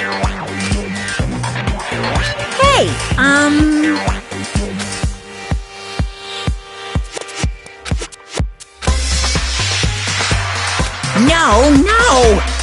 Hey, no, no!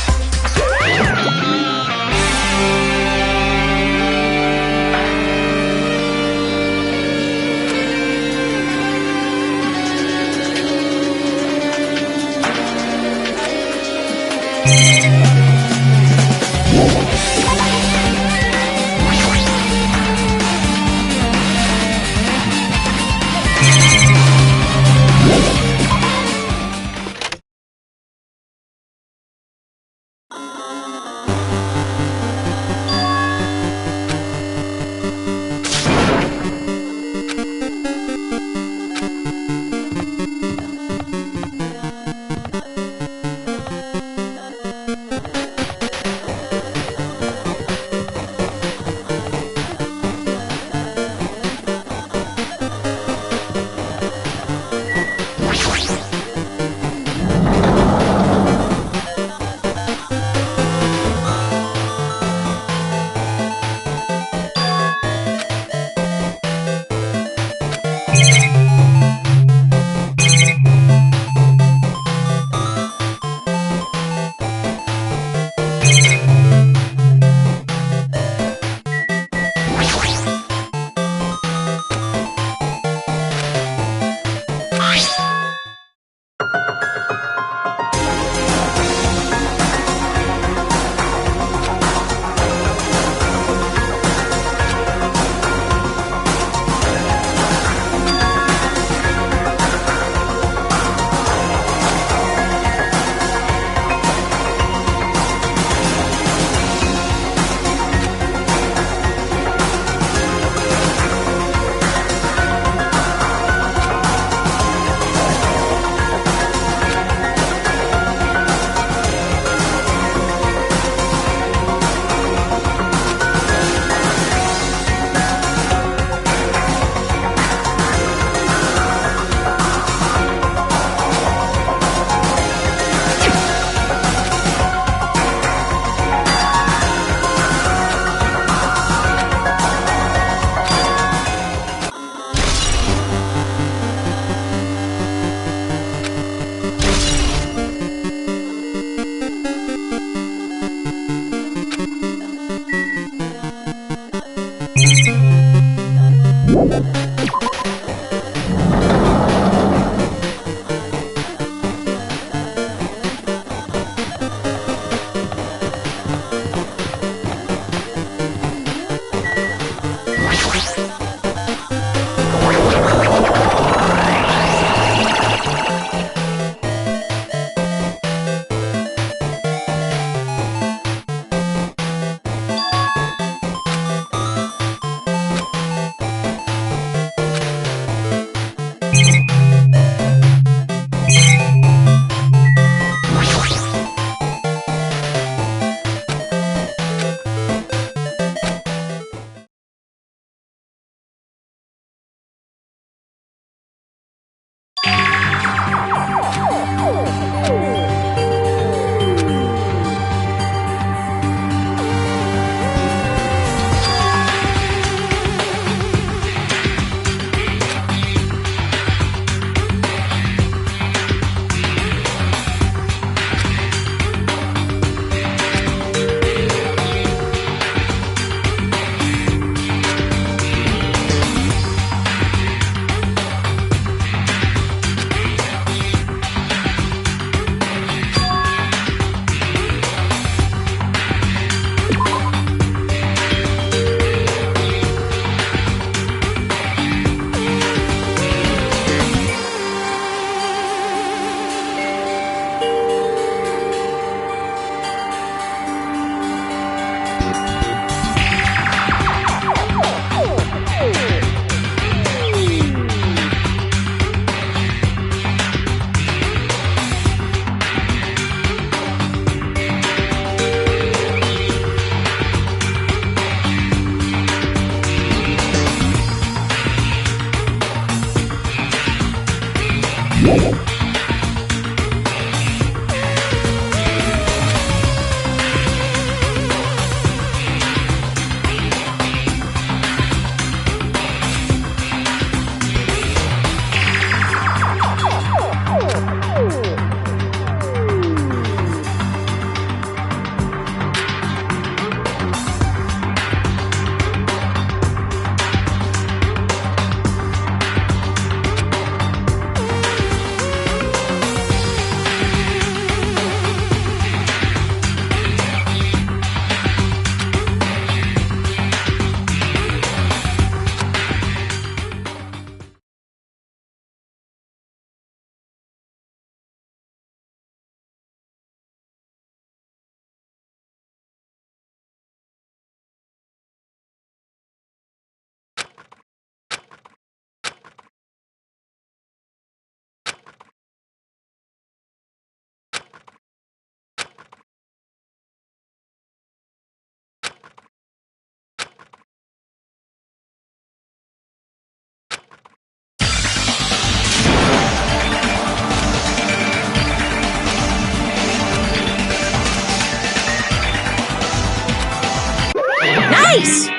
Nice!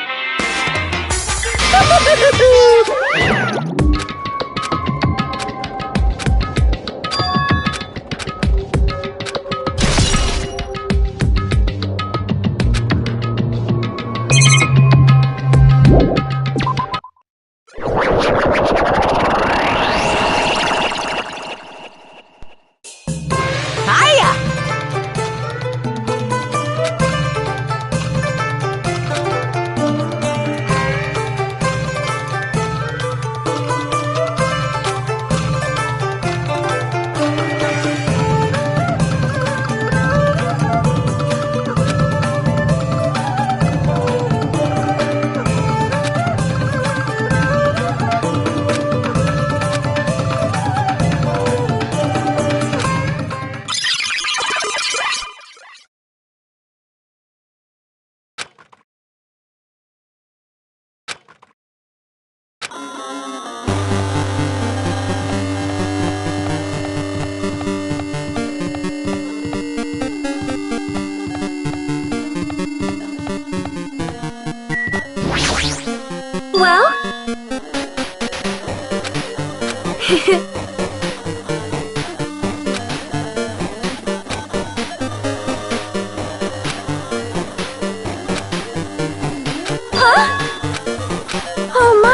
Hiya! Well? Huh? Oh my,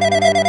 you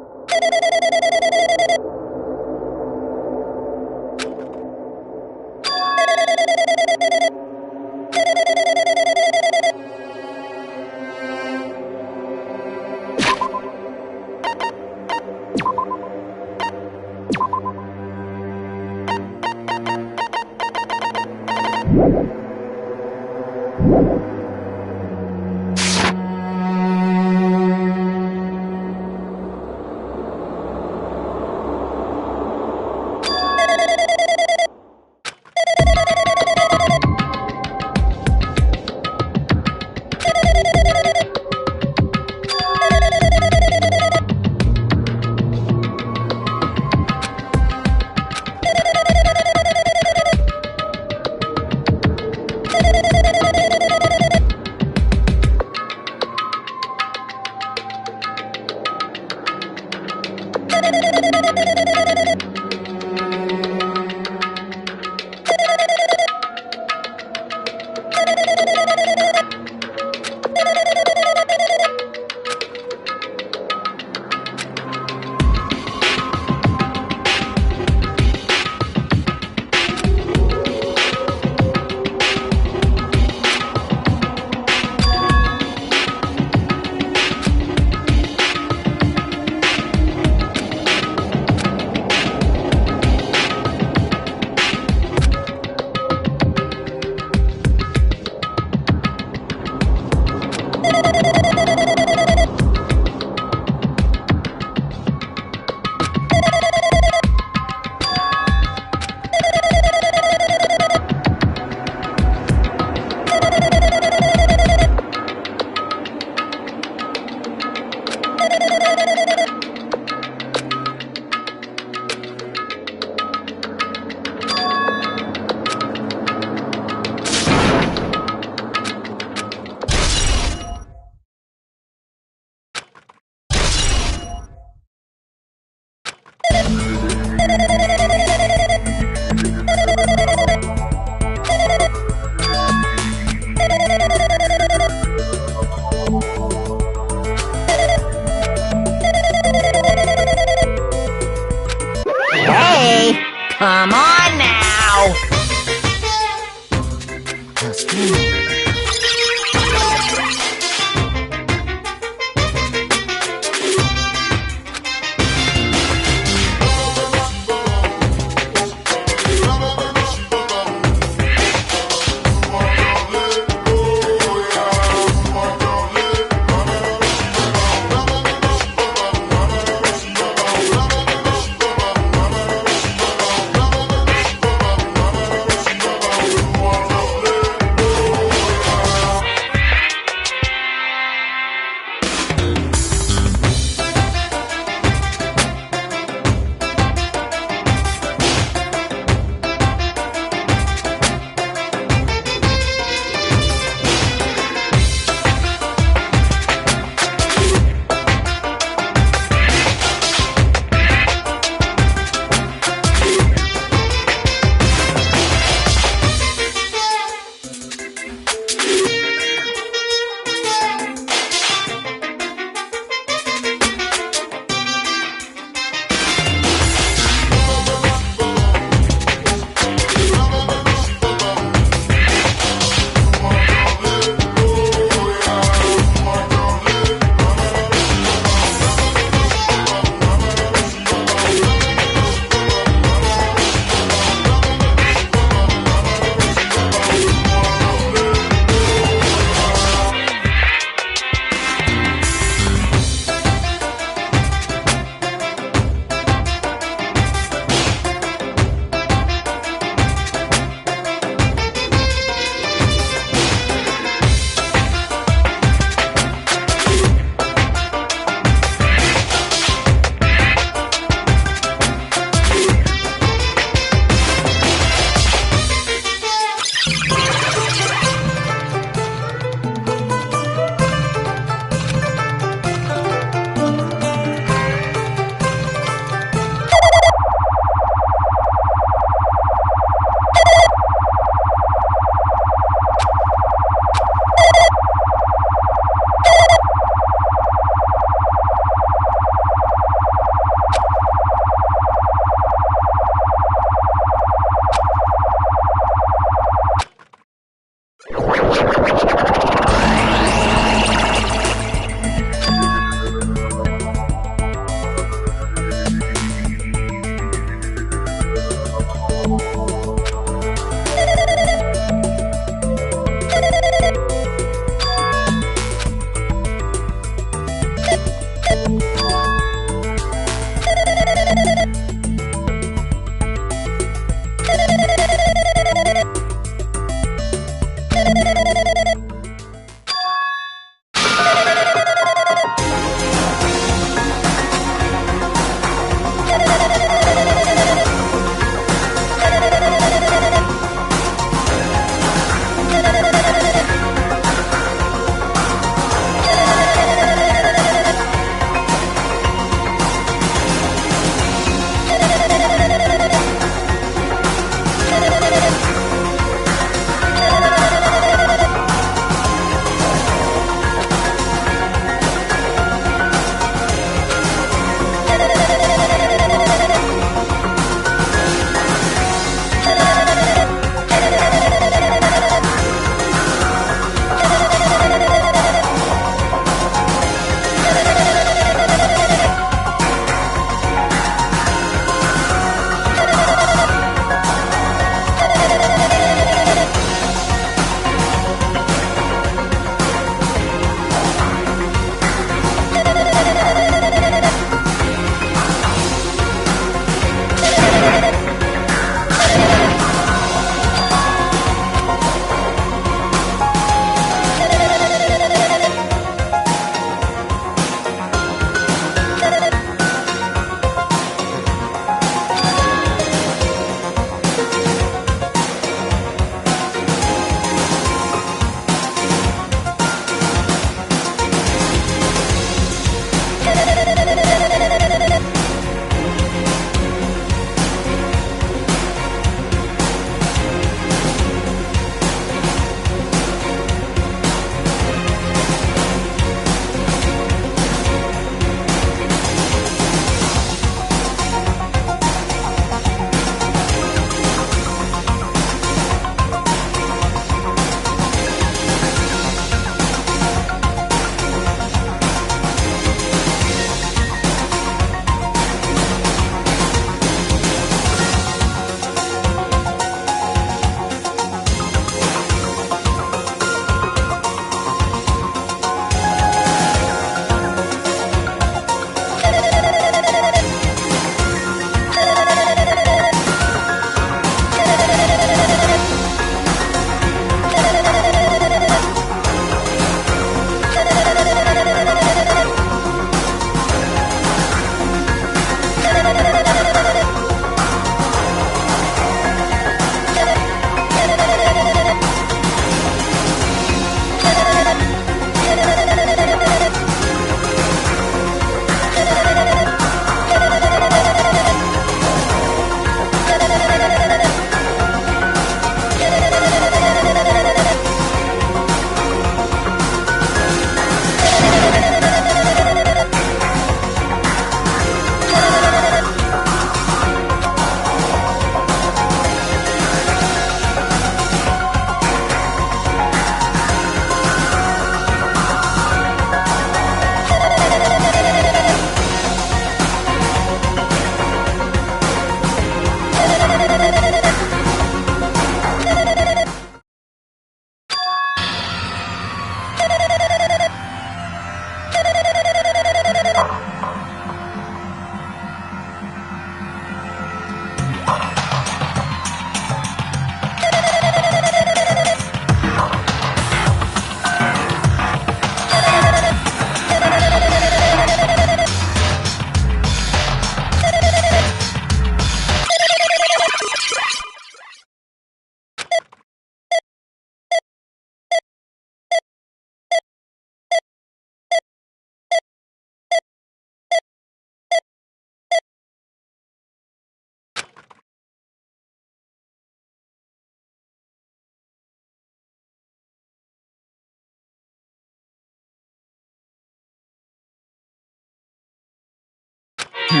Say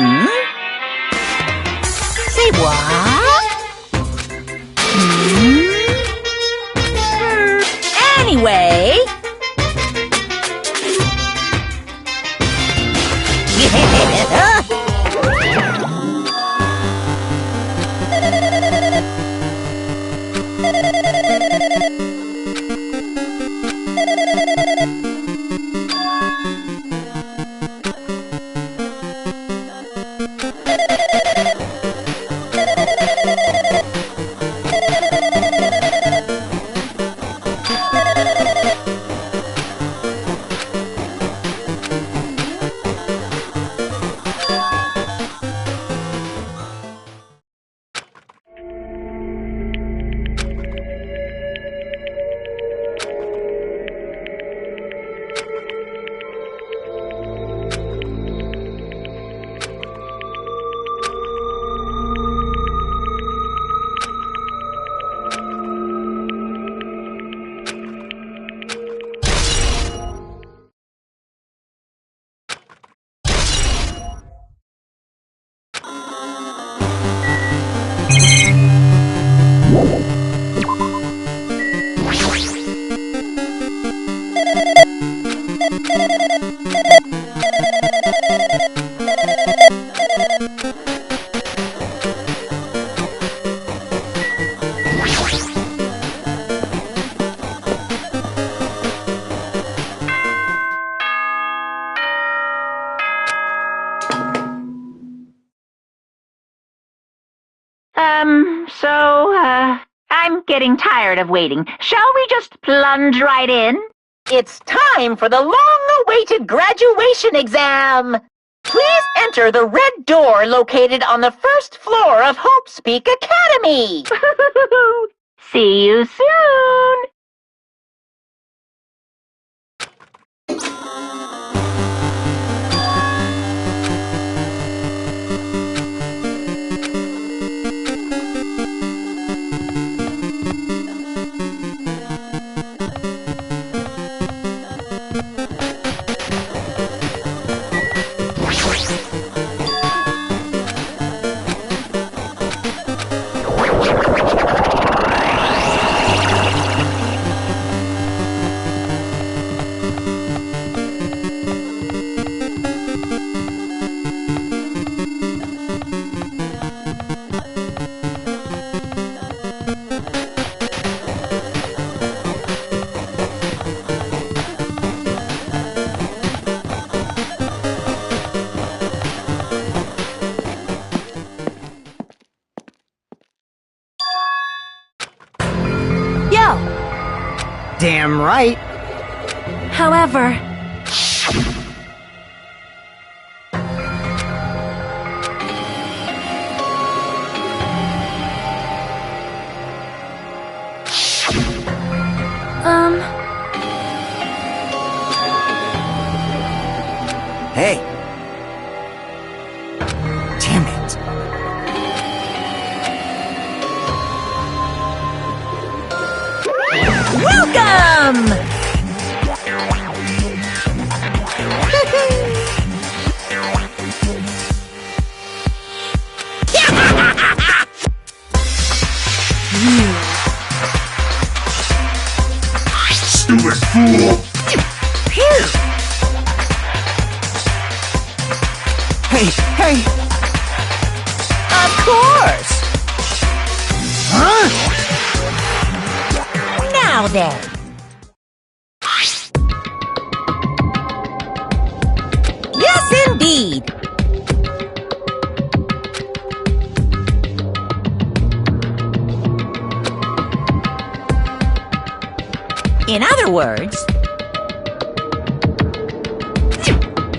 what? Anyway. I'm getting tired of waiting. Shall we just plunge right in? It's time for the long-awaited graduation exam. Please enter the red door located on the first floor of Hope's Peak Academy. See you soon. Damn right. However, Hey. Damn it. Welcome! Stupid fool! Phew! Hey! Of course! Huh? Now then. Yes, indeed. In other words,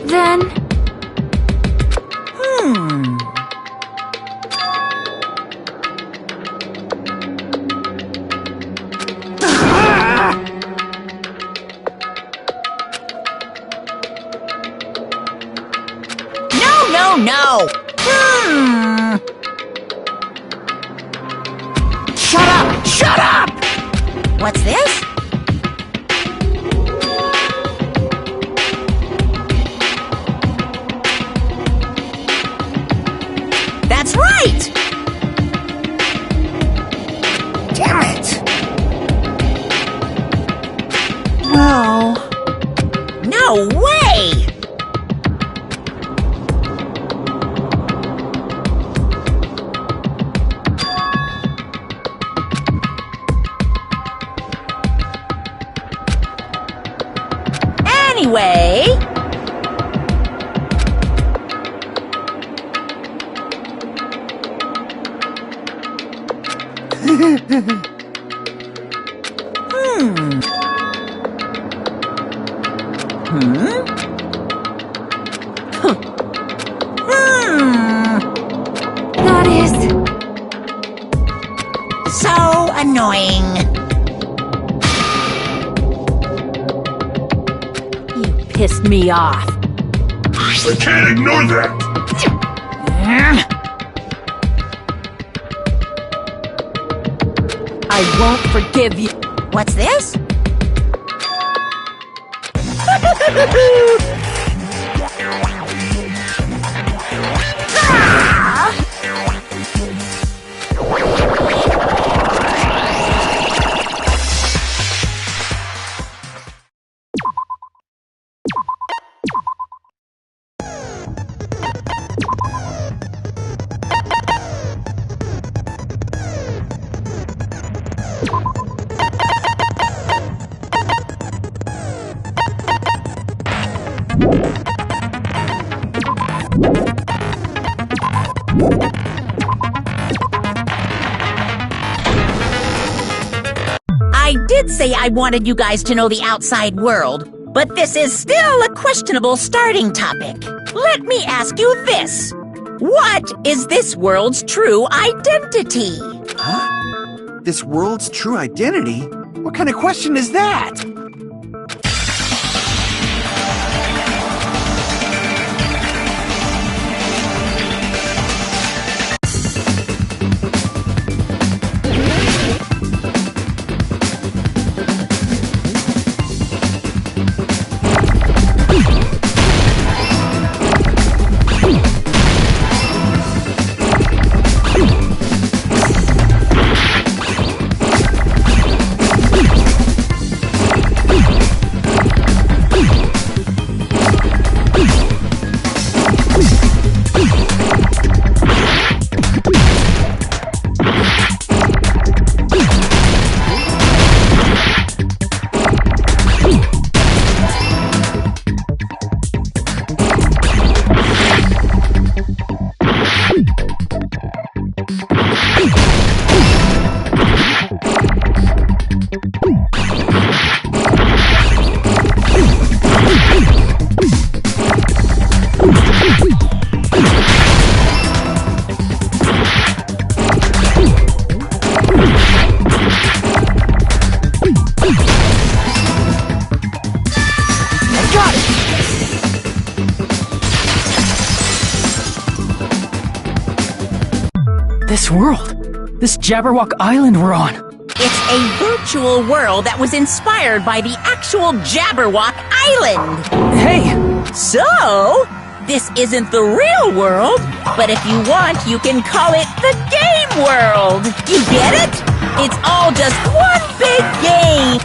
then... No. Shut up! What's this? way. That is... So annoying. You pissed me off. I can't ignore that. I won't forgive you. What's this? I did say I wanted you guys to know the outside world, but this is still a questionable starting topic. Let me ask you this. What is this world's true identity? Huh? This world's true identity? What kind of question is that? This world! This Jabberwock Island we're on! It's a virtual world that was inspired by the actual Jabberwock Island. Hey! So, this isn't the real world, but if you want, you can call it the game world. You get it? It's all just one big game.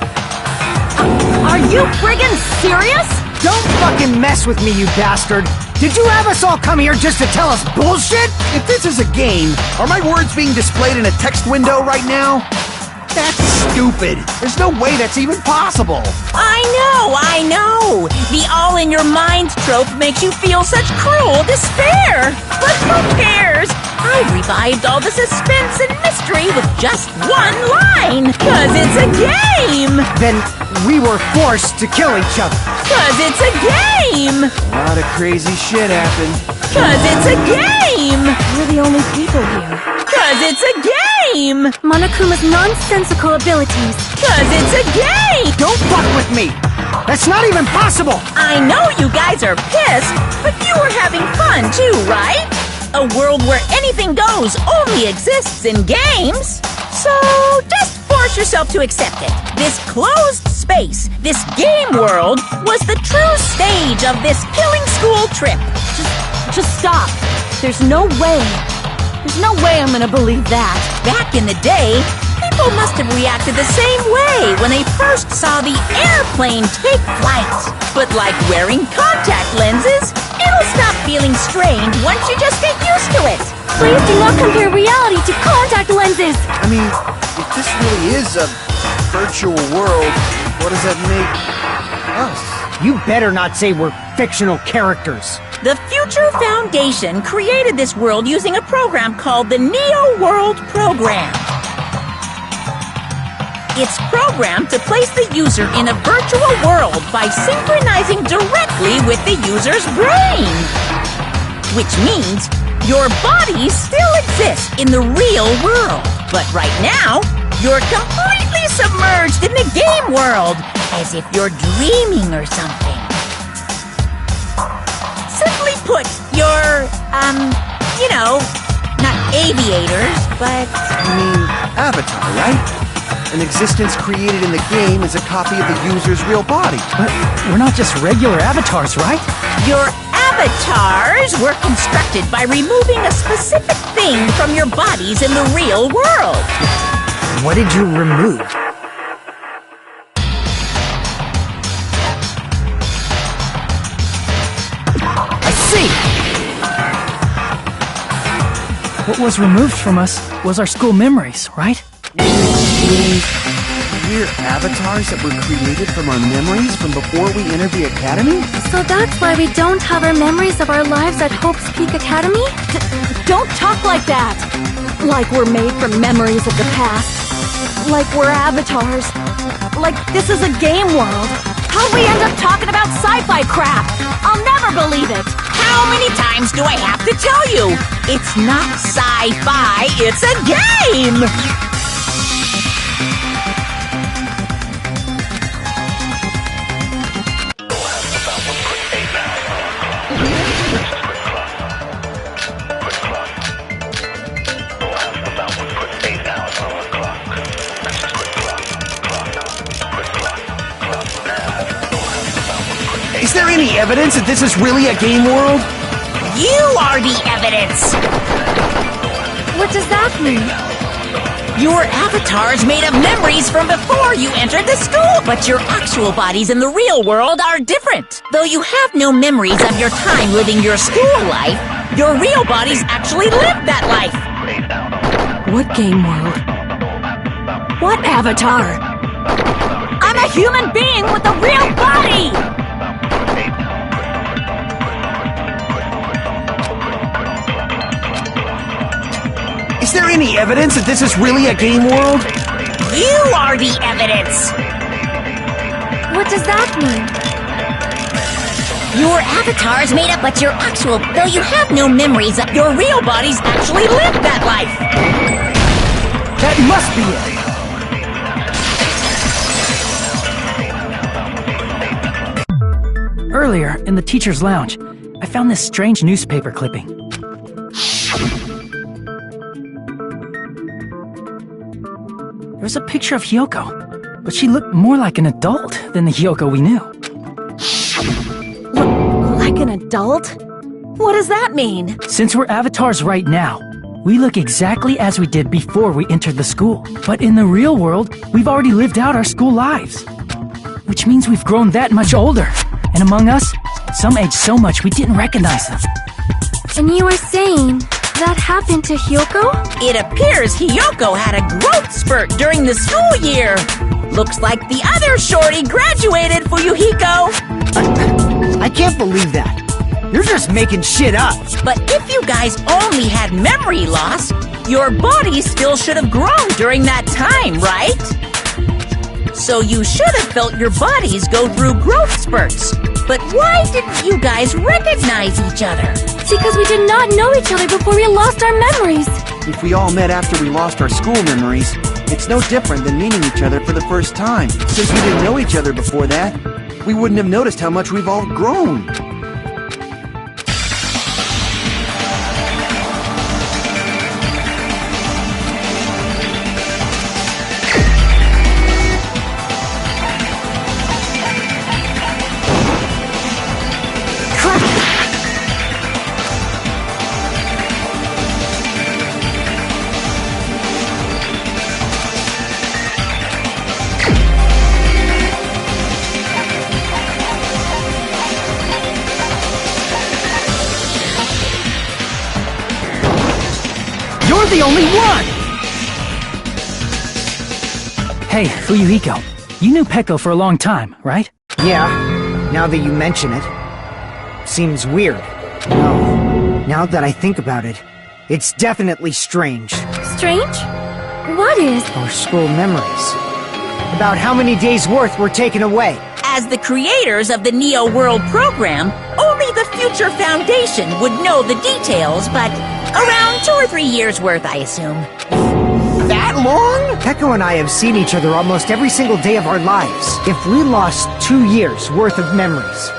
Are you friggin' serious? Don't fucking mess with me, you bastard! Did you have us all come here just to tell us bullshit? If this is a game, are my words being displayed in a text window right now? That's stupid. There's no way that's even possible. I know. The all-in-your-mind trope makes you feel such cruel despair. But who cares? I revived all the suspense and mystery with just one line. 'Cause it's a game. Then we were forced to kill each other. 'Cause it's a game. A lot of crazy shit happened. 'Cause it's a game. We're the only people here. 'Cause it's a game. Monokuma's nonsensical abilities. 'Cause it's a game. Don't fuck with me! That's not even possible! I know you guys are pissed, but you were having fun too, right? A world where anything goes only exists in games. So just force yourself to accept it. This closed space, this game world, was the true stage of this killing school trip. Just stop. There's no way. There's no way I'm gonna believe that. Back in the day, people must have reacted the same way when they first saw the airplane take flight. But like wearing contact lenses, it'll stop feeling strange once you just get used to it. Please do not compare reality to contact lenses. I mean, if this really is a virtual world, what does that make us? You better not say we're fictional characters. The Future Foundation created this world using a program called the Neo World Program. It's programmed to place the user in a virtual world by synchronizing directly with the user's brain. Which means your body still exists in the real world. But right now, you're completely submerged in the game world, as if you're dreaming or something. Simply put, you're, not aviators, but... I mean, Avatar, right? An existence created in the game is a copy of the user's real body. But we're not just regular avatars, right? Your avatars were constructed by removing a specific thing from your bodies in the real world. What did you remove? I see! What was removed from us was our school memories, right? We're avatars that were created from our memories from before we entered the academy? So that's why we don't have our memories of our lives at Hope's Peak Academy? Don't talk like that! Like we're made from memories of the past. Like we're avatars. Like this is a game world. How'd we end up talking about sci-fi crap? I'll never believe it! How many times do I have to tell you? It's not sci-fi, it's a game! Is there any evidence that this is really a game world? You are the evidence! What does that mean? Your avatar's made of memories from before you entered the school, but your actual bodies in the real world are different. Though you have no memories of your time living your school life, your real bodies actually lived that life. What game world? What avatar? I'm a human being with a real body! Is there any evidence that this is really a game world? You are the evidence! What does that mean? Your avatar's made up, but your actual, though you have no memories of your real bodies actually lived that life. That must be it! Earlier, in the teacher's lounge, I found this strange newspaper clipping. There was a picture of Hyoko, but she looked more like an adult than the Hyoko we knew. Like an adult? What does that mean? Since we're avatars right now, we look exactly as we did before we entered the school. But in the real world, we've already lived out our school lives. Which means we've grown that much older. And among us, some aged so much we didn't recognize them. And you were saying that happened to Hyoko? It appears Hyoko had a growth spurt during the school year. Looks like the other shorty graduated, Fuyuhiko. I can't believe that. You're just making shit up. But if you guys only had memory loss, your body still should have grown during that time, right? So you should have felt your bodies go through growth spurts. But why didn't you guys recognize each other? Because we did not know each other before we lost our memories. If we all met after we lost our school memories, it's no different than meeting each other for the first time. Since we didn't know each other before that, we wouldn't have noticed how much we've all grown. You're the only one! Hey, Fuyuhiko, you knew Peko for a long time, right? Yeah, Now that you mention it, seems weird. No, now that I think about it, it's definitely strange. Strange? What is? Our school memories. About how many days' worth were taken away. As the creators of the Neo World program, only the Future Foundation would know the details, but around 2 or 3 years worth, I assume. That long? Peko and I have seen each other almost every single day of our lives. If we lost 2 years' worth of memories,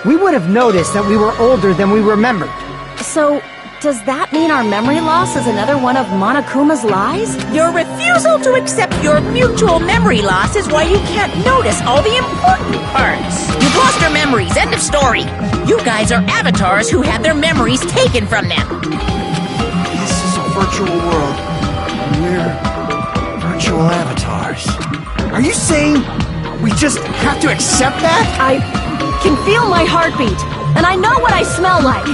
we would have noticed that we were older than we remembered. So, does that mean our memory loss is another one of Monokuma's lies? Your refusal to accept your mutual memory loss is why you can't notice all the important parts. You've lost your memories, end of story. You guys are avatars who had their memories taken from them. This is a virtual world. We're virtual avatars. Are you saying we just have to accept that? I can feel my heartbeat, and I know what I smell like.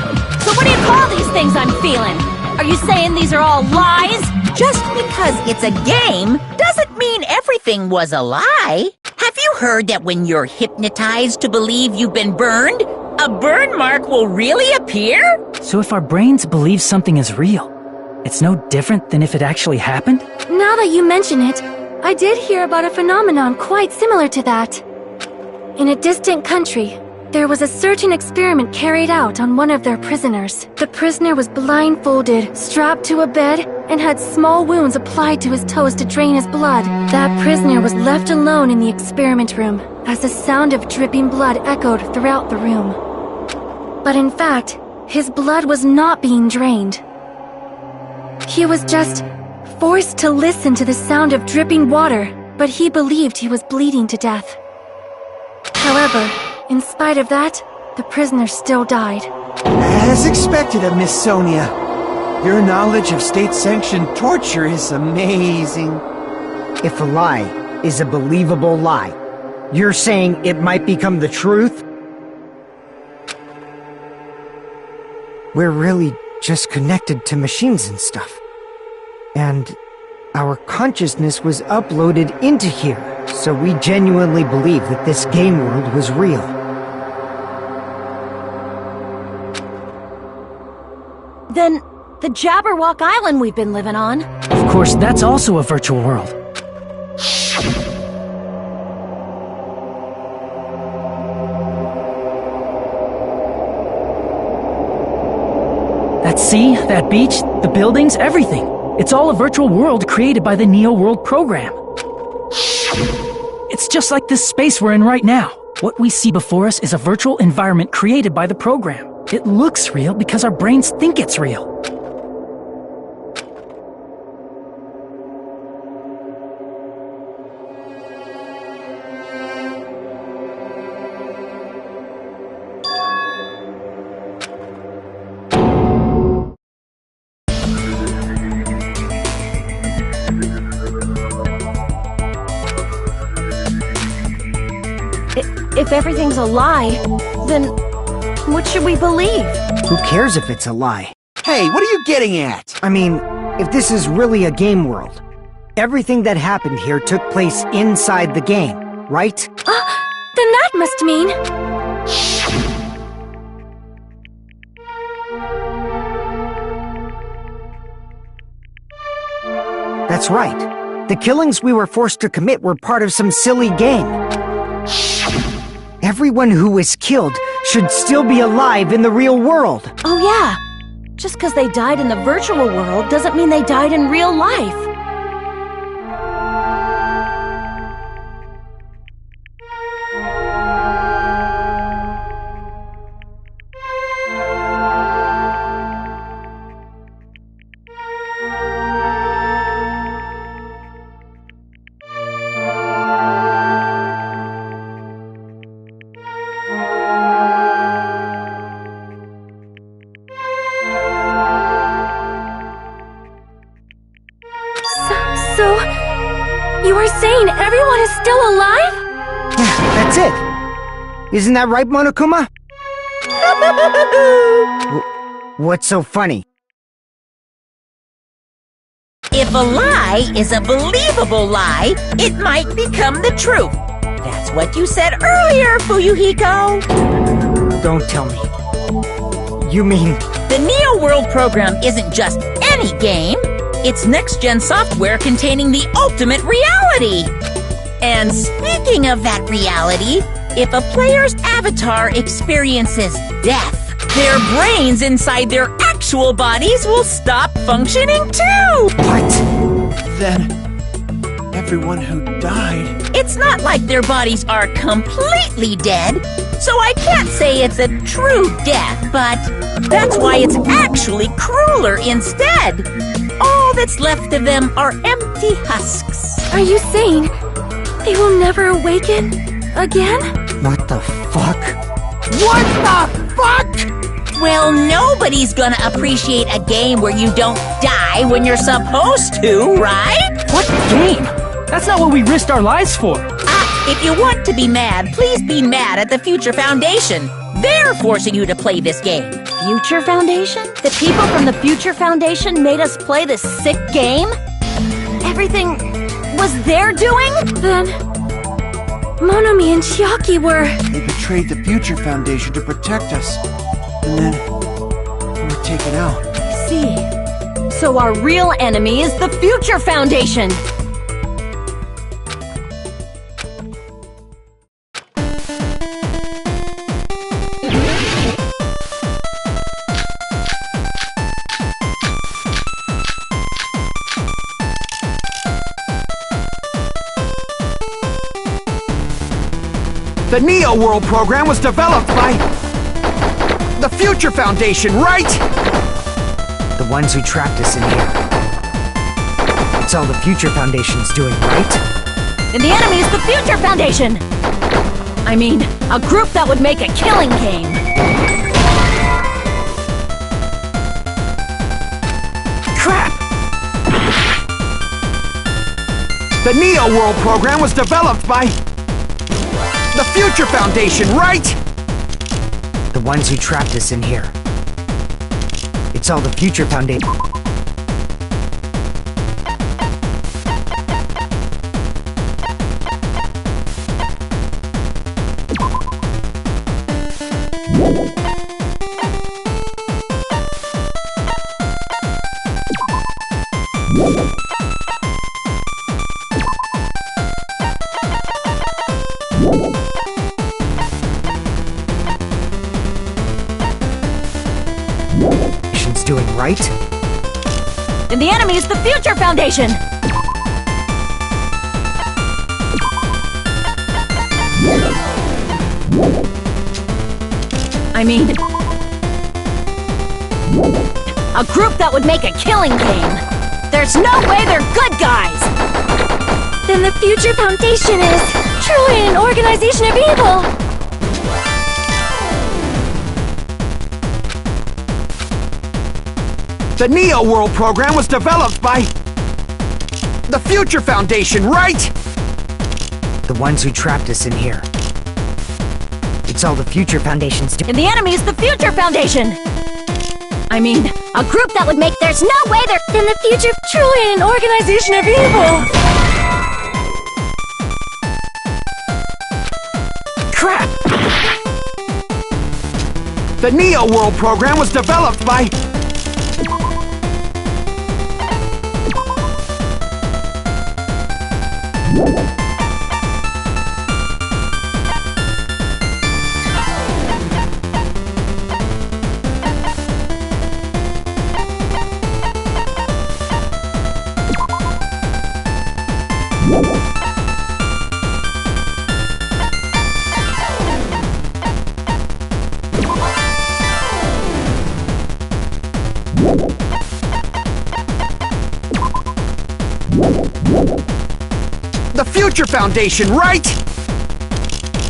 So what do you call these things I'm feeling? Are you saying these are all lies? Just because it's a game doesn't mean everything was a lie. Have you heard that when you're hypnotized to believe you've been burned, a burn mark will really appear? So if our brains believe something is real, it's no different than if it actually happened? Now that you mention it, I did hear about a phenomenon quite similar to that. In a distant country, there was a certain experiment carried out on one of their prisoners. The prisoner was blindfolded, strapped to a bed, and had small wounds applied to his toes to drain his blood. That prisoner was left alone in the experiment room, as the sound of dripping blood echoed throughout the room. But in fact, his blood was not being drained. He was just forced to listen to the sound of dripping water, but he believed he was bleeding to death. However, in spite of that, the prisoner still died. As expected of Miss Sonia. Your knowledge of state-sanctioned torture is amazing. If a lie is a believable lie, you're saying it might become the truth? We're really just connected to machines and stuff. And our consciousness was uploaded into here, so we genuinely believe that this game world was real. Then, the Jabberwock Island we've been living on. Of course, that's also a virtual world. That sea, that beach, the buildings, everything. It's all a virtual world created by the Neo World program. It's just like this space we're in right now. What we see before us is a virtual environment created by the program. It looks real because our brains think it's real. If everything's a lie, then what should we believe? Who cares if it's a lie? Hey, what are you getting at? I mean, if this is really a game world, everything that happened here took place inside the game, right? Then that must mean... That's right. The killings we were forced to commit were part of some silly game. Everyone who was killed should still be alive in the real world. Oh yeah, just because they died in the virtual world doesn't mean they died in real life. So, you are saying everyone is still alive? That's it. Isn't that right, Monokuma? What's so funny? If a lie is a believable lie, it might become the truth. That's what you said earlier, Fuyuhiko. Don't tell me. You mean... The Neo World program isn't just any game. It's next-gen software containing the ultimate reality. And speaking of that reality, if a player's avatar experiences death, their brains inside their actual bodies will stop functioning too! What? Then, everyone who died... It's not like their bodies are completely dead, so I can't say it's a true death, but that's why it's actually crueler instead. All that's left of them are empty husks. Are you saying they will never awaken again? What the fuck? What the fuck? Well, nobody's gonna appreciate a game where you don't die when you're supposed to, right? What game? That's not what we risked our lives for. If you want to be mad, please be mad at the Future Foundation. They're forcing you to play this game. Future Foundation? The people from the Future Foundation made us play this sick game? Everything was their doing? Then Monomi and Chiaki were... They betrayed the Future Foundation to protect us. And then, we were taken out. See. So our real enemy is the Future Foundation! The Neo World program was developed by... the Future Foundation, right? The ones who trapped us in here. It's all the Future Foundation's doing, right? And the enemy is the Future Foundation! I mean, a group that would make a killing game. Crap! The Neo World program was developed by... the Future Foundation, right? The ones who trapped us in here. It's all the Future Foundation. Doing right? And the enemy is the Future Foundation! I mean... a group that would make a killing game! There's no way they're good guys! Then the Future Foundation is truly an organization of evil! The Neo World program was developed by... the Future Foundation, right? The ones who trapped us in here. It's all the Future Foundation's doing. And the enemy is the Future Foundation! I mean, a group that would make... There's no way they're... Then the Future truly an organization of evil! Crap! The Neo World program was developed by... the Future Foundation, right?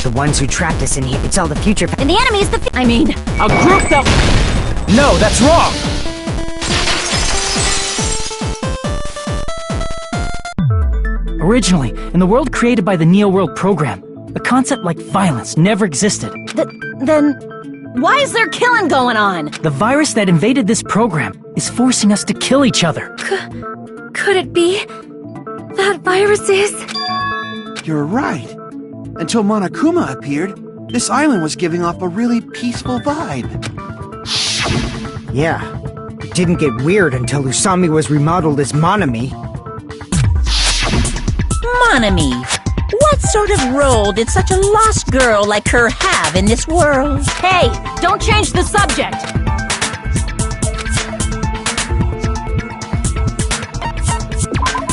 The ones who trapped us in here. It's all the Future. And the enemy is the... I mean, A group that... No, that's wrong! Originally, in the world created by the Neo World program, a concept like violence never existed. Then... why is there killing going on? The virus that invaded this program is forcing us to kill each other. Could it be that virus is... You're right. Until Monokuma appeared, this island was giving off a really peaceful vibe. Yeah. It didn't get weird until Usami was remodeled as Monami. Monami. What sort of role did such a lost girl like her have in this world? Hey, don't change the subject.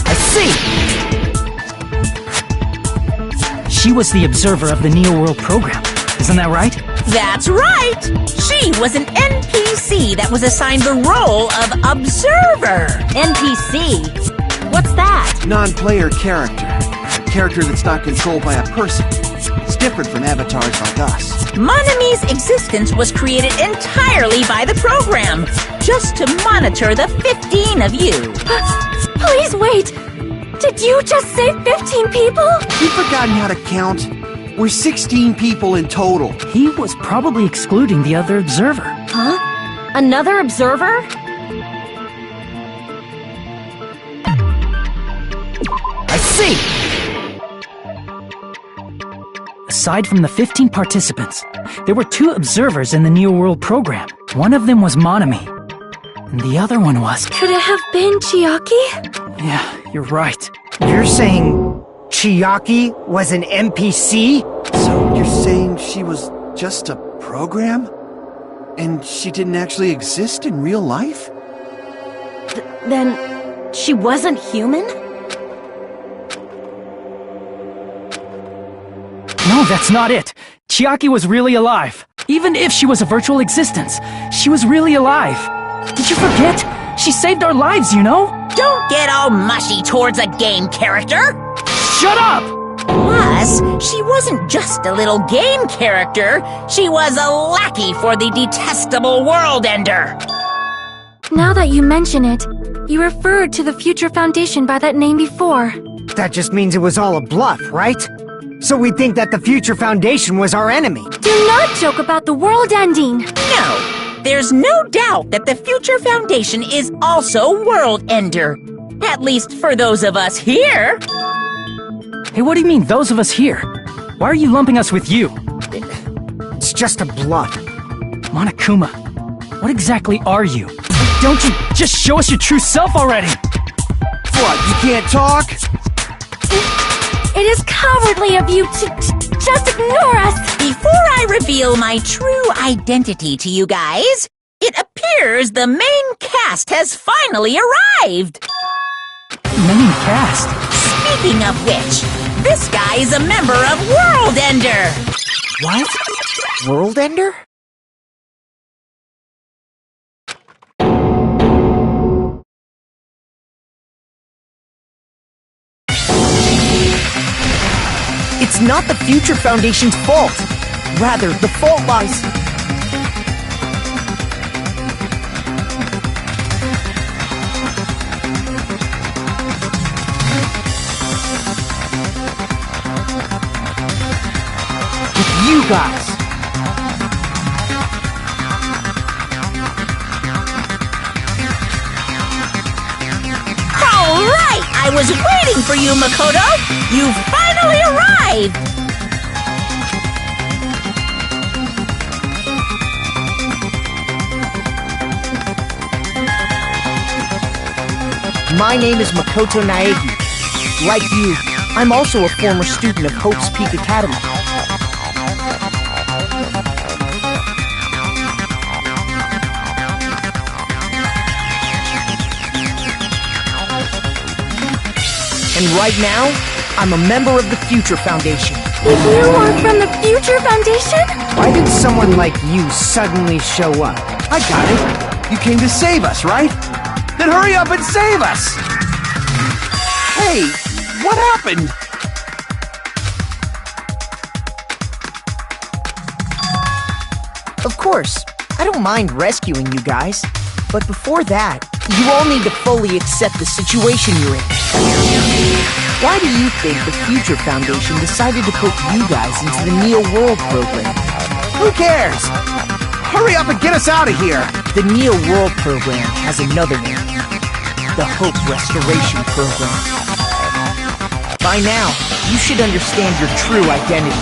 I see! She was the observer of the Neo World program. Isn't that right? That's right! She was an NPC that was assigned the role of observer. NPC? What's that? Non-player character. A character that's not controlled by a person. It's different from avatars like us. Monami's existence was created entirely by the program, just to monitor the 15 of you. Please wait! Did you just say 15 people? You've forgotten how to count? We're 16 people in total. He was probably excluding the other observer. Huh? Another observer? I see! Aside from the 15 participants, there were 2 observers in the Neo World program. One of them was Monami, and the other one was... Could it have been Chiaki? Yeah, you're right. You're saying Chiaki was an NPC? So you're saying she was just a program? And she didn't actually exist in real life? Then she wasn't human? No, that's not it. Chiaki was really alive. Even if she was a virtual existence, she was really alive. Did you forget? She saved our lives, you know? Don't get all mushy towards a game character! Shut up! Plus, she wasn't just a little game character, she was a lackey for the detestable World Ender! Now that you mention it, you referred to the Future Foundation by that name before. That just means it was all a bluff, right? So we think that the Future Foundation was our enemy. Do not joke about the world ending! No, there's no doubt that the Future Foundation is also World Ender. At least for those of us here. Hey, what do you mean, those of us here? Why are you lumping us with you? It's just a bluff. Monokuma, what exactly are you? Don't you just show us your true self already? What, you can't talk? It is cowardly of you to just ignore us! Before I reveal my true identity to you guys, it appears the main cast has finally arrived! Main cast? Speaking of which, this guy is a member of World Ender! What? World Ender? It's not the Future Foundation's fault. Rather, the fault lies... with you guys. All right! I was waiting for you, Makoto! You finally arrived! My name is Makoto Naegi. Like you, I'm also a former student of Hope's Peak Academy. And right now, I'm a member of the Future Foundation. If you are from the Future Foundation? Why did someone like you suddenly show up? I got it. You came to save us, right? Then hurry up and save us! Hey, what happened? Of course, I don't mind rescuing you guys. But before that, you all need to fully accept the situation you're in. Why do you think the Future Foundation decided to put you guys into the Neo World program? Who cares? Hurry up and get us out of here! The Neo World program has another name. The Hope Restoration Program. By now, you should understand your true identity.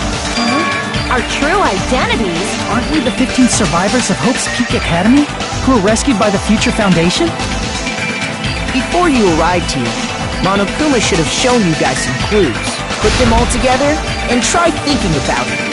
Our true identities? Aren't we the 15 survivors of Hope's Peak Academy who were rescued by the Future Foundation? Before you arrived here, Monokuma should have shown you guys some clues. Put them all together, and try thinking about it.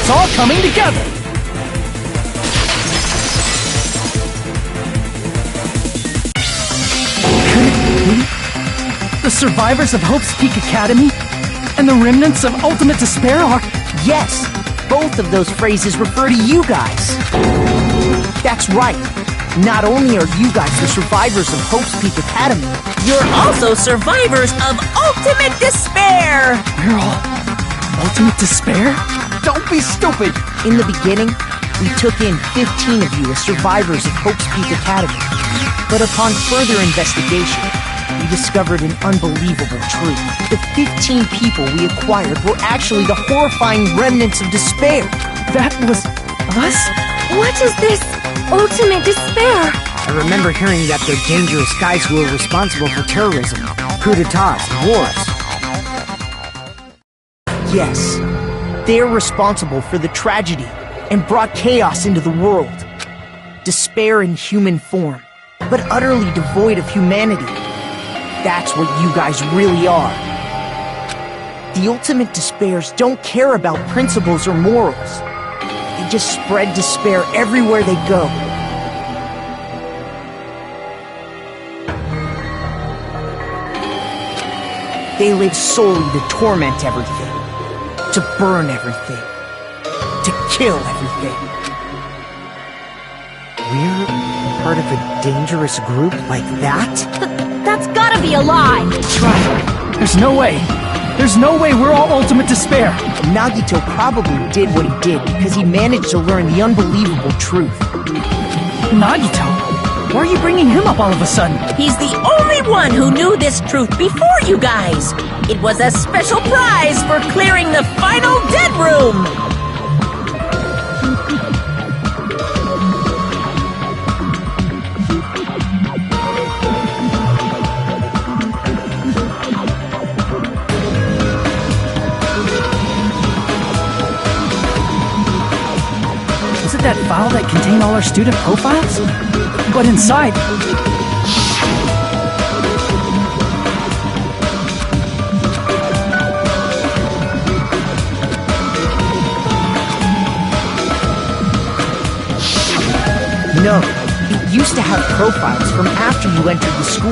It's all coming together! Could it be? The survivors of Hope's Peak Academy and the remnants of Ultimate Despair are... Yes, both of those phrases refer to you guys. That's right. Not only are you guys the survivors of Hope's Peak Academy, You're also survivors of Ultimate Despair! We're all... Ultimate Despair? don't be stupid! In the beginning, we took in 15 of you as survivors of Hope's Peak Academy. But upon further investigation, we discovered an unbelievable truth. The 15 people we acquired were actually the horrifying remnants of despair. That was... us? What is this ultimate despair? I remember hearing that they're dangerous guys who are responsible for terrorism, coup d'etats, and wars. Yes, they're responsible for the tragedy and brought chaos into the world. Despair in human form, but utterly devoid of humanity. That's what you guys really are. The ultimate despairs don't care about principles or morals. They just spread despair everywhere they go. They live solely to torment everything, to burn everything, to kill everything. We're part of a dangerous group like that? That's gotta be a lie! That's right. There's no way. There's no way we're all ultimate despair. Nagito probably did what he did because he managed to learn the unbelievable truth. Nagito? Why are you bringing him up all of a sudden? He's the only one who knew this truth before you guys. It was a special prize for clearing the final dead room. Was it that file that contained all our student profiles? But inside... No, it used to have profiles from after you entered the school,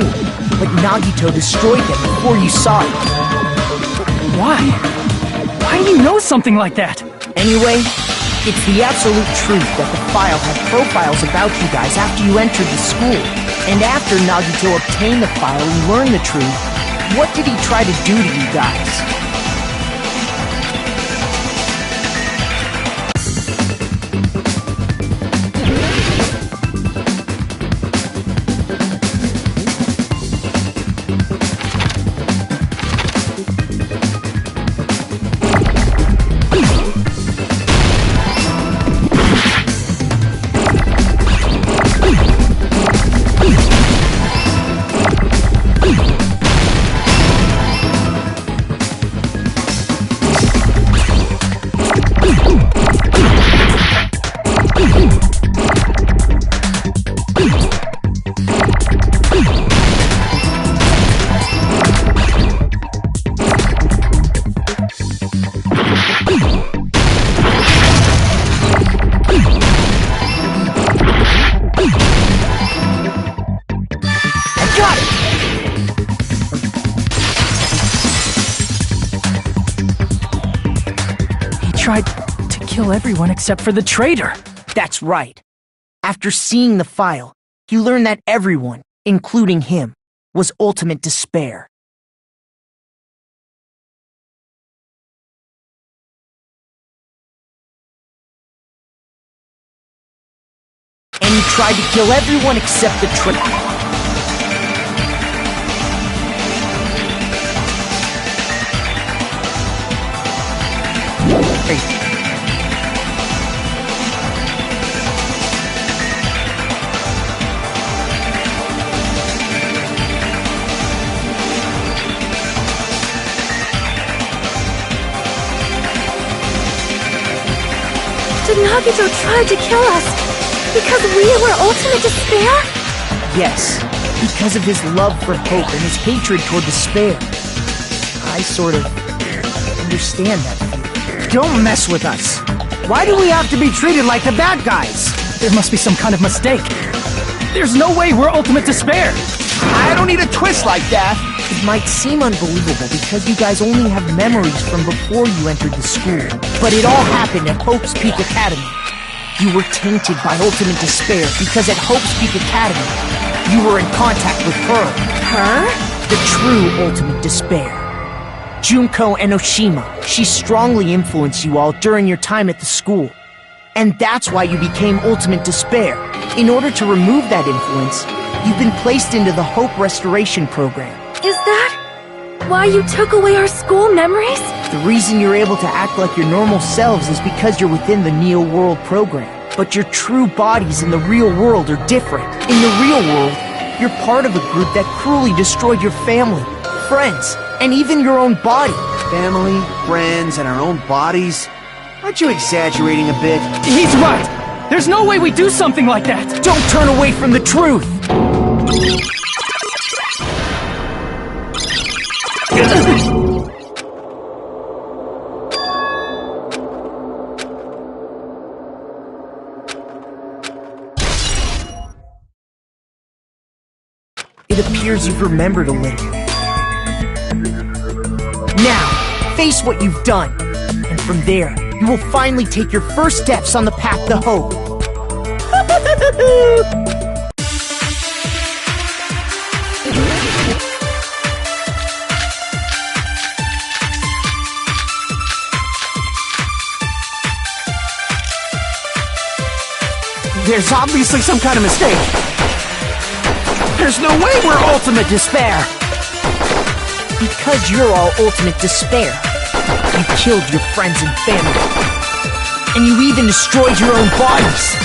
but Nagito destroyed them before you saw it. Why? Why do you know something like that? Anyway, it's the absolute truth that the file had profiles about you guys after you entered the school. And after Nagito obtained the file and learned the truth, what did he try to do to you guys? Tried to kill everyone except for the traitor. That's right. After seeing the file, he learned that everyone, including him, was ultimate despair. And he tried to kill everyone except the traitor. Did Nagito try to kill us because we were ultimate despair? Yes, because of his love for hope and his hatred toward despair. I sort of understand that. Don't mess with us. Why do we have to be treated like the bad guys? There must be some kind of mistake. There's no way we're ultimate despair. I don't need a twist like that. It might seem unbelievable because you guys only have memories from before you entered the school. But it all happened at Hope's Peak Academy. You were tainted by ultimate despair because at Hope's Peak Academy, you were in contact with her. Her? The true ultimate despair. Junko Enoshima. She strongly influenced you all during your time at the school. And that's why you became ultimate despair. In order to remove that influence, you've been placed into the Hope Restoration Program. Is that why you took away our school memories? The reason you're able to act like your normal selves is because you're within the Neo World program. But your true bodies in the real world are different. In the real world, you're part of a group that cruelly destroyed your family, friends, and even your own body. Family, friends, and our own bodies? Aren't you exaggerating a bit? He's right. There's no way we do something like that. Don't turn away from the truth. It appears you've remembered a little. Now, face what you've done. And from there, you will finally take your first steps on the path to hope. There's obviously some kind of mistake. There's no way we're ultimate despair. Because you're all ultimate despair. You killed your friends and family. And you even destroyed your own bodies.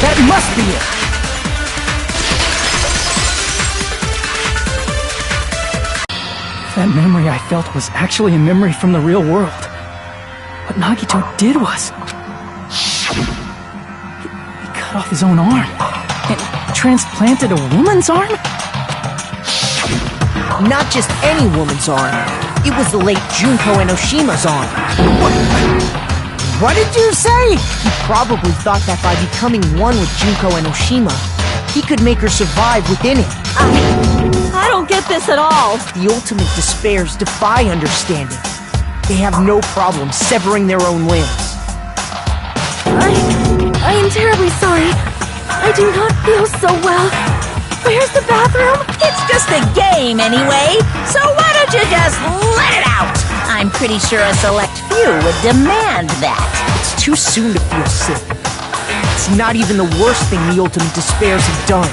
That must be it. That memory I felt was actually a memory from the real world. What Nagito did was... He cut off his own arm and transplanted a woman's arm? Not just any woman's arm. It was the late Junko Enoshima's arm. What did you say? He probably thought that by becoming one with Junko Enoshima, he could make her survive within it. I don't get this at all. The ultimate despairs defy understanding. They have no problem severing their own limbs. I am terribly sorry. I do not feel so well. Where's the bathroom? It's just a game anyway, so why don't you just let it out? I'm pretty sure a select few would demand that. It's too soon to feel sick. It's not even the worst thing the ultimate despairs have done.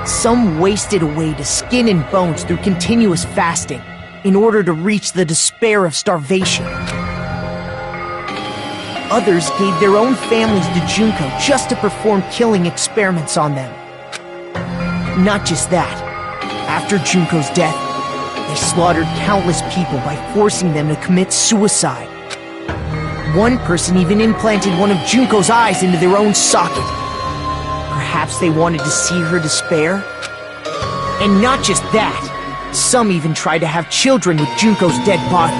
Some wasted away to skin and bones through continuous fasting in order to reach the despair of starvation. Others gave their own families to Junko just to perform killing experiments on them. Not just that. After Junko's death, they slaughtered countless people by forcing them to commit suicide. One person even implanted one of Junko's eyes into their own socket. Perhaps they wanted to see her despair? And not just that, some even tried to have children with Junko's dead body.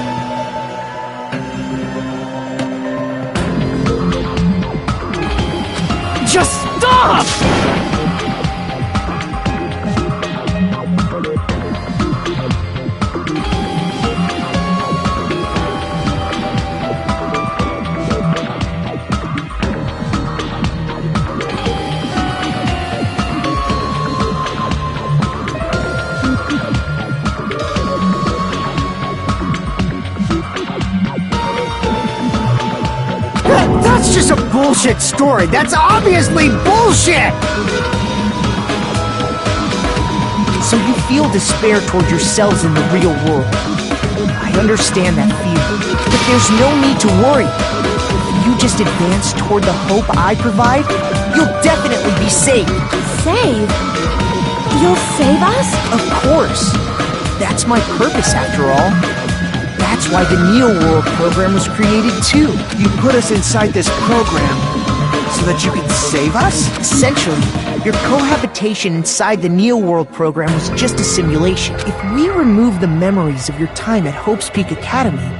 Just stop! That's just a bullshit story. That's obviously bullshit! So you feel despair toward yourselves in the real world. I understand that feeling, but there's no need to worry. If you just advance toward the hope I provide, you'll definitely be saved. Save? You'll save us? Of course. That's my purpose after all. That's why the Neo World program was created too. You put us inside this program so that you can save us? Essentially, your cohabitation inside the Neo World program was just a simulation. If we remove the memories of your time at Hope's Peak Academy,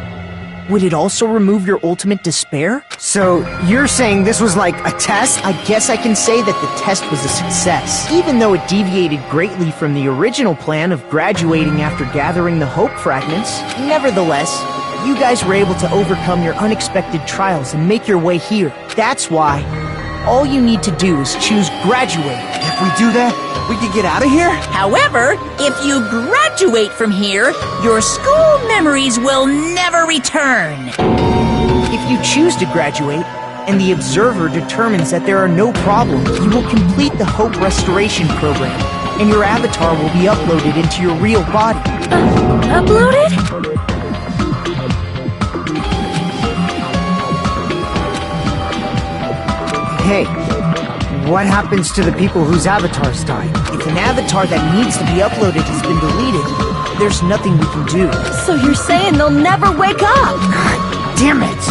would it also remove your ultimate despair? So, you're saying this was like a test? I guess I can say that the test was a success, even though it deviated greatly from the original plan of graduating after gathering the Hope fragments. Nevertheless, you guys were able to overcome your unexpected trials and make your way here. That's why all you need to do is choose graduate. If we do that, we can get out of here? However, if you graduate from here, your school memories will never return. If you choose to graduate, and the observer determines that there are no problems, you will complete the Hope Restoration Program, and your avatar will be uploaded into your real body. Uploaded? Hey, what happens to the people whose avatars died? If an avatar that needs to be uploaded has been deleted, there's nothing we can do. So you're saying they'll never wake up? God damn it!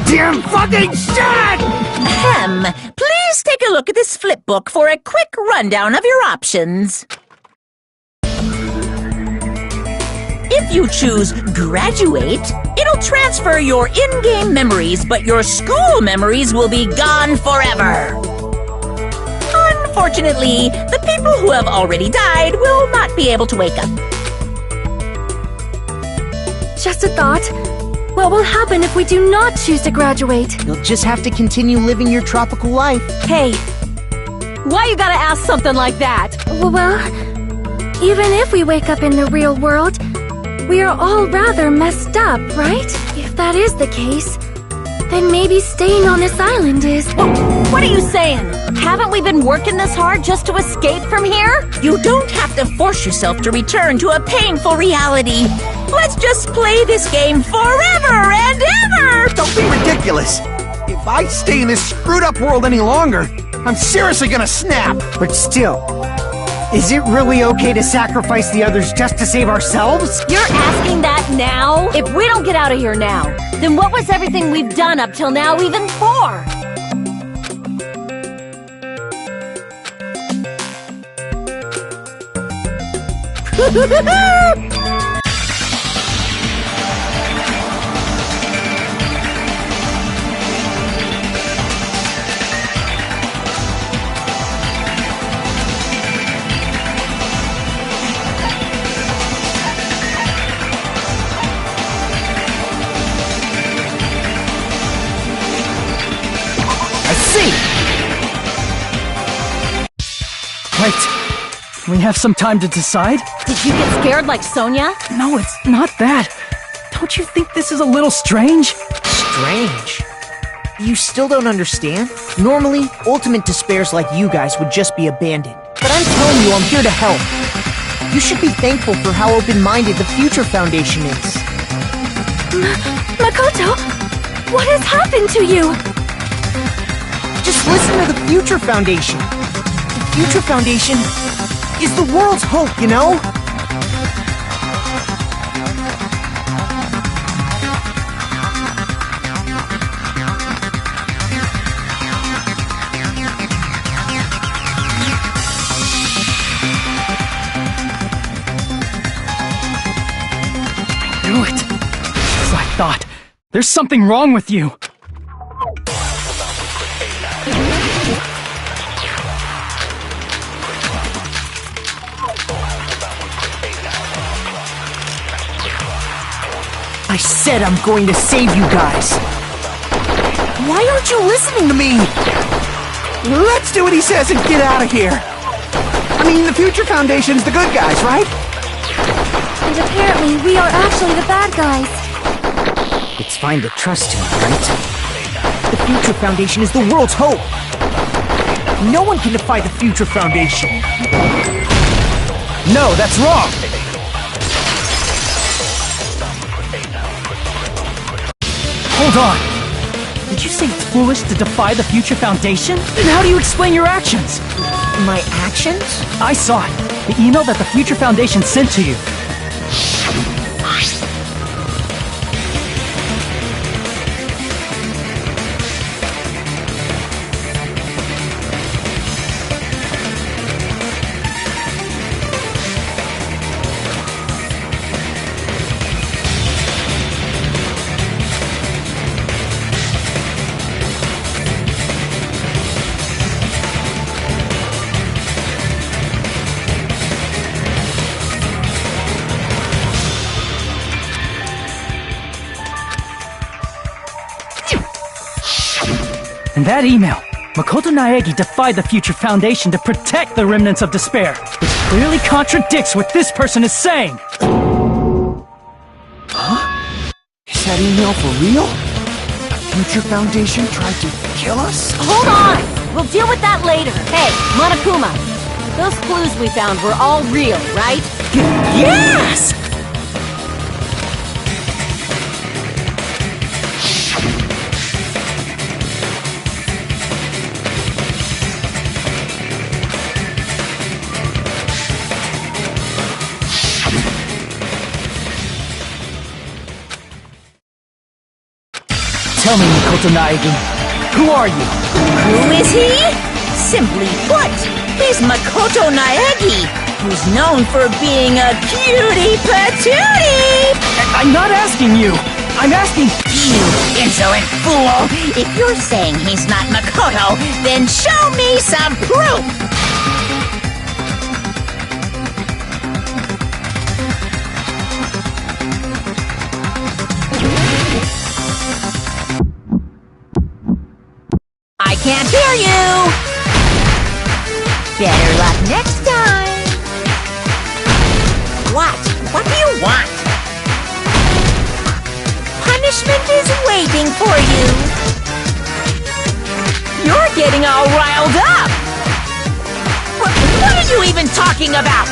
Damn fucking shit! Ahem. Please take a look at this flipbook for a quick rundown of your options. If you choose graduate, it'll transfer your in-game memories, but your school memories will be gone forever. Unfortunately, the people who have already died will not be able to wake up. Just a thought. What will happen if we do not choose to graduate? You'll just have to continue living your tropical life. Hey, why you gotta ask something like that? Well, even if we wake up in the real world, we are all rather messed up, right? If that is the case, Then maybe staying on this island is... What are you saying? Haven't we been working this hard just to escape from here? You don't have to force yourself to return to a painful reality. Let's just play this game forever and ever! Don't be ridiculous. If I stay in this screwed up world any longer, I'm seriously gonna snap. But still, is it really okay to sacrifice the others just to save ourselves? You're asking that now? If we don't get out of here now, then what was everything we've done up till now even for? Wait, we have some time to decide? Did you get scared like Sonia? No, it's not that. Don't you think this is a little strange? Strange. You still don't understand? Normally, ultimate despairs like you guys would just be abandoned. But I'm telling you, I'm here to help. You should be thankful for how open-minded the Future Foundation is. Makoto! What has happened to you? Just listen to the Future Foundation. The Future Foundation is the world's hope, you know? I knew it. As I thought. There's something wrong with you. I said I'm going to save you guys. Why aren't you listening to me? Let's do what he says and get out of here. I mean, the Future Foundation's the good guys, right? And apparently we are actually the bad guys. It's fine to trust him, right? The Future Foundation is the world's hope. No one can defy the Future Foundation. No, that's wrong. Hold on. Did you say it's foolish to defy the Future Foundation? Then how do you explain your actions? My actions? I saw it. The email that the Future Foundation sent to you. In that email, Makoto Naegi defied the Future Foundation to protect the remnants of despair, which clearly contradicts what this person is saying. Is that email for real? The Future Foundation tried to kill us? Hold on! We'll deal with that later. Hey, Monokuma, those clues we found were all real, right? Yes! Tell me, Makoto Naegi, who are you? Who is he? Simply put, he's Makoto Naegi, who's known for being a cutie patootie! I'm not asking you. I'm asking... You insolent fool! If you're saying he's not Makoto, then show me some proof! I can't hear you! Better luck next time! What? What do you want? Punishment is waiting for you! getting all riled up! What are you even talking about?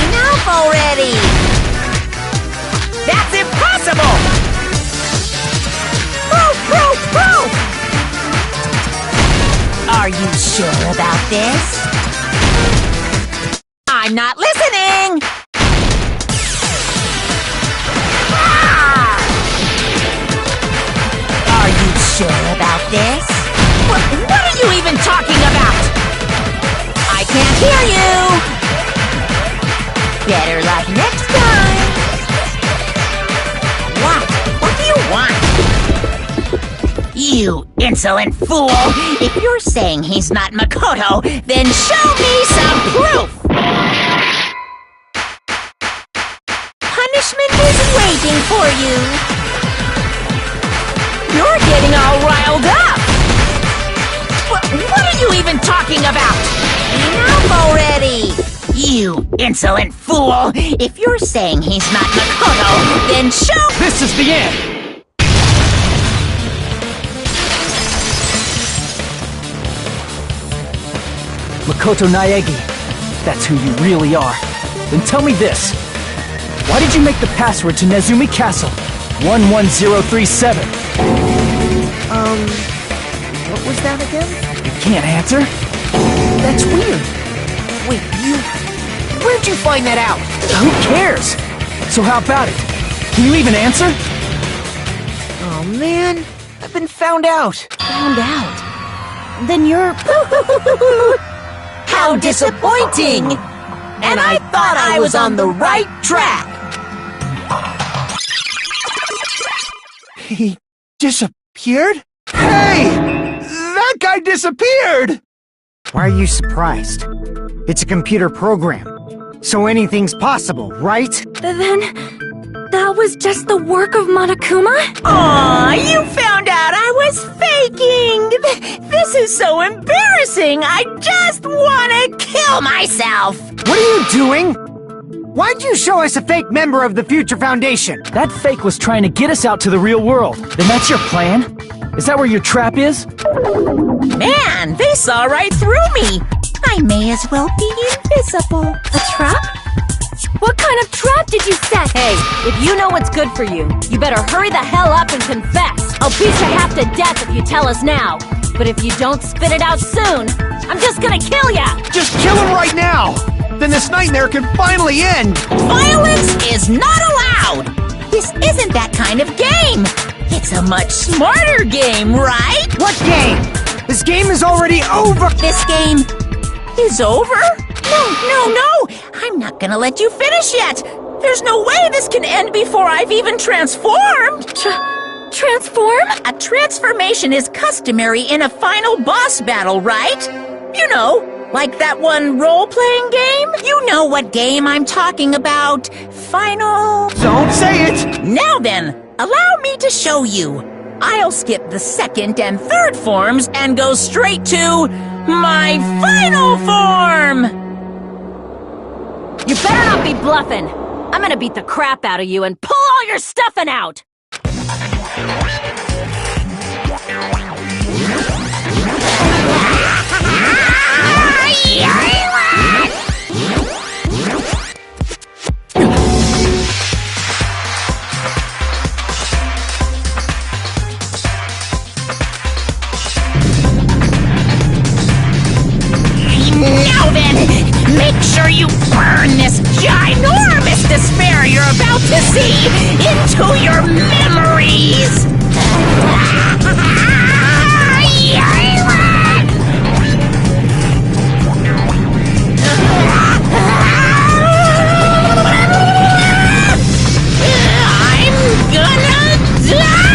Enough already! That's impossible! Proof, proof, proof! Are you sure about this? I'm not listening! Ah! Are you sure about this? What are you even talking about? I can't hear you! Better luck next time! What do you want? You insolent fool! If you're saying he's not Makoto, then show me some proof! Punishment is waiting for you! You're getting all riled up! What are you even talking about? Enough already! You insolent fool! If you're saying he's not Makoto, then show— This is the end! Makoto Naegi, that's who you really are. Then tell me this. Why did you make the password to Nezumi Castle? 11037. What was that again? You can't answer? That's weird. Wait, where'd you find that out? Who cares? So how about it? Can you even answer? Oh man, I've been found out. Found out? Then you're... How disappointing! And I thought I was on the right track! He disappeared? Hey! That guy disappeared! Why are you surprised? It's a computer program, so anything's possible, right? Then, that was just the work of Monokuma? Aw, you found out I was faking! This is so embarrassing! I just wanna kill myself! What are you doing? Why'd you show us a fake member of the Future Foundation? That fake was trying to get us out to the real world. Then that's your plan? Is that where your trap is? Man, they saw right through me! I may as well be invisible. A trap? What kind of trap did you set? Hey, if you know what's good for you, you better hurry the hell up and confess. I'll beat you half to death if you tell us now. But if you don't spit it out soon, I'm just gonna kill ya! Just kill him right now! Then this nightmare can finally end! Violence is not allowed! This isn't that kind of game! It's a much smarter game, right? What game? This game is already over! This game is over? No! I'm not gonna let you finish yet! There's no way this can end before I've even transformed! Transform? A transformation is customary in a final boss battle, right? You know, like that one role-playing game? You know what game I'm talking about. Final... Don't say it! Now then, allow me to show you. I'll skip the second and third forms and go straight to my final form! You better not be bluffing. I'm gonna beat the crap out of you and pull all your stuffing out! Now then, make sure you burn this ginormous despair you're about to see into your memories! I'm gonna die!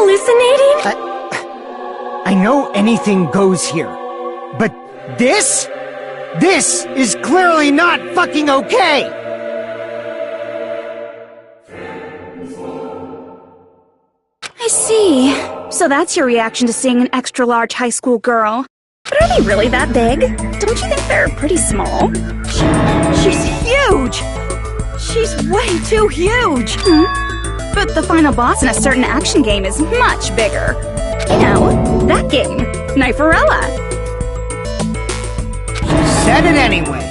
hallucinating? I know anything goes here, but this is clearly not fucking okay! I see. So that's your reaction to seeing an extra-large high school girl. But are they really that big? Don't you think they're pretty small? She's huge! She's way too huge! But the final boss in a certain action game is much bigger. You know, that game, Kniferella. She said it anyway.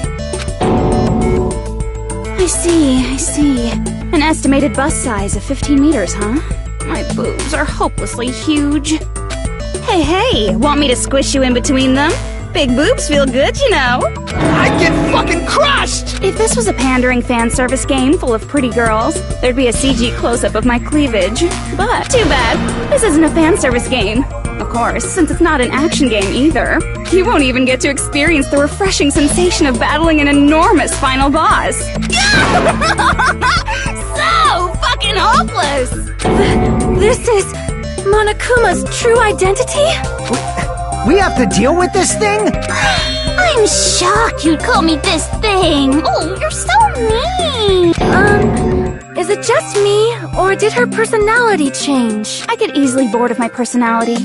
I see. An estimated bus size of 15 meters, huh? My boobs are hopelessly huge. Hey, want me to squish you in between them? Big boobs feel good, you know. I'd get fucking crushed! If this was a pandering fan service game full of pretty girls, there'd be a CG close-up of my cleavage. But too bad, this isn't a fan service game. Of course, since it's not an action game either, you won't even get to experience the refreshing sensation of battling an enormous final boss. So fucking hopeless! This is Monokuma's true identity? We have to deal with this thing? I'm shocked you'd call me this thing. Oh, you're so mean. Is it just me, or did her personality change? I get easily bored of my personality.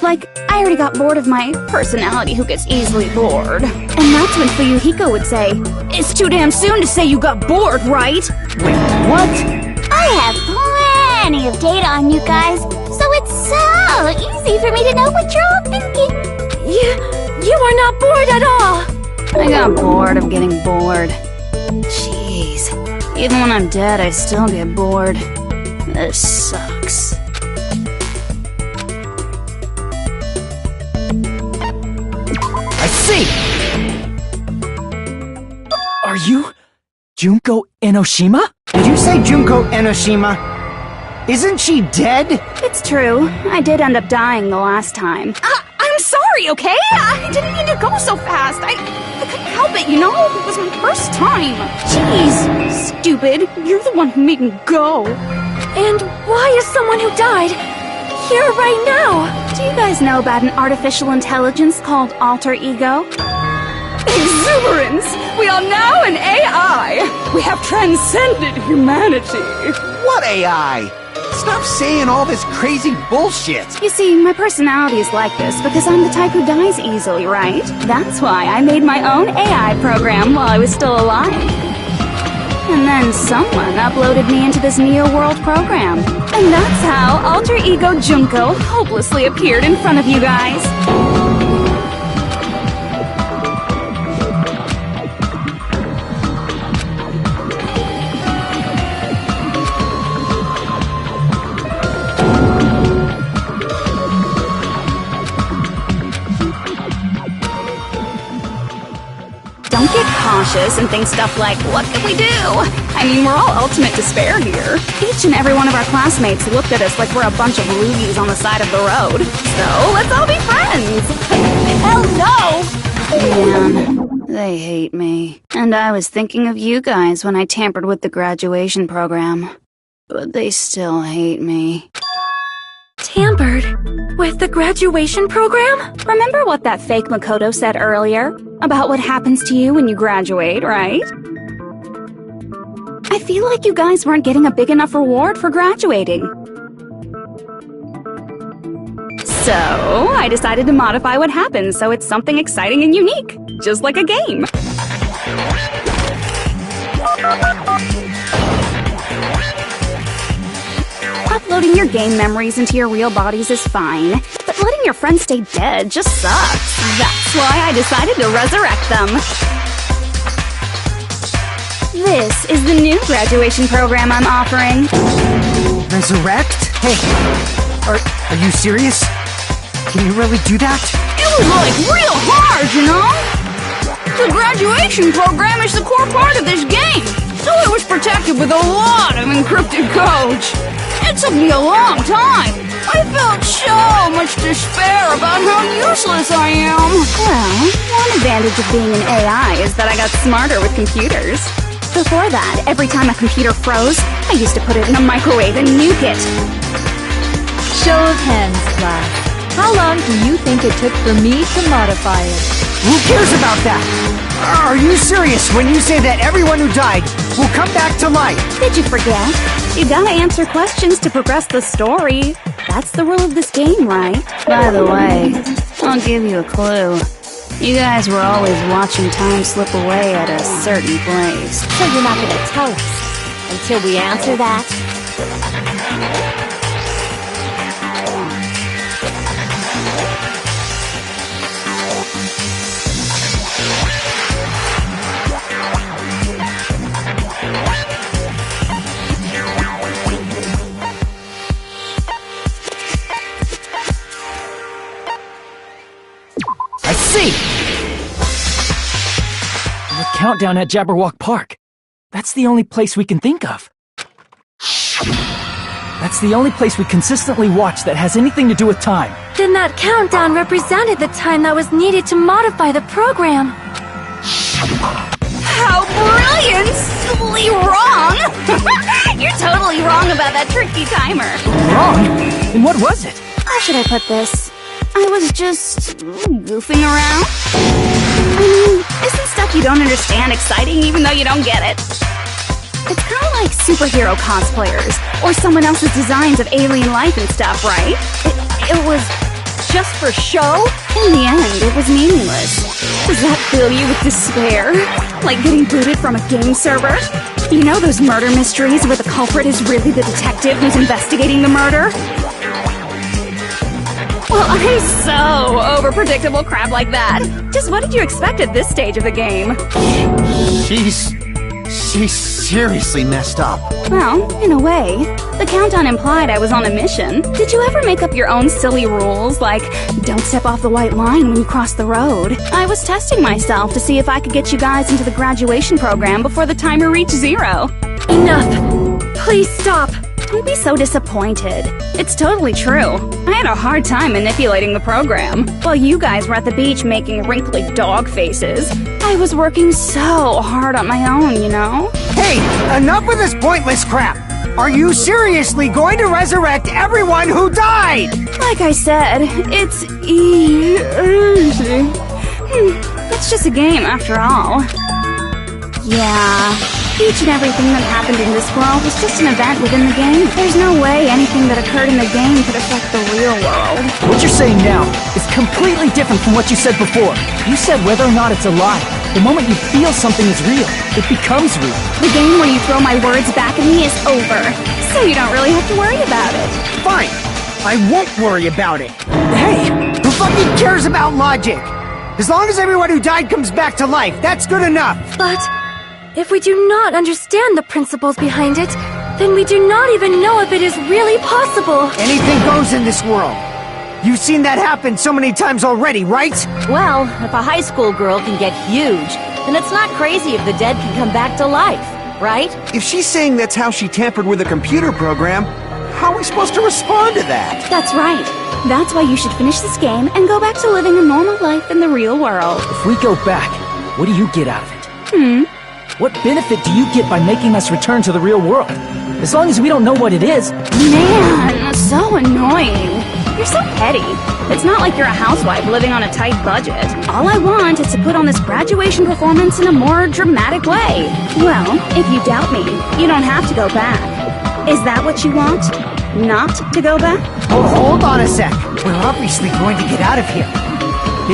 Like, I already got bored of my personality who gets easily bored. And that's when Fuyuhiko would say, "It's too damn soon to say you got bored, right?" Wait, what? I have plenty of data on you guys, so it's so easy for me to know what you're all thinking. You are not bored at all. I got bored of getting bored. Jeez. Even when I'm dead, I still get bored. This sucks. I see! Are you Junko Enoshima? Did you say Junko Enoshima? Isn't she dead? It's true. I did end up dying the last time. I'm sorry, okay? I didn't mean to go so fast. I couldn't help it, you know? It was my first time. Jeez. Stupid. You're the one who made me go. And why is someone who died here right now? Do you guys know about an artificial intelligence called alter ego? Exuberance! We are now an AI! We have transcended humanity! What AI? Stop saying all this crazy bullshit! You see, my personality is like this because I'm the type who dies easily, right? That's why I made my own AI program while I was still alive. And then someone uploaded me into this Neo World program. And that's how Alter Ego Junko hopelessly appeared in front of you guys. Don't get cautious and think stuff like, what can we do? I mean, we're all ultimate despair here. Each and every one of our classmates looked at us like we're a bunch of loogies on the side of the road. So, let's all be friends! Hell no! Man, they hate me. And I was thinking of you guys when I tampered with the graduation program. But they still hate me. Tampered with the graduation program? Remember what that fake Makoto said earlier? About what happens to you when you graduate, right? I feel like you guys weren't getting a big enough reward for graduating. So, I decided to modify what happens so it's something exciting and unique. Just like a game. Uploading your game memories into your real bodies is fine, but letting your friends stay dead just sucks. That's why I decided to resurrect them. This is the new graduation program I'm offering. Resurrect? Hey, are you serious? Can you really do that? It was like real hard, you know? The graduation program is the core part of this game, so it was protected with a lot of encrypted code. It took me a long time. I felt so much despair about how useless I am. Well, one advantage of being an AI is that I got smarter with computers. Before that, every time a computer froze, I used to put it in the microwave and nuke it. Show of hands, class. How long do you think it took for me to modify it? Who cares about that? Are you serious when you say that everyone who died will come back to life? Did you forget? You gotta answer questions to progress the story. That's the rule of this game, right? By the way, I'll give you a clue. You guys were always watching time slip away at a certain place. So you're not gonna tell us until we answer that? I see! The countdown at Jabberwock Park. That's the only place we can think of. That's the only place we consistently watch that has anything to do with time. Then that countdown represented the time that was needed to modify the program. How brilliantly wrong! You're totally wrong about that tricky timer. Wrong? And what was it? How should I put this? I was just goofing around. I mean, isn't stuff you don't understand exciting even though you don't get it? It's kind of like superhero cosplayers, or someone else's designs of alien life and stuff, right? It was just for show? In the end, it was meaningless. Does that fill you with despair? Like getting booted from a game server? You know those murder mysteries where the culprit is really the detective who's investigating the murder? Well, I'm so over predictable crap like that. Just what did you expect at this stage of the game? She's seriously messed up. Well, in a way. The countdown implied I was on a mission. Did you ever make up your own silly rules, like don't step off the white line when you cross the road? I was testing myself to see if I could get you guys into the graduation program before the timer reached 0. Enough! Please stop! Don't be so disappointed. It's totally true. I had a hard time manipulating the program. While you guys were at the beach making wrinkly dog faces, I was working so hard on my own, you know? Hey, enough with this pointless crap! Are you seriously going to resurrect everyone who died? Like I said, it's easy. It's just a game after all. Yeah. Each and everything that happened in this world was just an event within the game. There's no way anything that occurred in the game could affect the real world. What you're saying now is completely different from what you said before. You said whether or not it's a lie. The moment you feel something is real, it becomes real. The game where you throw my words back at me is over, so you don't really have to worry about it. Fine! I won't worry about it. Hey! Who fucking cares about logic? As long as everyone who died comes back to life, that's good enough! But if we do not understand the principles behind it, then we do not even know if it is really possible. Anything goes in this world. You've seen that happen so many times already, right? Well, if a high school girl can get huge, then it's not crazy if the dead can come back to life, right? If she's saying that's how she tampered with a computer program, how are we supposed to respond to that? That's right. That's why you should finish this game and go back to living a normal life in the real world. If we go back, what do you get out of it? What benefit do you get by making us return to the real world? As long as we don't know what it is. Man, so annoying. You're so petty. It's not like you're a housewife living on a tight budget. All I want is to put on this graduation performance in a more dramatic way. Well, if you doubt me, you don't have to go back. Is that what you want? Not to go back? Oh, hold on a sec. We're obviously going to get out of here.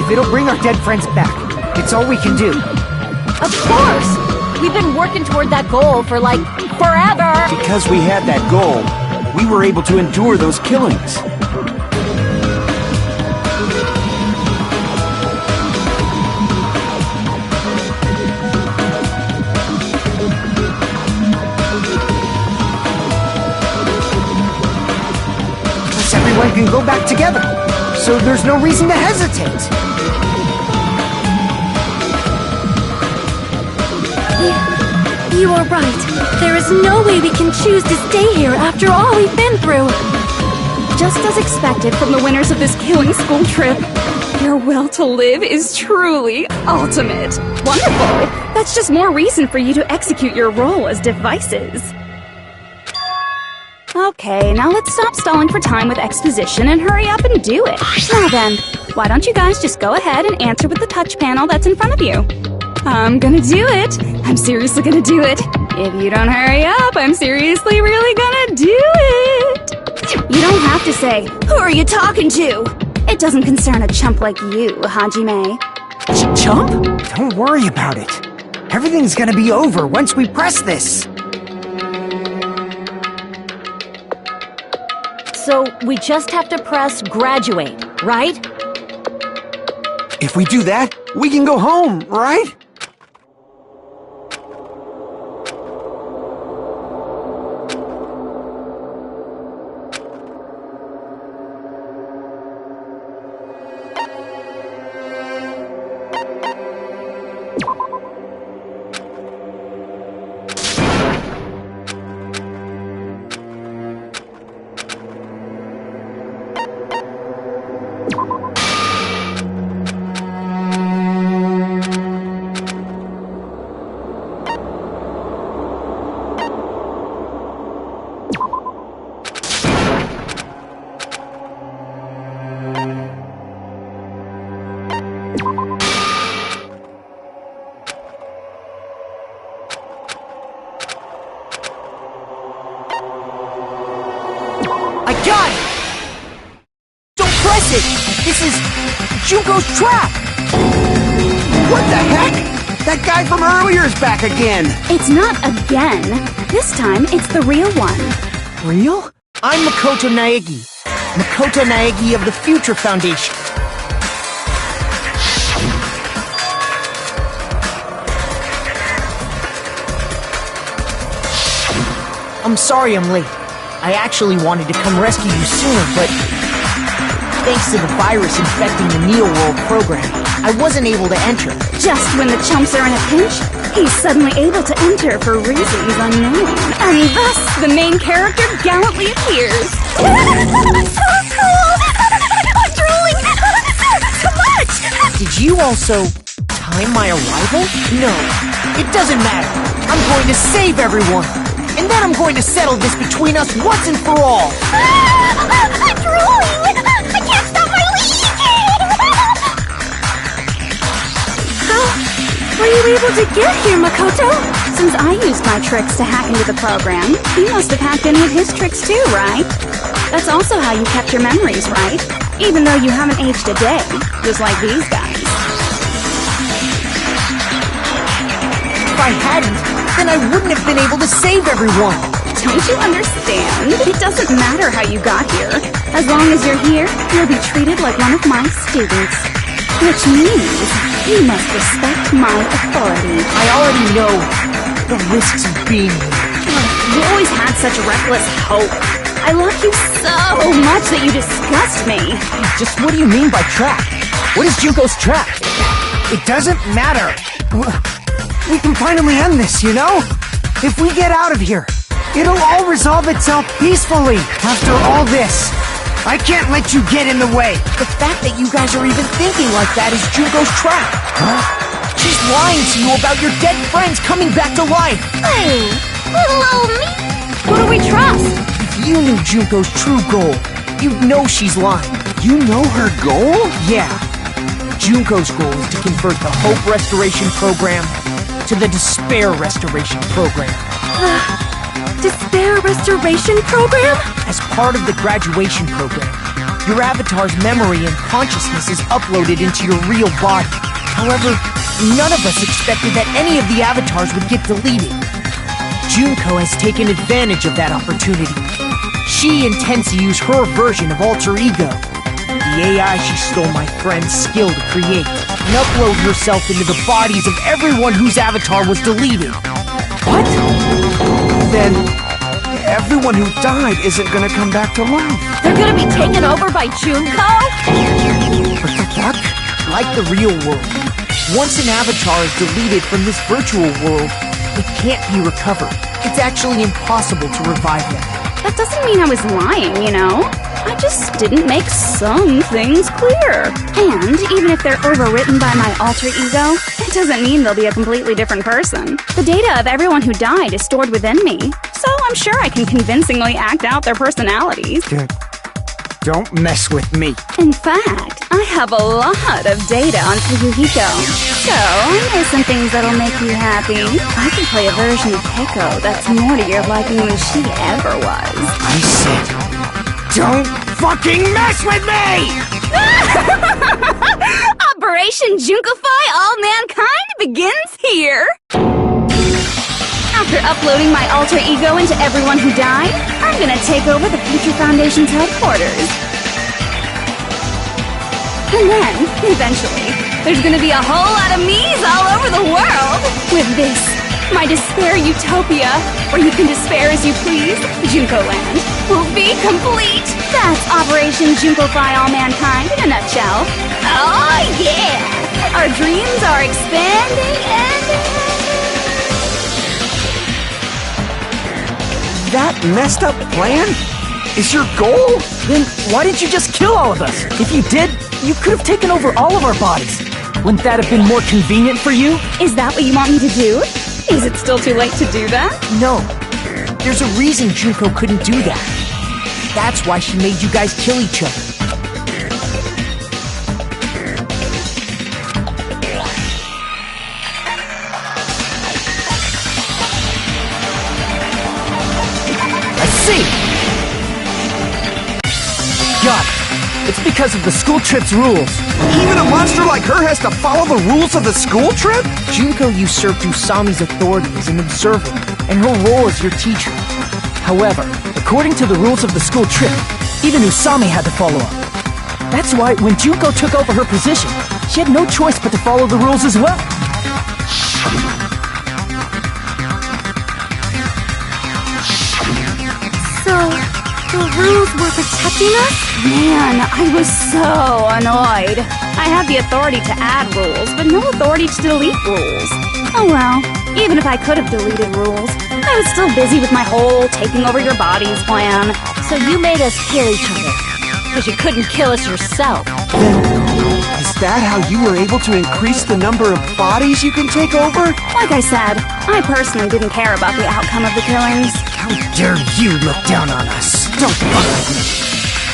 If it'll bring our dead friends back, it's all we can do. Of course! We've been working toward that goal for, like, forever! Because we had that goal, we were able to endure those killings. Plus, everyone can go back together, so there's no reason to hesitate. You are right. There is no way we can choose to stay here after all we've been through. Just as expected from the winners of this killing school trip, your will to live is truly ultimate. Wonderful! That's just more reason for you to execute your role as devices. Okay, now let's stop stalling for time with exposition and hurry up and do it. Now then, why don't you guys just go ahead and answer with the touch panel that's in front of you? I'm gonna do it. I'm seriously gonna do it. If you don't hurry up, I'm seriously really gonna do it. You don't have to say, "Who are you talking to?" It doesn't concern a chump like you, Hajime. Chump? Don't worry about it. Everything's gonna be over once we press this. So we just have to press graduate, right? If we do that, we can go home, right? This is Junko's trap! What the heck? That guy from earlier is back again! It's not again. This time, it's the real one. Real? I'm Makoto Naegi. Makoto Naegi of the Future Foundation. I'm sorry I'm late. I actually wanted to come rescue you sooner, but thanks to the virus infecting the Neo World program, I wasn't able to enter. Just when the chumps are in a pinch, he's suddenly able to enter for reasons unknown. And thus, the main character gallantly appears. So cool! I'm drooling! So much! Did you also time my arrival? No, it doesn't matter. I'm going to save everyone. And then I'm going to settle this between us once and for all. I'm drooling! I can't stop my leaking! How were you able to get here, Makoto? Since I used my tricks to hack into the program, you must have hacked in with his tricks too, right? That's also how you kept your memories, right? Even though you haven't aged a day, just like these guys. If I hadn't, then I wouldn't have been able to save everyone. Don't you understand? It doesn't matter how you got here. As long as you're here, you'll be treated like one of my students. Which means you must respect my authority. I already know the risks of being here. You always had such reckless hope. I love you so much that you disgust me. Just what do you mean by trap? What is Junko's trap? It doesn't matter. We can finally end this, you know? If we get out of here, it'll all resolve itself peacefully after all this. I can't let you get in the way. The fact that you guys are even thinking like that is Junko's trap. Huh? She's lying to you about your dead friends coming back to life. Hey, little old me. Who do we trust? If you knew Junko's true goal, you'd know she's lying. You know her goal? Yeah. Junko's goal is to convert the Hope Restoration Program to the Despair Restoration Program. Despair Restoration Program? As part of the graduation program, your avatar's memory and consciousness is uploaded into your real body. However, none of us expected that any of the avatars would get deleted. Junko has taken advantage of that opportunity. She intends to use her version of Alter Ego, the AI she stole my friend's skill to create, and upload herself into the bodies of everyone whose avatar was deleted. What? Then everyone who died isn't gonna come back to life. They're gonna be taken over by Junko? What the fuck? Like the real world, once an avatar is deleted from this virtual world, it can't be recovered. It's actually impossible to revive them. That doesn't mean I was lying, you know? I just didn't make some things clear. And even if they're overwritten by my alter ego, it doesn't mean they'll be a completely different person. The data of everyone who died is stored within me, so I'm sure I can convincingly act out their personalities. Don't mess with me. In fact, I have a lot of data on Fuyuhiko. So, I know some things that'll make you happy. I can play a version of Keiko that's more to your liking than she ever was. I said, don't fucking mess with me! Operation Junkify All Mankind begins here! After uploading my alter ego into everyone who died, I'm gonna take over the Future Foundation's headquarters. And then, eventually, there's gonna be a whole lot of me's all over the world! With this, my despair utopia, where you can despair as you please, Junko Land, will be complete! That's Operation Junkify All Mankind in a nutshell. Oh yeah! Our dreams are expanding and... That messed up plan is your goal? Then why didn't you just kill all of us? If you did, you could have taken over all of our bodies. Wouldn't that have been more convenient for you? Is that what you want me to do? Is it still too late to do that? No. There's a reason Junko couldn't do that. That's why she made you guys kill each other. See! Got it. It's because of the school trip's rules. Even a monster like her has to follow the rules of the school trip? Junko usurped Usami's authority as an observer, and her role as your teacher. However, according to the rules of the school trip, even Usami had to follow up. That's why when Junko took over her position, she had no choice but to follow the rules as well. So, the rules were protecting us? Man, I was so annoyed. I have the authority to add rules, but no authority to delete rules. Oh well, even if I could have deleted rules, I was still busy with my whole taking over your bodies plan. So you made us kill each other. Because you couldn't kill us yourself. Is that how you were able to increase the number of bodies you can take over? Like I said, I personally didn't care about the outcome of the killings. How dare you look down on us? Don't fuck with me.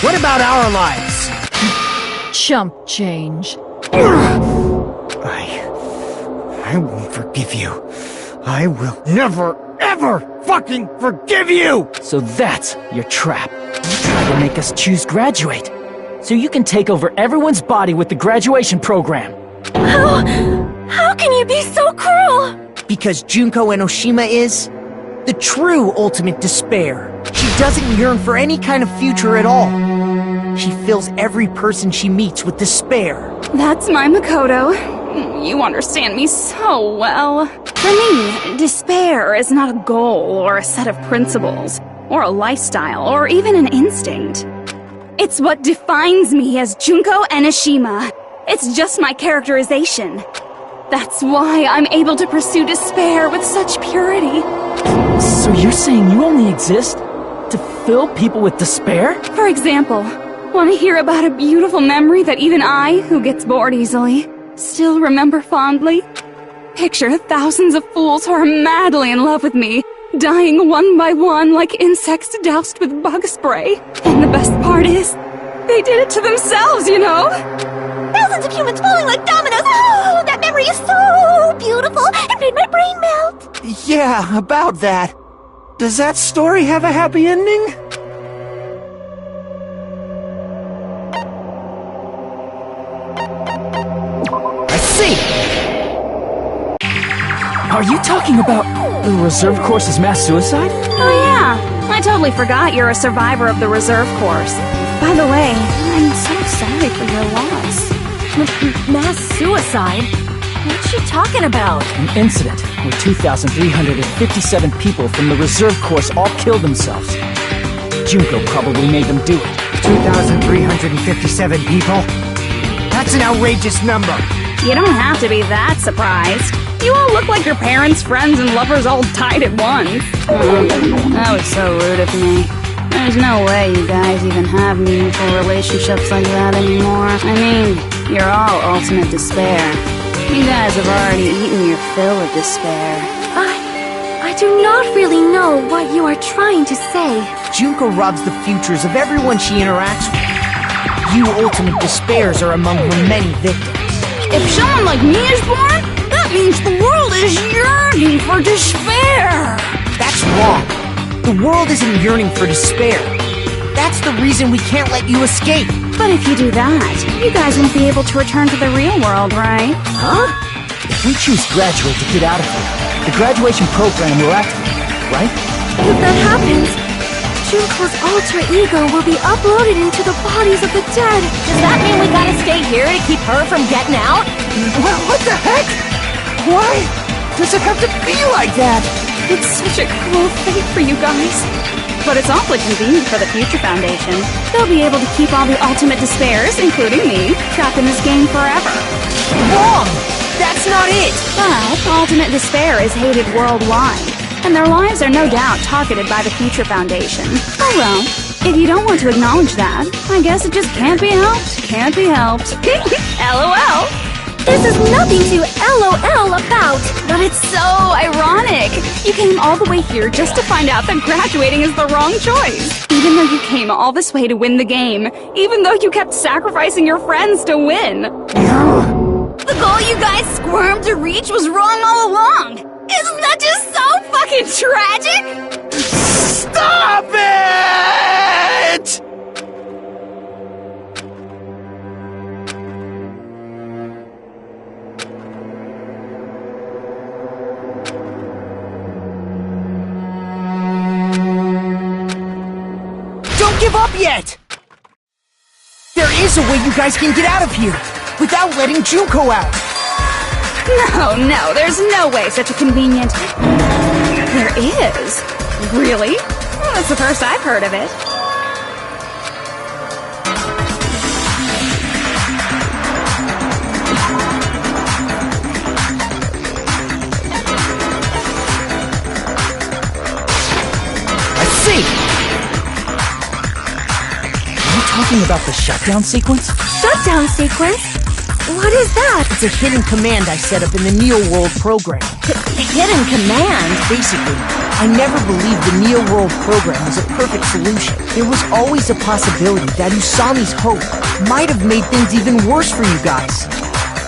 What about our lives? Chump change. I won't forgive you. I will never, ever fucking forgive you! So that's your trap. You try to make us choose graduate. So you can take over everyone's body with the graduation program. How can you be so cruel? Because Junko Enoshima is the true ultimate despair. She doesn't yearn for any kind of future at all. She fills every person she meets with despair. That's my Makoto. You understand me so well. For me, despair is not a goal or a set of principles, or a lifestyle, or even an instinct. It's what defines me as Junko Enoshima. It's just my characterization. That's why I'm able to pursue despair with such purity. So you're saying you only exist to fill people with despair? For example, want to hear about a beautiful memory that even I, who gets bored easily, still remember fondly? Picture thousands of fools who are madly in love with me, dying one by one like insects doused with bug spray. And the best part is, they did it to themselves, you know? Thousands of humans falling like dominoes. Oh, that memory is so beautiful. It made my brain melt. Yeah, about that. Does that story have a happy ending? I see! Are you talking about the reserve course's mass suicide? Oh yeah, I totally forgot you're a survivor of the reserve course. By the way, I'm so sorry for your loss. Mass suicide? What's she talking about? An incident where 2,357 people from the reserve course all killed themselves. Junko probably made them do it. 2,357 people? That's an outrageous number. You don't have to be that surprised. You all look like your parents, friends, and lovers all tied at once. That was so rude of me. There's no way you guys even have meaningful relationships like that anymore. I mean, you're all ultimate despair. You guys have already eaten your fill of despair. I do not really know what you are trying to say. Junko robs the futures of everyone she interacts with. You ultimate despairs are among her many victims. If someone like me is born, that means the world is yearning for despair. That's wrong. The world isn't yearning for despair. That's the reason we can't let you escape. But if you do that, you guys won't be able to return to the real world, right? Huh? If we choose graduate to get out of here, the graduation program will activate, right? If that happens, Junko's alter ego will be uploaded into the bodies of the dead. Does that mean we gotta stay here to keep her from getting out? Well, what the heck? Why does it have to be like that? It's such a cruel fate for you guys. But it's awfully convenient for the Future Foundation. They'll be able to keep all the ultimate despairs, including me, trapped in this game forever. Wrong! That's not it! But ultimate despair is hated worldwide, and their lives are no doubt targeted by the Future Foundation. Oh well, if you don't want to acknowledge that, I guess it just can't be helped. Can't be helped. LOL! This is nothing to LOL about. But it's so ironic. You came all the way here just to find out that graduating is the wrong choice. Even though you came all this way to win the game. Even though you kept sacrificing your friends to win. The goal you guys squirmed to reach was wrong all along. Isn't that just so fucking tragic? Stop it! Don't give up yet! There is a way you guys can get out of here without letting Junko out. No, there's no way such a convenient... There is. Really? Well, that's the first I've heard of it. I see! Are you talking about the shutdown sequence? Shutdown sequence? What is that? It's a hidden command I set up in the Neo World program. Hidden command? Basically, I never believed the Neo World program was a perfect solution. There was always a possibility that Usami's hope might have made things even worse for you guys.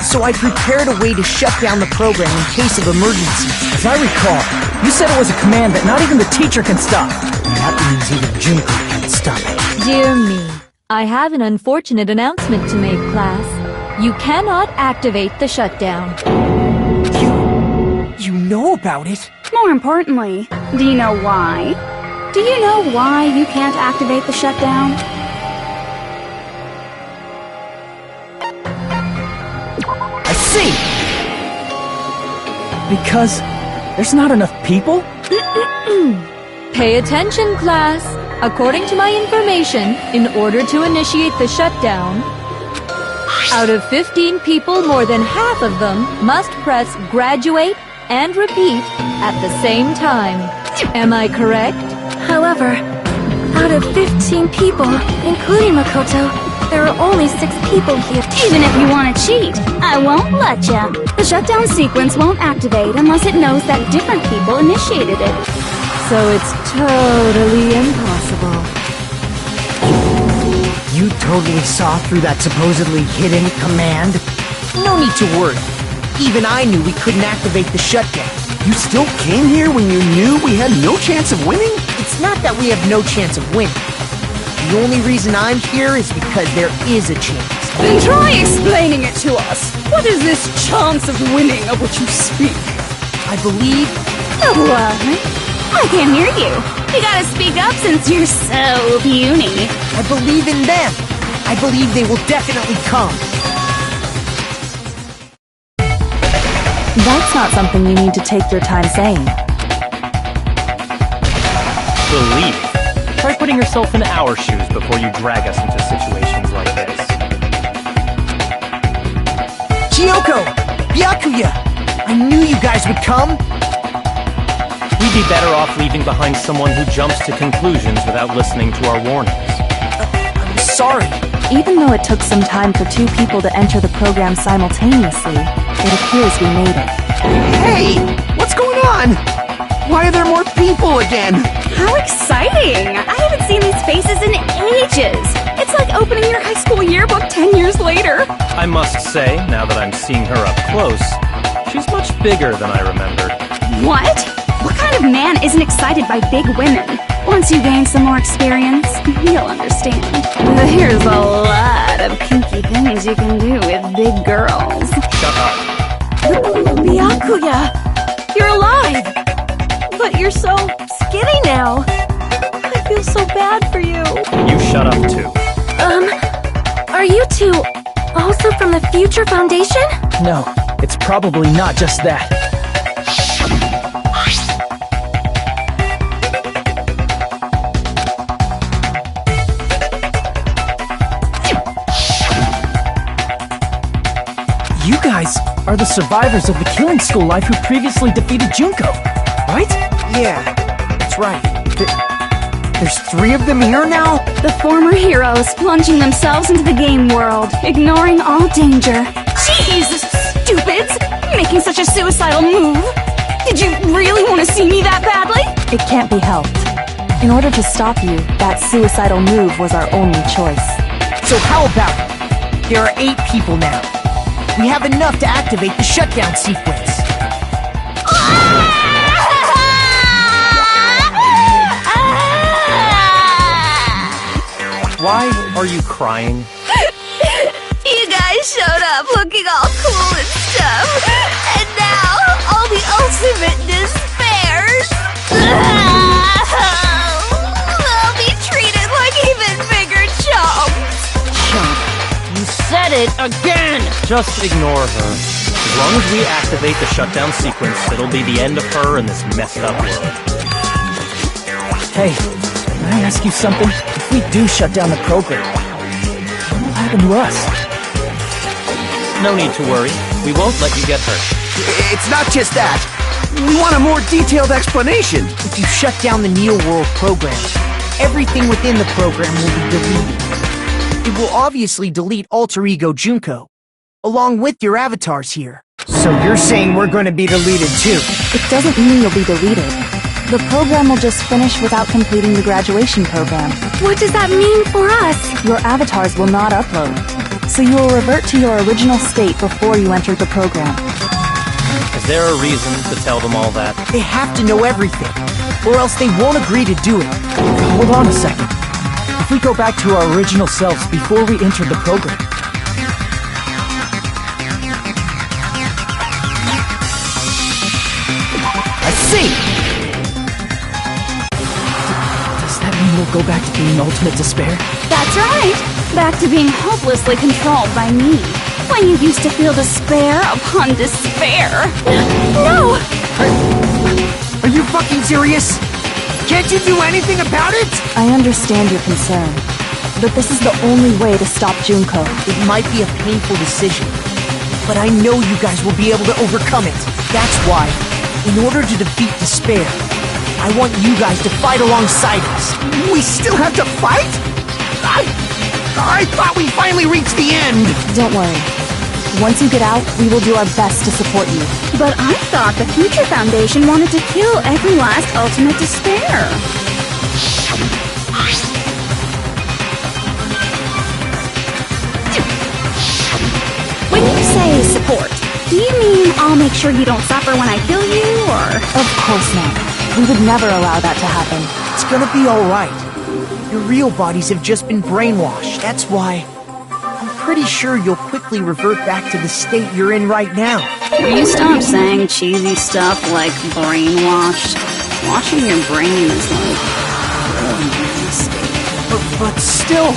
So I prepared a way to shut down the program in case of emergency. As I recall, you said it was a command that not even the teacher can stop. And that means even Junko can't stop it. Dear me, I have an unfortunate announcement to make, class. You cannot activate the shutdown. You know about it? More importantly, do you know why? Do you know why you can't activate the shutdown? I see! Because there's not enough people? Pay attention, class. According to my information, in order to initiate the shutdown, out of 15 people, more than half of them must press graduate and repeat at the same time. Am I correct? However, out of 15 people, including Makoto, there are only 6 people here. Even if you want to cheat, I won't let ya. The shutdown sequence won't activate unless it knows that different people initiated it. So it's totally impossible. You totally saw through that supposedly hidden command? No need to worry. Even I knew we couldn't activate the shutdown. You still came here when you knew we had no chance of winning? It's not that we have no chance of winning. The only reason I'm here is because there is a chance. Then try explaining it to us. What is this chance of winning of which you speak? I believe... What? I can't hear you. You gotta speak up since you're so puny. I believe in them. I believe they will definitely come. That's not something you need to take your time saying. Believe. Try putting yourself in our shoes before you drag us into situations like this. Chiyoko! Byakuya! I knew you guys would come! We'd be better off leaving behind someone who jumps to conclusions without listening to our warnings. I'm sorry. Even though it took some time for 2 people to enter the program simultaneously, it appears we made it. Hey! What's going on? Why are there more people again? How exciting! I haven't seen these faces in ages. It's like opening your high school yearbook 10 years later. I must say, now that I'm seeing her up close, she's much bigger than I remembered. What? What kind of man isn't excited by big women? Once you gain some more experience, you'll understand. There's a lot of kinky things you can do with big girls. Shut up. Byakuya! You're alive! But you're so skinny now. I feel so bad for you. You shut up too. Are you two also from the Future Foundation? No, it's probably not just that. You guys are the survivors of the killing school life who previously defeated Junko, right? Yeah, that's right. There's 3 of them here now? The former heroes plunging themselves into the game world, ignoring all danger. Jeez, stupids! Making such a suicidal move! Did you really want to see me that badly? It can't be helped. In order to stop you, that suicidal move was our only choice. So how about it? There are 8 people now. We have enough to activate the shutdown sequence. Why are you crying? You guys showed up looking all cool and stuff. And now, all the ultimate despairs. I'll be treated like even bigger chumps. You said it again! Just ignore her. As long as we activate the shutdown sequence, it'll be the end of her in this messed up world. Hey, can I ask you something? If we do shut down the program, what will happen to us? No need to worry. We won't let you get hurt. It's not just that. We want a more detailed explanation. If you shut down the Neo World program, everything within the program will be deleted. It will obviously delete Alter Ego Junko, along with your avatars here. So you're saying we're going to be deleted too? It doesn't mean you'll be deleted. The program will just finish without completing the graduation program. What does that mean for us? Your avatars will not upload, so you will revert to your original state before you entered the program. Is there a reason to tell them all that? They have to know everything, or else they won't agree to do it. Hold on a second. If we go back to our original selves before we entered the program, I see! does that mean we'll go back to being ultimate despair? That's right! Back to being hopelessly controlled by me. When you used to feel despair upon despair. No! Are you fucking serious? Can't you do anything about it? I understand your concern, but this is the only way to stop Junko. It might be a painful decision, but I know you guys will be able to overcome it. That's why, in order to defeat despair, I want you guys to fight alongside us. We still have to fight? I thought we finally reached the end. Don't worry. Once you get out, we will do our best to support you. But I thought the Future Foundation wanted to kill every last ultimate despair. When you say support, do you mean I'll make sure you don't suffer when I kill you, or...? Of course not. We would never allow that to happen. It's gonna be alright. Your real bodies have just been brainwashed. That's why I'm pretty sure you'll quickly revert back to the state you're in right now. Will you stop saying cheesy stuff like brainwashed? Washing your brain is like really nasty. But still,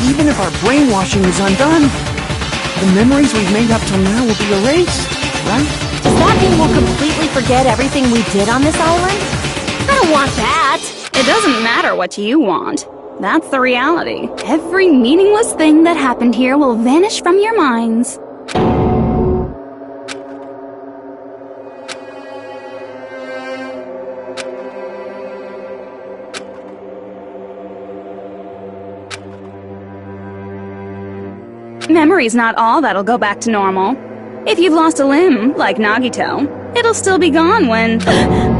even if our brainwashing is undone, the memories we've made up till now will be erased, right? Does that mean we'll completely forget everything we did on this island? I don't want that. It doesn't matter what you want. That's the reality. Every meaningless thing that happened here will vanish from your minds. Memory's not all that'll go back to normal. If you've lost a limb, like Nagito, it'll still be gone when...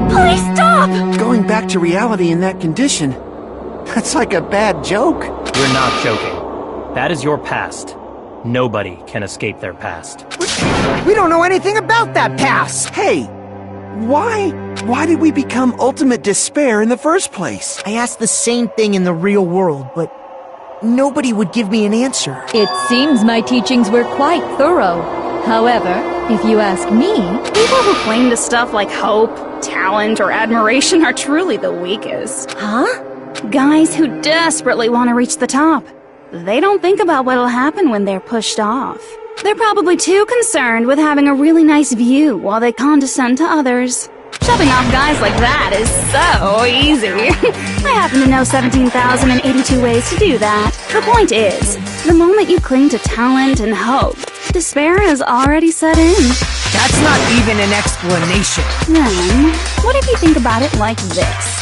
Please stop! Going back to reality in that condition, that's like a bad joke. We're not joking. That is your past. Nobody can escape their past. We don't know anything about that past! Hey, why did we become ultimate despair in the first place? I asked the same thing in the real world, but nobody would give me an answer. It seems my teachings were quite thorough. However, if you ask me, People who claim to stuff like hope, talent, or admiration are truly the weakest. Huh? Guys who desperately want to reach the top. They don't think about what'll happen when they're pushed off. They're probably too concerned with having a really nice view while they condescend to others. Shoving off guys like that is so easy. I happen to know 17,082 ways to do that. The point is, the moment you cling to talent and hope, despair has already set in. That's not even an explanation. Then, what if you think about it like this?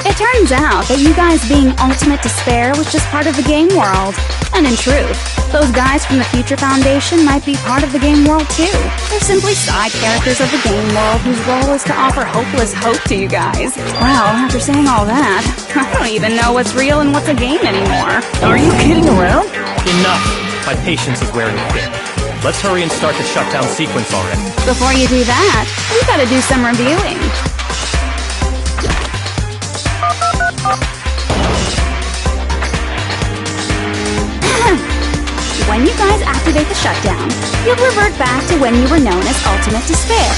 It turns out that you guys being ultimate despair was just part of the game world. And in truth, those guys from the Future Foundation might be part of the game world too. They're simply side characters of the game world whose role is to offer hopeless hope to you guys. Well, after saying all that, I don't even know what's real and what's a game anymore. Are you kidding around? Enough! My patience is wearing thin. Let's hurry and start the shutdown sequence already. Before you do that, we've got to do some reviewing. When you guys activate the shutdown, you'll revert back to when you were known as Ultimate Despair.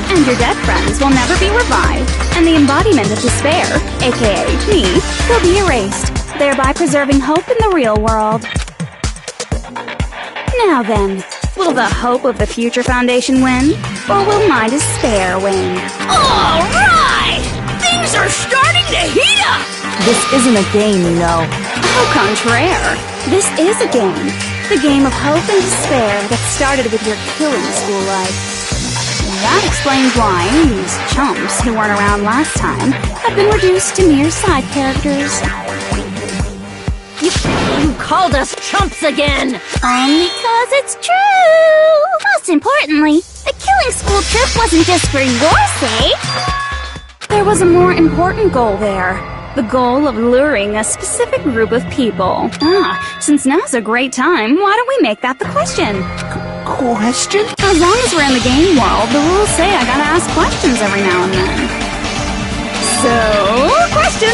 And your dead friends will never be revived, and the embodiment of despair, aka me, will be erased, thereby preserving hope in the real world. Now then, will the hope of the Future Foundation win, or will my despair win? Alright! Things are starting to heat up! This isn't a game, you know. Au contraire, this is a game. The game of hope and despair that started with your killing school life. That explains why these chumps who weren't around last time have been reduced to mere side characters. you called us chumps again! Only 'cause it's true! Most importantly, the killing school trip wasn't just for your sake. There was a more important goal there. The goal of luring a specific group of people. Since now's a great time, why don't we make that the question? Question? As long as we're in the game world, the rules say I gotta ask questions every now and then. So, question!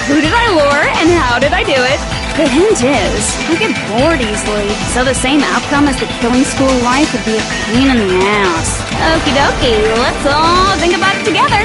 Who did I lure and how did I do it? The hint is, I get bored easily, so the same outcome as the killing school life would be a pain in the ass. Okie dokie, let's all think about it together.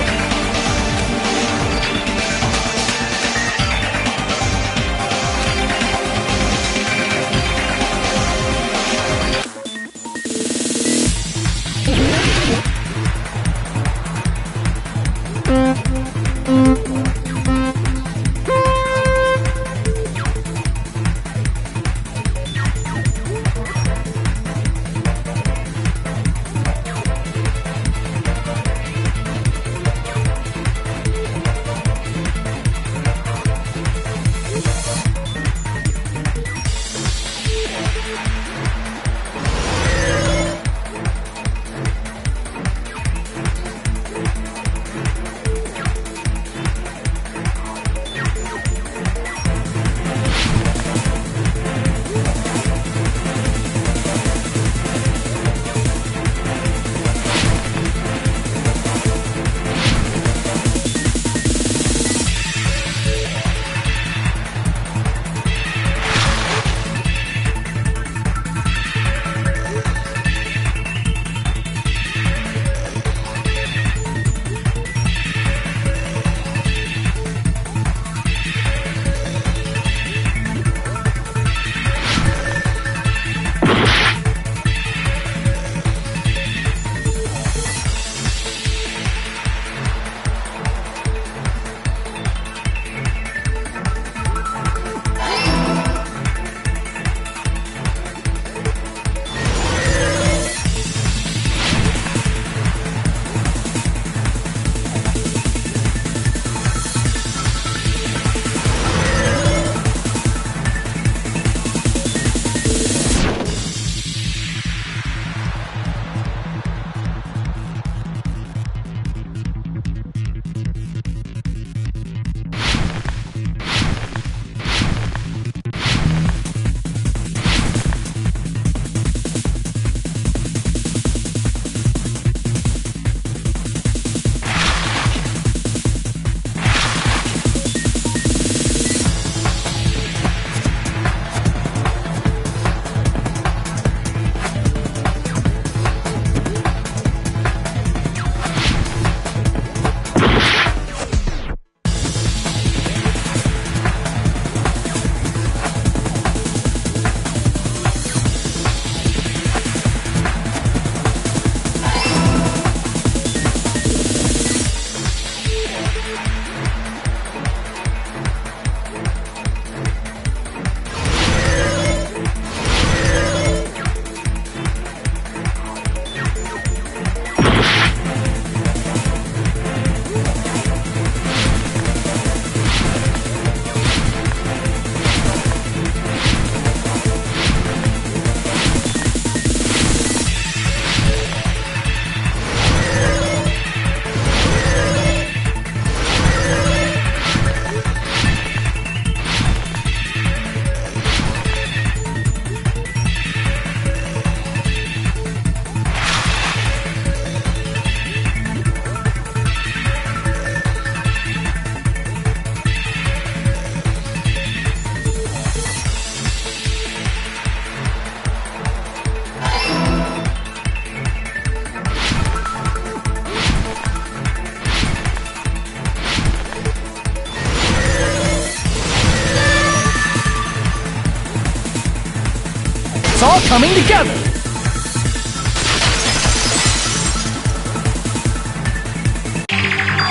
all coming together!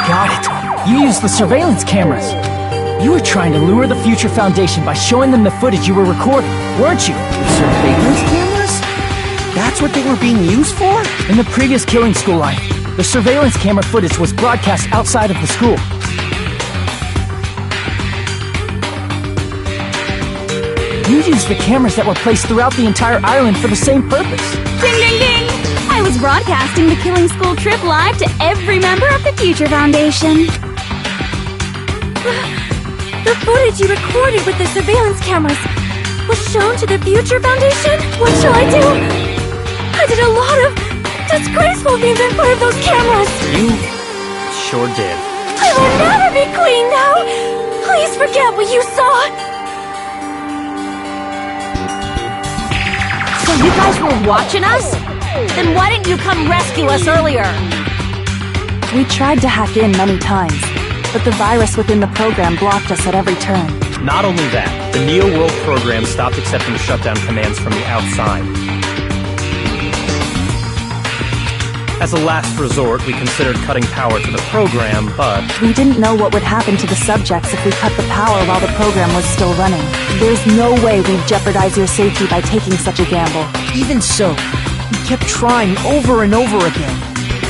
Got it! You used the surveillance cameras! You were trying to lure the Future Foundation by showing them the footage you were recording, weren't you? Surveillance cameras? That's what they were being used for? In the previous killing school life, the surveillance camera footage was broadcast outside of the school. You used the cameras that were placed throughout the entire island for the same purpose. Ding, ding, ding! I was broadcasting the Killing School trip live to every member of the Future Foundation. The footage you recorded with the surveillance cameras was shown to the Future Foundation? What shall I do? I did a lot of disgraceful things in front of those cameras. You sure did. I will never be queen now. Please forget what you saw. So you guys were watching us? Then why didn't you come rescue us earlier? We tried to hack in many times, but the virus within the program blocked us at every turn. Not only that, the Neo World program stopped accepting shutdown commands from the outside. As a last resort, we considered cutting power to the program, but... We didn't know what would happen to the subjects if we cut the power while the program was still running. There's no way we'd jeopardize your safety by taking such a gamble. Even so, we kept trying over and over again,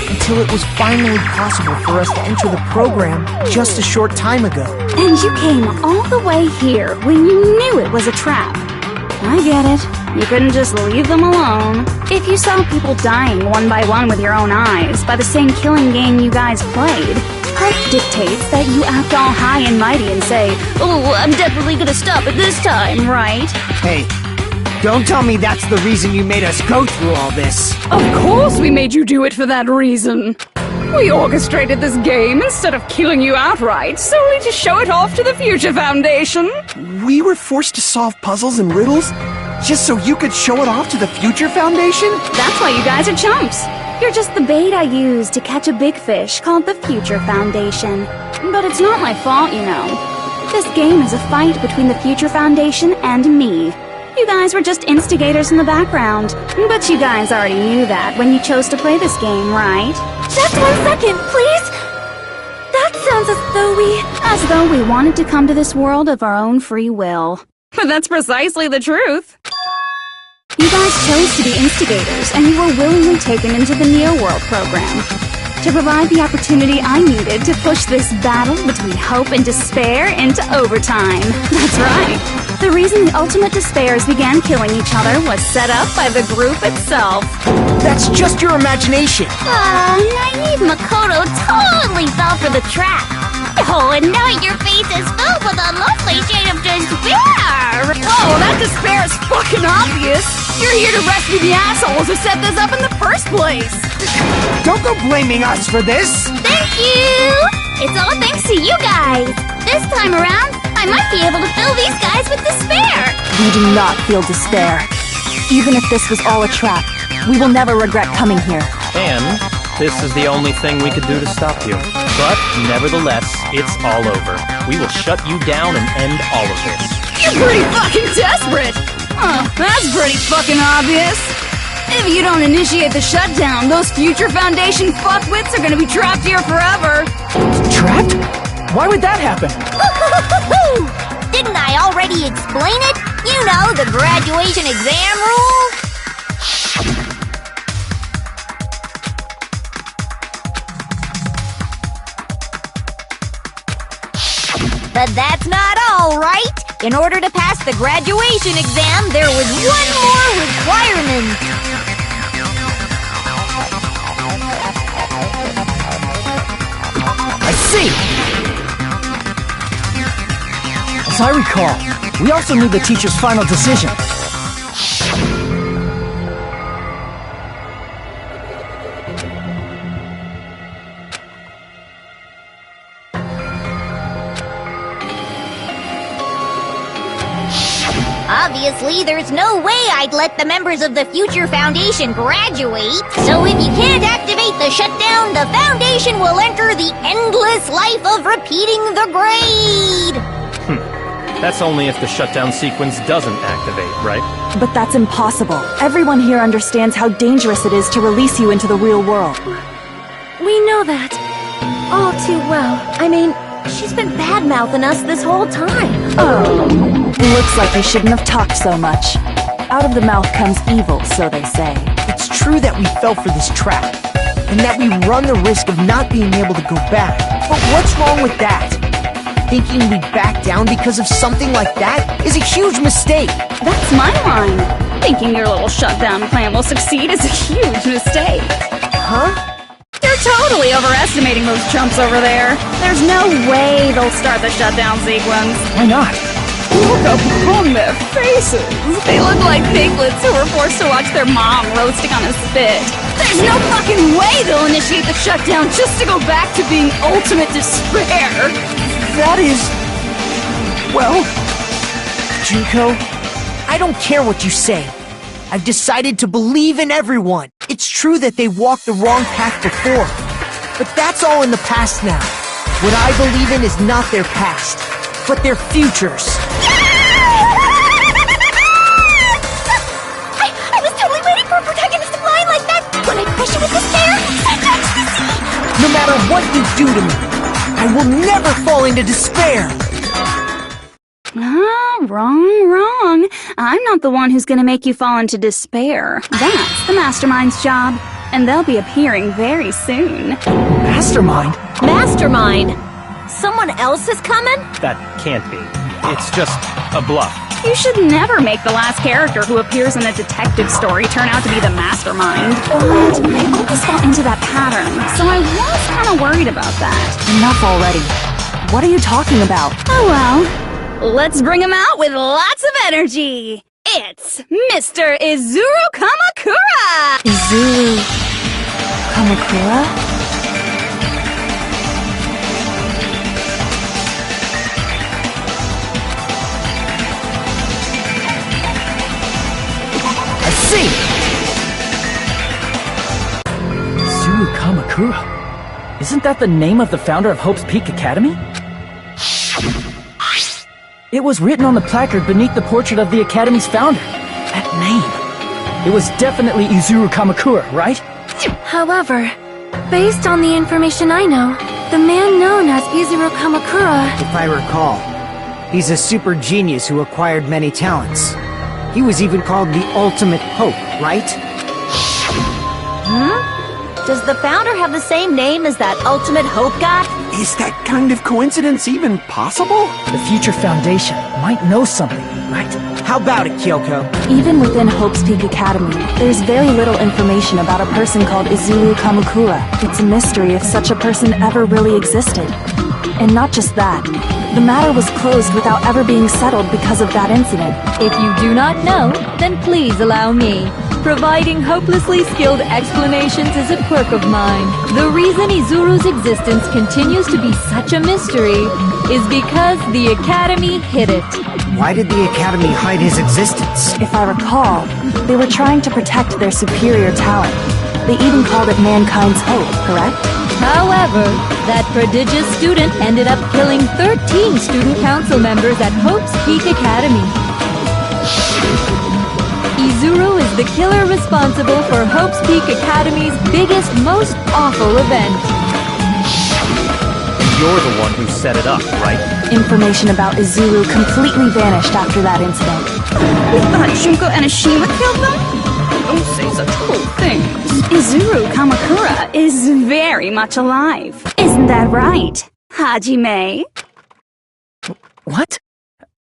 until it was finally possible for us to enter the program just a short time ago. And you came all the way here when you knew it was a trap. I get it. You couldn't just leave them alone. If you saw people dying one by one with your own eyes by the same killing game you guys played, health dictates that you act all high and mighty and say, "Oh, I'm definitely gonna stop it this time, right?" Hey, don't tell me that's the reason you made us go through all this. Of course we made you do it for that reason. We orchestrated this game instead of killing you outright, solely to show it off to the Future Foundation. We were forced to solve puzzles and riddles just so you could show it off to the Future Foundation? That's why you guys are chumps. You're just the bait I used to catch a big fish called the Future Foundation. But it's not my fault, you know. This game is a fight between the Future Foundation and me. You guys were just instigators in the background. But you guys already knew that when you chose to play this game, right? Just 1 second, please! That sounds As though we wanted to come to this world of our own free will. But that's precisely the truth. You guys chose to be instigators, and you were willingly taken into the Neo World program to provide the opportunity I needed to push this battle between hope and despair into overtime. That's right. The reason the Ultimate Despairs began killing each other was set up by the group itself. That's just your imagination. Naive Makoto totally fell for the trap. Oh, and now your face is filled with a lovely shade of despair! Oh, that despair is fucking obvious! You're here to rescue the assholes who set this up in the first place! Don't go blaming us for this! Thank you! It's all thanks to you guys! This time around, I might be able to fill these guys with despair! We do not feel despair. Even if this was all a trap, we will never regret coming here. And this is the only thing we could do to stop you. But, nevertheless, it's all over. We will shut you down and end all of this. You're pretty fucking desperate! That's pretty fucking obvious! If you don't initiate the shutdown, those Future Foundation fuckwits are gonna be trapped here forever! Trapped? Why would that happen? Didn't I already explain it? You know, the graduation exam rules! But that's not all, right? In order to pass the graduation exam, there was one more requirement. I see! As I recall, we also knew the teacher's final decision. Obviously, there's no way I'd let the members of the Future Foundation graduate. So if you can't activate the shutdown, the Foundation will enter the endless life of repeating the grade. That's only if the shutdown sequence doesn't activate, right? But that's impossible. Everyone here understands how dangerous it is to release you into the real world. We know that. All too well. I mean, she's been bad-mouthing us this whole time. Oh. It looks like you shouldn't have talked so much. Out of the mouth comes evil, so they say. It's true that we fell for this trap, and that we run the risk of not being able to go back. But what's wrong with that? Thinking we'd back down because of something like that is a huge mistake. That's my line. Thinking your little shutdown plan will succeed is a huge mistake. Huh? You're totally overestimating those chumps over there. There's no way they'll start the shutdown sequence. Why not? Look upon their faces. They look like piglets who were forced to watch their mom roasting on a spit. There's no fucking way they'll initiate the shutdown just to go back to being ultimate despair. That is... well... Junko, I don't care what you say. I've decided to believe in everyone. It's true that they walked the wrong path before, but that's all in the past now. What I believe in is not their past, but their futures. I was totally waiting for a protagonist to line like that when I crush you with despair. No matter what you do to me, I will never fall into despair. Wrong. I'm not the one who's gonna make you fall into despair. That's the Mastermind's job, and they'll be appearing very soon. Mastermind? Mastermind? Someone else is coming? That can't be. It's just a bluff. You should never make the last character who appears in a detective story turn out to be the mastermind. But I always fall into that pattern, so I was kind of worried about that. Enough already. What are you talking about? Oh well. Let's bring him out with lots of energy. It's Mr. Izuru Kamakura! Izuru... Kamakura? I see! Izuru Kamakura? Isn't that the name of the founder of Hope's Peak Academy? It was written on the placard beneath the portrait of the Academy's founder. That name. It was definitely Izuru Kamakura, right? However, based on the information I know, the man known as Izuru Kamakura... If I recall, he's a super genius who acquired many talents. He was even called the Ultimate Hope, right? Does the founder have the same name as that Ultimate Hope guy? Is that kind of coincidence even possible? The future foundation might know something, right? How about it, Kyoko? Even within Hope's Peak Academy, there's very little information about a person called Izuru Kamakura. It's a mystery if such a person ever really existed. And not just that, the matter was closed without ever being settled because of that incident. If you do not know, then please allow me. Providing hopelessly skilled explanations is a quirk of mine. The reason Izuru's existence continues to be such a mystery is because the Academy hid it. Why did the Academy hide his existence? If I recall, they were trying to protect their superior talent. They even called it mankind's hope, correct? However, that prodigious student ended up killing 13 student council members at Hope's Peak Academy. Izuru is the killer responsible for Hope's Peak Academy's biggest, most awful event. You're the one who set it up, right? Information about Izuru completely vanished after that incident. We thought Junko and Ashima killed them? Don't say such cruel things. Izuru Kamakura is very much alive. Isn't that right, Hajime? What?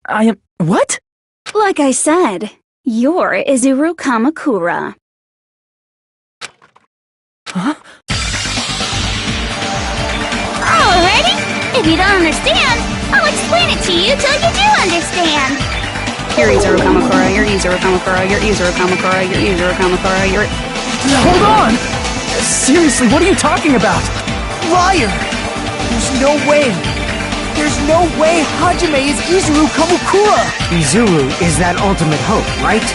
I am... what? Like I said, you're Izuru Kamakura. Huh? Alrighty? If you don't understand, I'll explain it to you till you do understand. You're Izuru Kamakura, you're Izuru Kamakura, you're Izuru Kamakura, you're Izuru Kamakura, you're... Hold on! Seriously, what are you talking about? Liar! There's no way! There's no way Hajime is Izuru Kamakura! Izuru is that Ultimate Hope, right?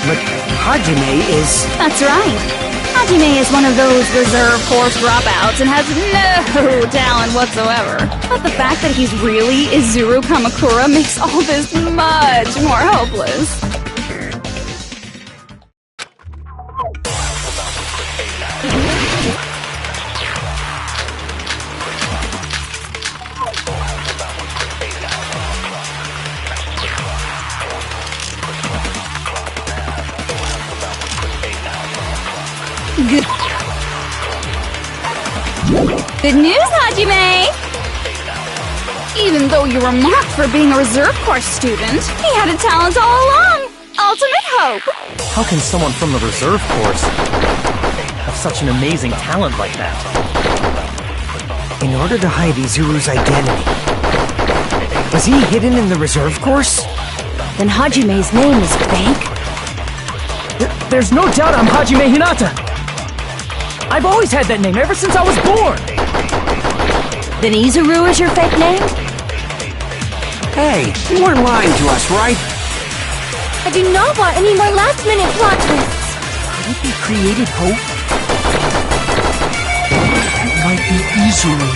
But Hajime is... That's right. Hajime is one of those reserve course dropouts and has no talent whatsoever. But the fact that he's really Izuru Kamakura makes all this much more hopeless. Good news, Hajime! Even though you were mocked for being a reserve course student, he had a talent all along! Ultimate hope! How can someone from the reserve course have such an amazing talent like that? In order to hide Izuru's identity. Was he hidden in the reserve course? Then Hajime's name is fake? There's no doubt I'm Hajime Hinata! I've always had that name ever since I was born! Then Izuru is your fake name? Hey, you weren't lying to us, right? I do not want any more last-minute plot twists. Could it be created hope? It might be Izuru.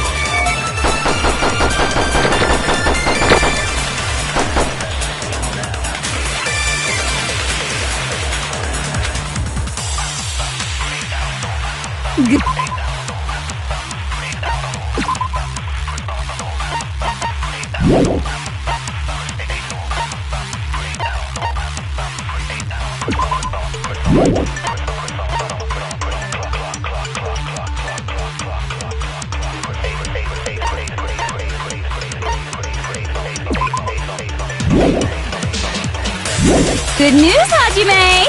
Good news, Hajime!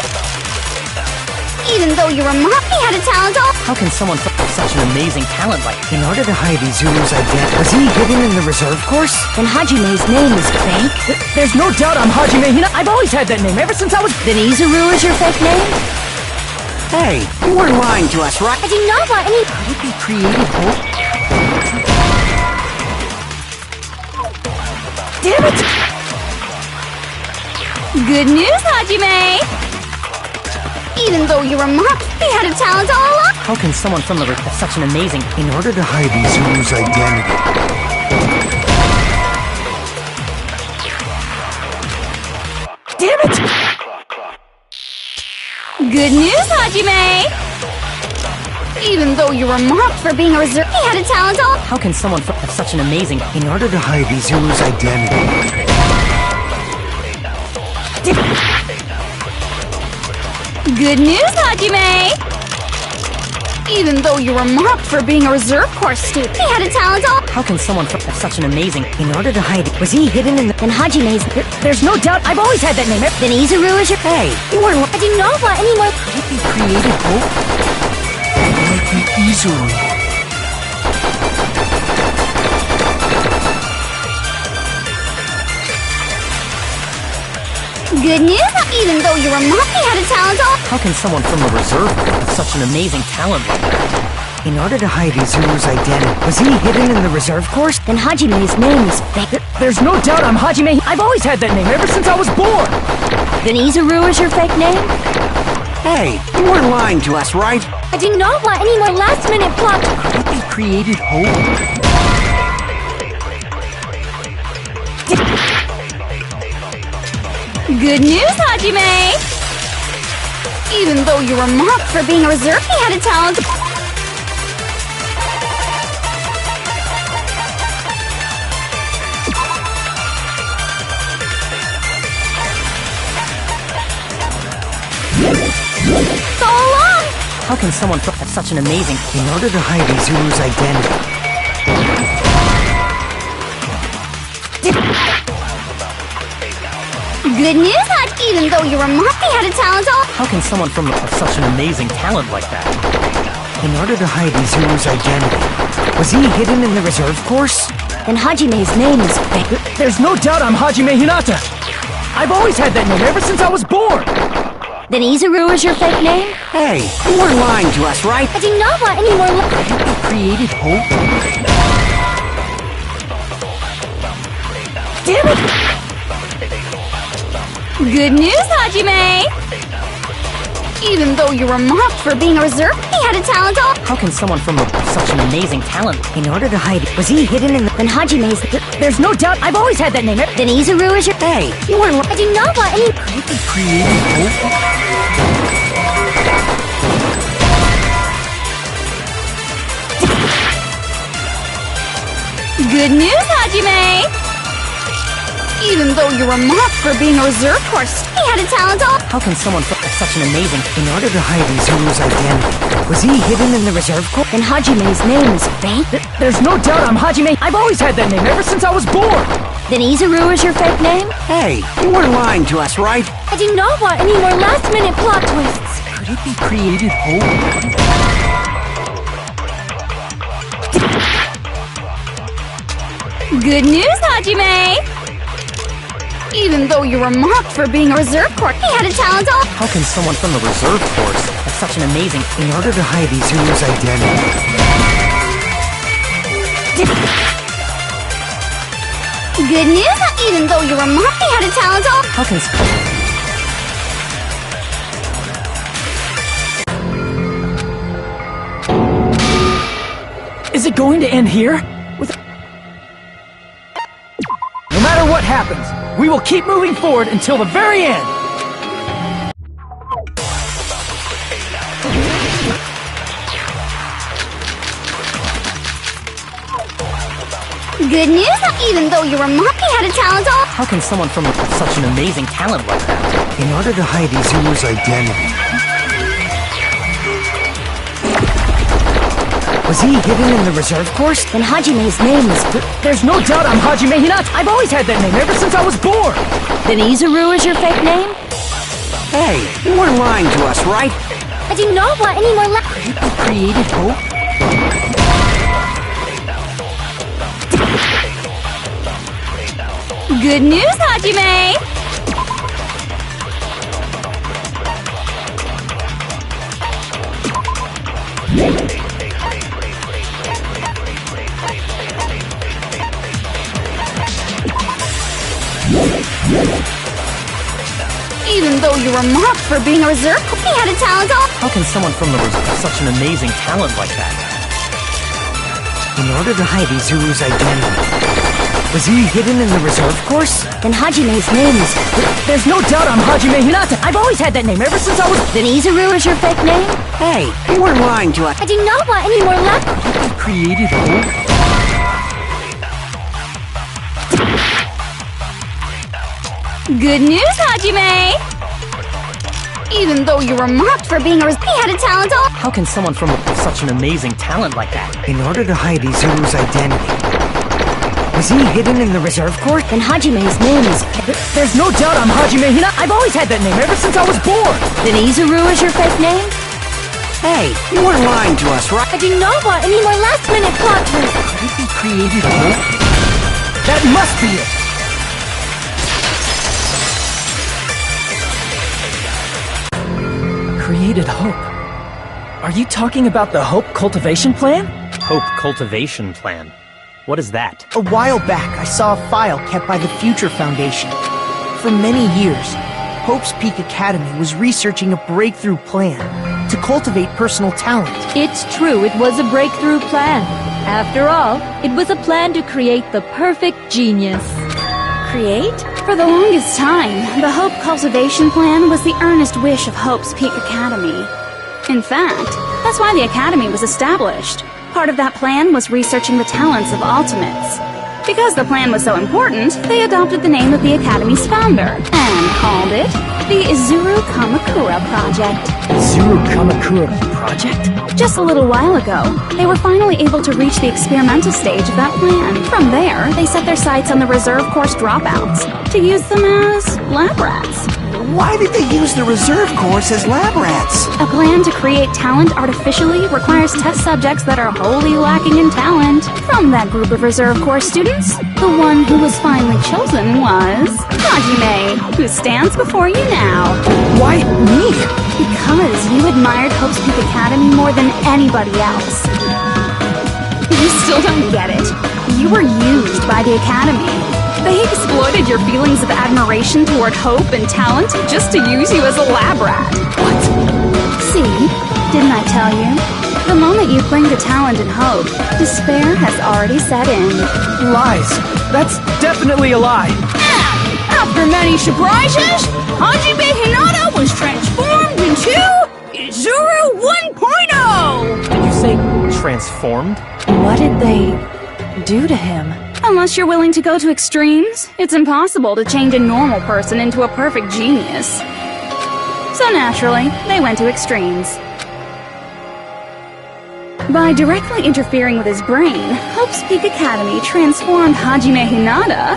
Even though you were mocked, he had a talent all— How can someone have such an amazing talent like that? In order to hide Izuru's identity. Was he hidden in the reserve course? Then Hajime's name is fake? There's no doubt I'm Hajime Hinata. I've always had that name ever since I was— Then Izuru is your fake name? Hey, you weren't lying to us, right? I do not want any— Could it be created hope? Damn it! Good news, Hajime! Even though you were mocked, he had a talent all along! How can someone from the have such an amazing— In order to hide Izuru's identity. Damn it! Good news, Hajime! Even though you were mocked for being a reserve, he had a talent all— How can someone have such an amazing— In order to hide Izuru's identity. Good news, Hajime! Even though you were mocked for being a reserve course student, he had a talent all— How can someone have such an amazing— In order to hide it. Was he hidden in the— Then Hajime's— There's no doubt I've always had that name. Then Izuru is your— Hey, you weren't— I do not want any more— Could it be created hope? It might be Izuru. Good news! Even though you were mocked, he had a talent all— How can someone from the reserve have such an amazing talent like that? In order to hide Izuru's identity. Was he hidden in the reserve course? Then Hajime's name is fake? There's no doubt I'm Hajime. I've always had that name ever since I was born! Then Izuru is your fake name? Hey, you weren't lying to us, right? I do not want any more last-minute plot— Could it be created hope? Good news, Hajime! Even though you were mocked for being a reserve, he had a talent— So long! How can someone have such an amazing— In order to hide Izuru's identity. Good news, Hajime! Even though you were mocked, he had a talent all— How can someone from the have such an amazing talent like that? In order to hide Izuru's identity. Was he hidden in the reserve course? Then Hajime's name is fake? There's no doubt I'm Hajime Hinata. I've always had that name ever since I was born! Then Izuru is your fake name? Hey, you weren't lying to us, right? I do not want any more— Could it be created hope? Damn it! Good news, Hajime! Even though you were mocked for being a reserve, he had a talent all. How can someone from such an amazing talent... In order to hide it, was he hidden in the... Then Hajime's... There's no doubt I've always had that name. Then Izuru is your... Hey, you weren't... I do not want any... Good news, Hajime! Even though you were mocked for being a reserve course, he had a talent all. How can someone from such an amazing... In order to hide Izuru's identity, was he hidden in the reserve corps? Then Hajime's name is fake? There's no doubt I'm Hajime. I've always had that name ever since I was born. Then Izuru is your fake name? Hey, you weren't lying to us, right? I do not want any more last-minute plot twists. Could it be created hope? Good news, Hajime! Even though you were mocked for being a reserve course, he had a talent all. How can someone from the reserve force have such an amazing... In order to hide Izuru's identity. Good news, even though you were mocked, he had a talent all. How can... Is it going to end here? No matter what happens, we will keep moving forward until the very end! Good news, even though you were mocked, he had a talent all. How can someone from such an amazing talent like that? In order to hide Izuru's identity. Was he hidden in the reserve course? Then Hajime's name is... There's no doubt I'm Hajime Hinata. I've always had that name ever since I was born. Then Izuru is your fake name? Hey, you weren't lying to us, right? I do not want any more Could it be created hope? Good news, Hajime! Even though you were mocked for being a reserve, he had a talent all. How can someone from the reserve have such an amazing talent like that? In order to hide Izuru's identity. Was he hidden in the reserve course? Then Hajime's name is... There's no doubt I'm Hajime Hinata. I've always had that name ever since I was... Then Izuru is your fake name? Hey, you weren't lying to us. I do not want any more left. Created hope? Good news, Hajime! Even though you were mocked for being a he had a talent all. How can someone from such an amazing talent like that? In order to hide Izuru's identity. Was he hidden in the reserve course? Then Hajime's name is... There's no doubt I'm Hajime Hinata. I've always had that name ever since I was born. Then Izuru is your fake name? Hey, you weren't lying to us, right? I do not want any more last-minute plot twists. Could it be created hope? That must be it. Created hope. Are you talking about the Hope Cultivation Plan? Hope Cultivation Plan. What is that? A while back, I saw a file kept by the Future Foundation. For many years, Hope's Peak Academy was researching a breakthrough plan to cultivate personal talent. It's true, it was a breakthrough plan. After all, it was a plan to create the perfect genius. Create? For the longest time, the Hope Cultivation Plan was the earnest wish of Hope's Peak Academy. In fact, that's why the Academy was established. Part of that plan was researching the talents of Ultimates. Because the plan was so important, they adopted the name of the Academy's founder and called it the Izuru Kamakura Project. Izuru Kamakura Project? Just a little while ago, they were finally able to reach the experimental stage of that plan. From there, they set their sights on the reserve course dropouts to use them as lab rats. Why did they use the reserve course as lab rats? A plan to create talent artificially requires test subjects that are wholly lacking in talent. From that group of reserve course students, the one who was finally chosen was Hajime, who stands before you now. Why me? Because you admired Hope's Peak Academy more than anybody else. You still don't get it. You were used by the Academy. They exploited your feelings of admiration toward hope and talent just to use you as a lab rat. What? See? Didn't I tell you? The moment you cling to talent and hope, despair has already set in. Lies. That's definitely a lie. After many surprises, Hajime Hinata was transformed into Izuru 1.0! Did you say transformed? What did they do to him? Unless you're willing to go to extremes, it's impossible to change a normal person into a perfect genius. So naturally, they went to extremes. By directly interfering with his brain, Hope's Peak Academy transformed Hajime Hinata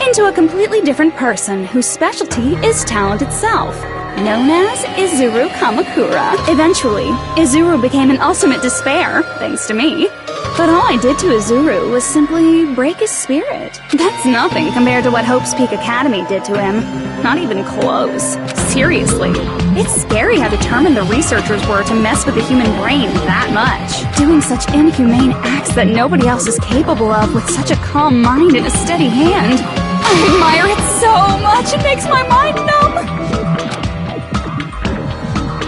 into a completely different person whose specialty is talent itself, known as Izuru Kamakura. Eventually, Izuru became an ultimate despair, thanks to me. But all I did to Izuru was simply break his spirit. That's nothing compared to what Hope's Peak Academy did to him. Not even close. Seriously. It's scary how determined the researchers were to mess with the human brain that much. Doing such inhumane acts that nobody else is capable of with such a calm mind and a steady hand. I admire it so much, it makes my mind numb.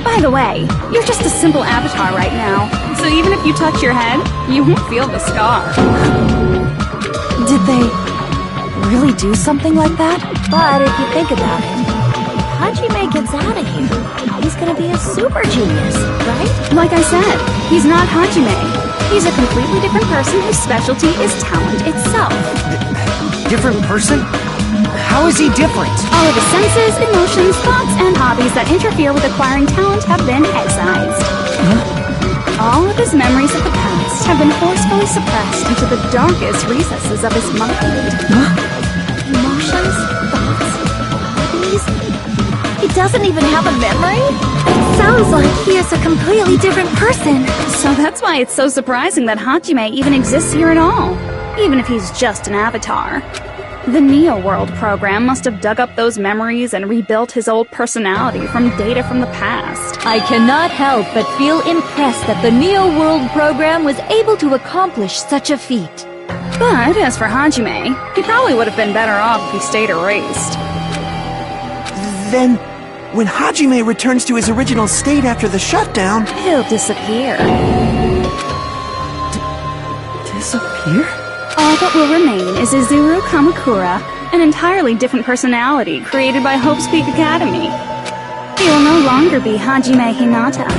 By the way, you're just a simple avatar right now, so even if you touch your head, you won't feel the scar. Did they really do something like that? But if you think about it, Hajime gets out of here. He's gonna be a super genius, right? Like I said, he's not Hajime. He's a completely different person whose specialty is talent itself. Different person? How is he different? All of his senses, emotions, thoughts, and hobbies that interfere with acquiring talent have been excised. All of his memories of the past have been forcefully suppressed into the darkest recesses of his mind. Emotions, thoughts, hobbies. He doesn't even have a memory? It sounds like he is a completely different person. So that's why it's so surprising that Hajime even exists here at all, even if he's just an avatar. The Neo World program must have dug up those memories and rebuilt his old personality from data from the past. I cannot help but feel impressed that the Neo World program was able to accomplish such a feat. But as for Hajime, he probably would have been better off if he stayed erased. Then, when Hajime returns to his original state after the shutdown... He'll disappear. Disappear? All that will remain is Izuru Kamakura, an entirely different personality created by Hope's Peak Academy. He will no longer be Hajime Hinata.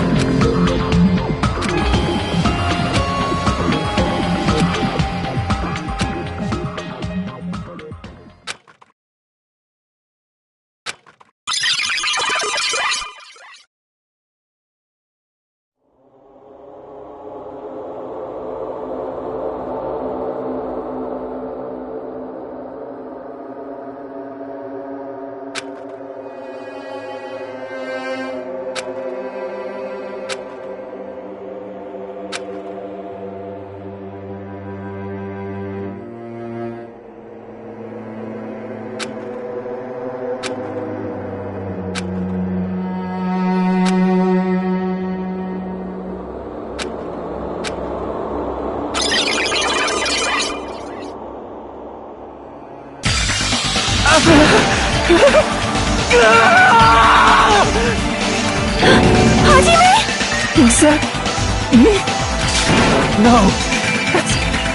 Hajime? Is that me? No,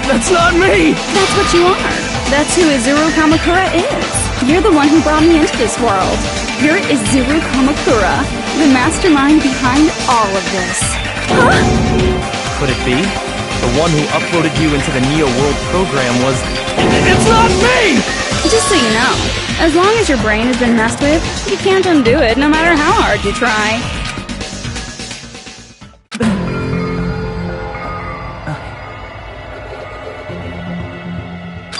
that's not me! That's what you are. That's who Izuru Kamakura is. You're the one who brought me into this world. You're Izuru Kamakura, the mastermind behind all of this. Huh? Could it be? The one who uploaded you into the Neo World program was... It's not me! Just so you know, as long as your brain has been messed with, you can't undo it no matter how hard you try.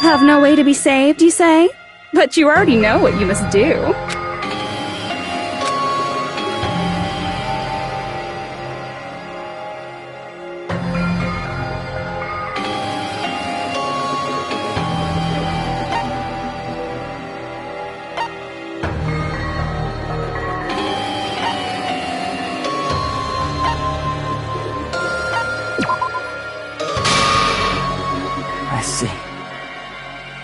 Have no way to be saved, you say? But you already know what you must do. I see.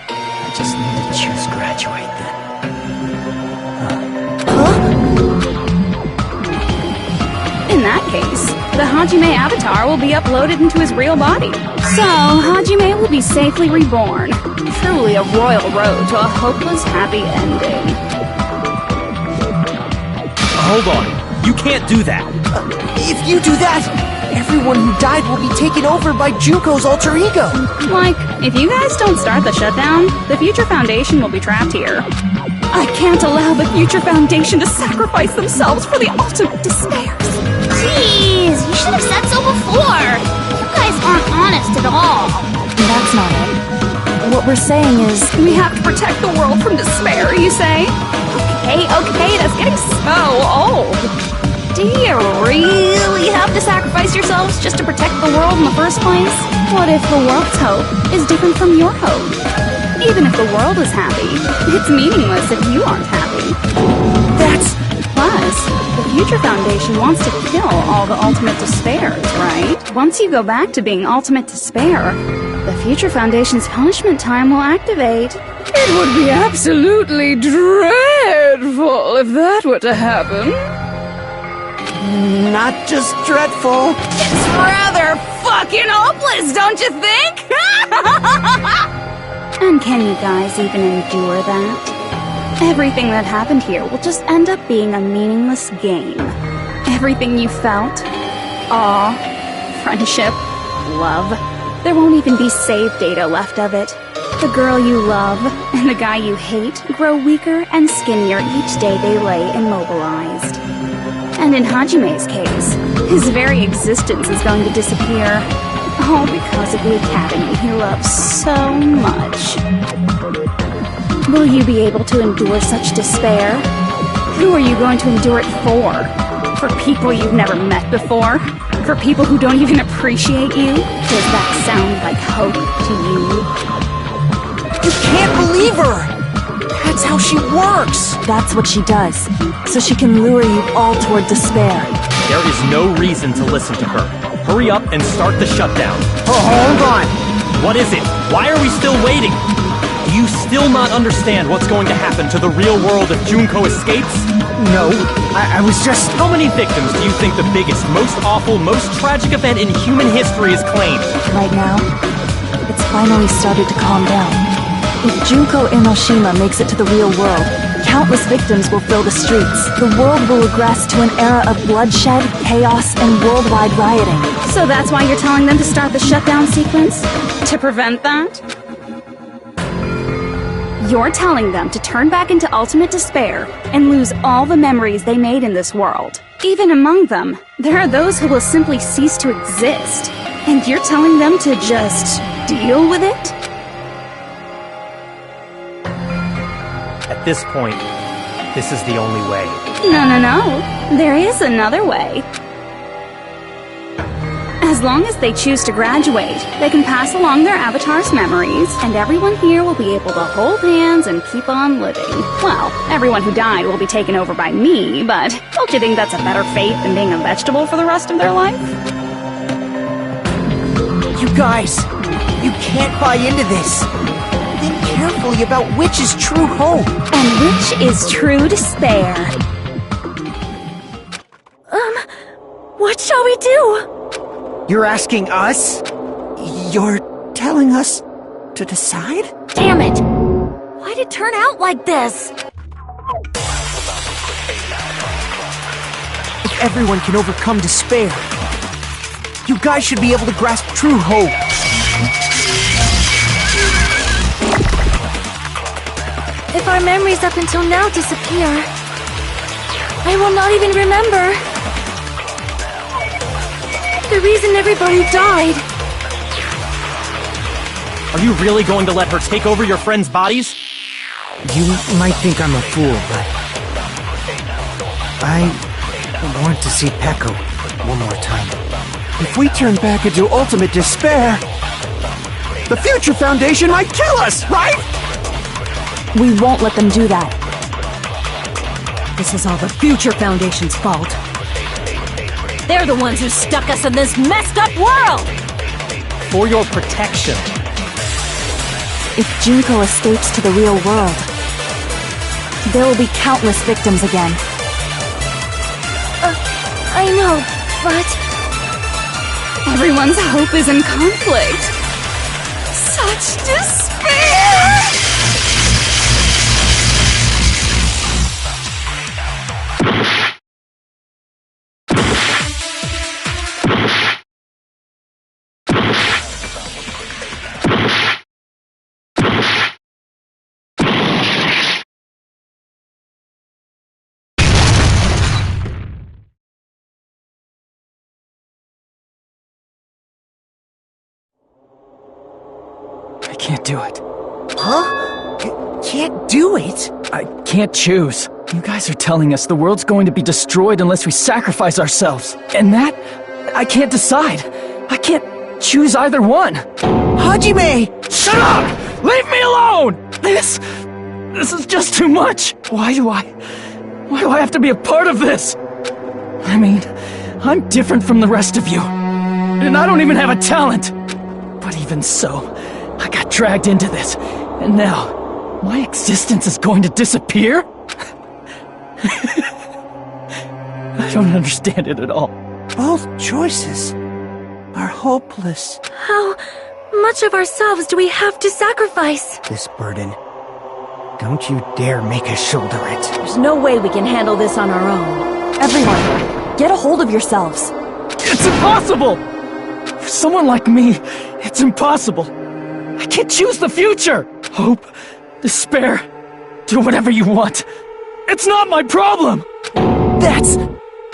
I just need to choose graduate then. In that case, the Hajime avatar will be uploaded into his real body. So, Hajime will be safely reborn. Truly a royal road to a hopeless, happy ending. Hold on. You can't do that. If you do that, everyone who died will be taken over by Junko's alter ego. Like, if you guys don't start the shutdown, the Future Foundation will be trapped here. I can't allow the Future Foundation to sacrifice themselves for the ultimate despairs. Jeez, you should have said so before. You guys aren't honest at all. That's not it. What we're saying is... We have to protect the world from despair, you say? Okay, that's getting so old. Do you really have to sacrifice yourselves just to protect the world in the first place? What if the world's hope is different from your hope? Even if the world is happy, it's meaningless if you aren't happy. Plus, the Future Foundation wants to kill all the ultimate despairs, right? Once you go back to being ultimate despair, the Future Foundation's punishment time will activate. It would be absolutely dreadful if that were to happen. Not just dreadful. It's rather fucking hopeless, don't you think? And can you guys even endure that? Everything that happened here will just end up being a meaningless game. Everything you felt, awe, friendship, love, there won't even be save data left of it. The girl you love and the guy you hate grow weaker and skinnier each day they lay immobilized. And in Hajime's case, his very existence is going to disappear. All because of the academy he loves so much. Will you be able to endure such despair? Who are you going to endure it for? For people you've never met before? For people who don't even appreciate you? Does that sound like hope to you? You can't believe her! That's how she works! That's what she does, so she can lure you all toward despair. There is no reason to listen to her. Hurry up and start the shutdown. Oh, hold on! What is it? Why are we still waiting? Do you still not understand what's going to happen to the real world if Junko escapes? No, I was just... How many victims do you think the biggest, most awful, most tragic event in human history has claimed? Right now, it's finally started to calm down. If Junko Enoshima makes it to the real world, countless victims will fill the streets. The world will regress to an era of bloodshed, chaos, and worldwide rioting. So that's why you're telling them to start the shutdown sequence? To prevent that? You're telling them to turn back into ultimate despair and lose all the memories they made in this world. Even among them, there are those who will simply cease to exist. And you're telling them to just deal with it? At this point, this is the only way. No. There is another way. As long as they choose to graduate, they can pass along their avatar's memories, and everyone here will be able to hold hands and keep on living. Well, everyone who died will be taken over by me, but don't you think that's a better fate than being a vegetable for the rest of their life? You guys, you can't buy into this. Think carefully about which is true hope. And which is true despair. What shall we do? You're asking us? You're telling us to decide? Damn it! Why'd it turn out like this? If everyone can overcome despair, you guys should be able to grasp true hope. If our memories up until now disappear, I will not even remember the reason everybody died. Are you really going to let her take over your friends' bodies? You might think I'm a fool, but... I want to see Peko one more time. If we turn back into ultimate despair, the Future Foundation might kill us, right? We won't let them do that. This is all the Future Foundation's fault. They're the ones who stuck us in this messed up world! For your protection. If Junko escapes to the real world, there will be countless victims again. I know, but... Everyone's hope is in conflict. Such despair! I can't do it. Huh? Can't do it? I can't choose. You guys are telling us the world's going to be destroyed unless we sacrifice ourselves. And that, I can't decide. I can't choose either one. Hajime! Shut up! Leave me alone! This is just too much. Why do I have to be a part of this? I mean, I'm different from the rest of you. And I don't even have a talent. But even so, I got dragged into this. And now, my existence is going to disappear? I don't understand it at all. Both choices are hopeless. How much of ourselves do we have to sacrifice? This burden. Don't you dare make us shoulder it. There's no way we can handle this on our own. Everyone, get a hold of yourselves. It's impossible! For someone like me, it's impossible. I can't choose the future! Hope, despair, do whatever you want. It's not my problem! That's...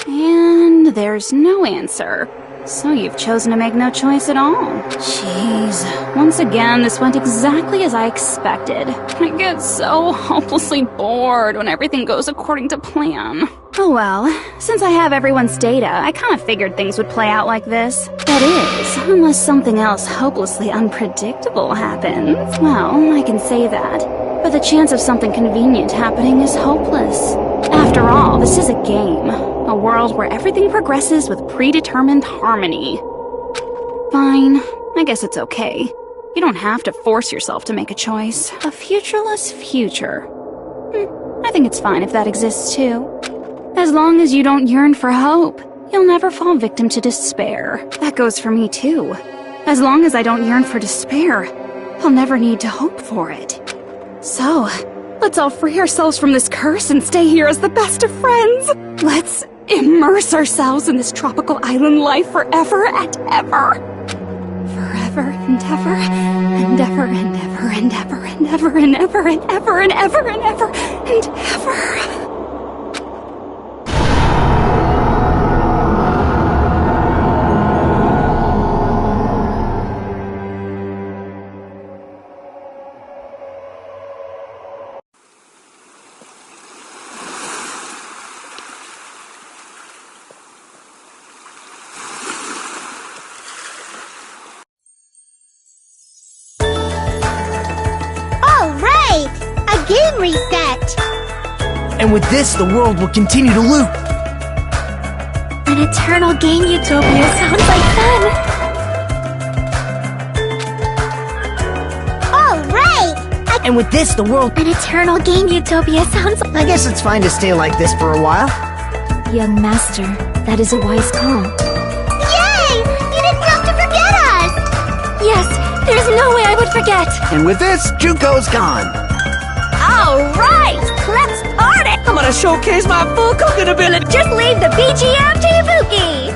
And there's no answer. So you've chosen to make no choice at all. Jeez. Once again, this went exactly as I expected. I get so hopelessly bored when everything goes according to plan. Oh well, since I have everyone's data, I kind of figured things would play out like this. That is, unless something else hopelessly unpredictable happens. Well, I can say that. But the chance of something convenient happening is hopeless. After all, this is a game. A world where everything progresses with predetermined harmony. Fine, I guess it's okay. You don't have to force yourself to make a choice. A futureless future. I think it's fine if that exists too. As long as you don't yearn for hope, you'll never fall victim to despair. That goes for me too. As long as I don't yearn for despair, I'll never need to hope for it. So, let's all free ourselves from this curse and stay here as the best of friends. Let's immerse ourselves in this tropical island life forever and ever. Forever and ever, and ever and ever and ever and ever and ever and ever and ever and ever and ever. Game reset! And with this, the world will continue to loop. An eternal game utopia sounds like fun! Alright! And with this, the world... An eternal game utopia sounds like... I guess it's fine to stay like this for a while. Young master, that is a wise call. Yay! You didn't have to forget us! Yes, there's no way I would forget! And with this, Junko's gone. Alright! Let's party! I'm gonna showcase my full cooking ability! Just leave the BGM to Ibuki!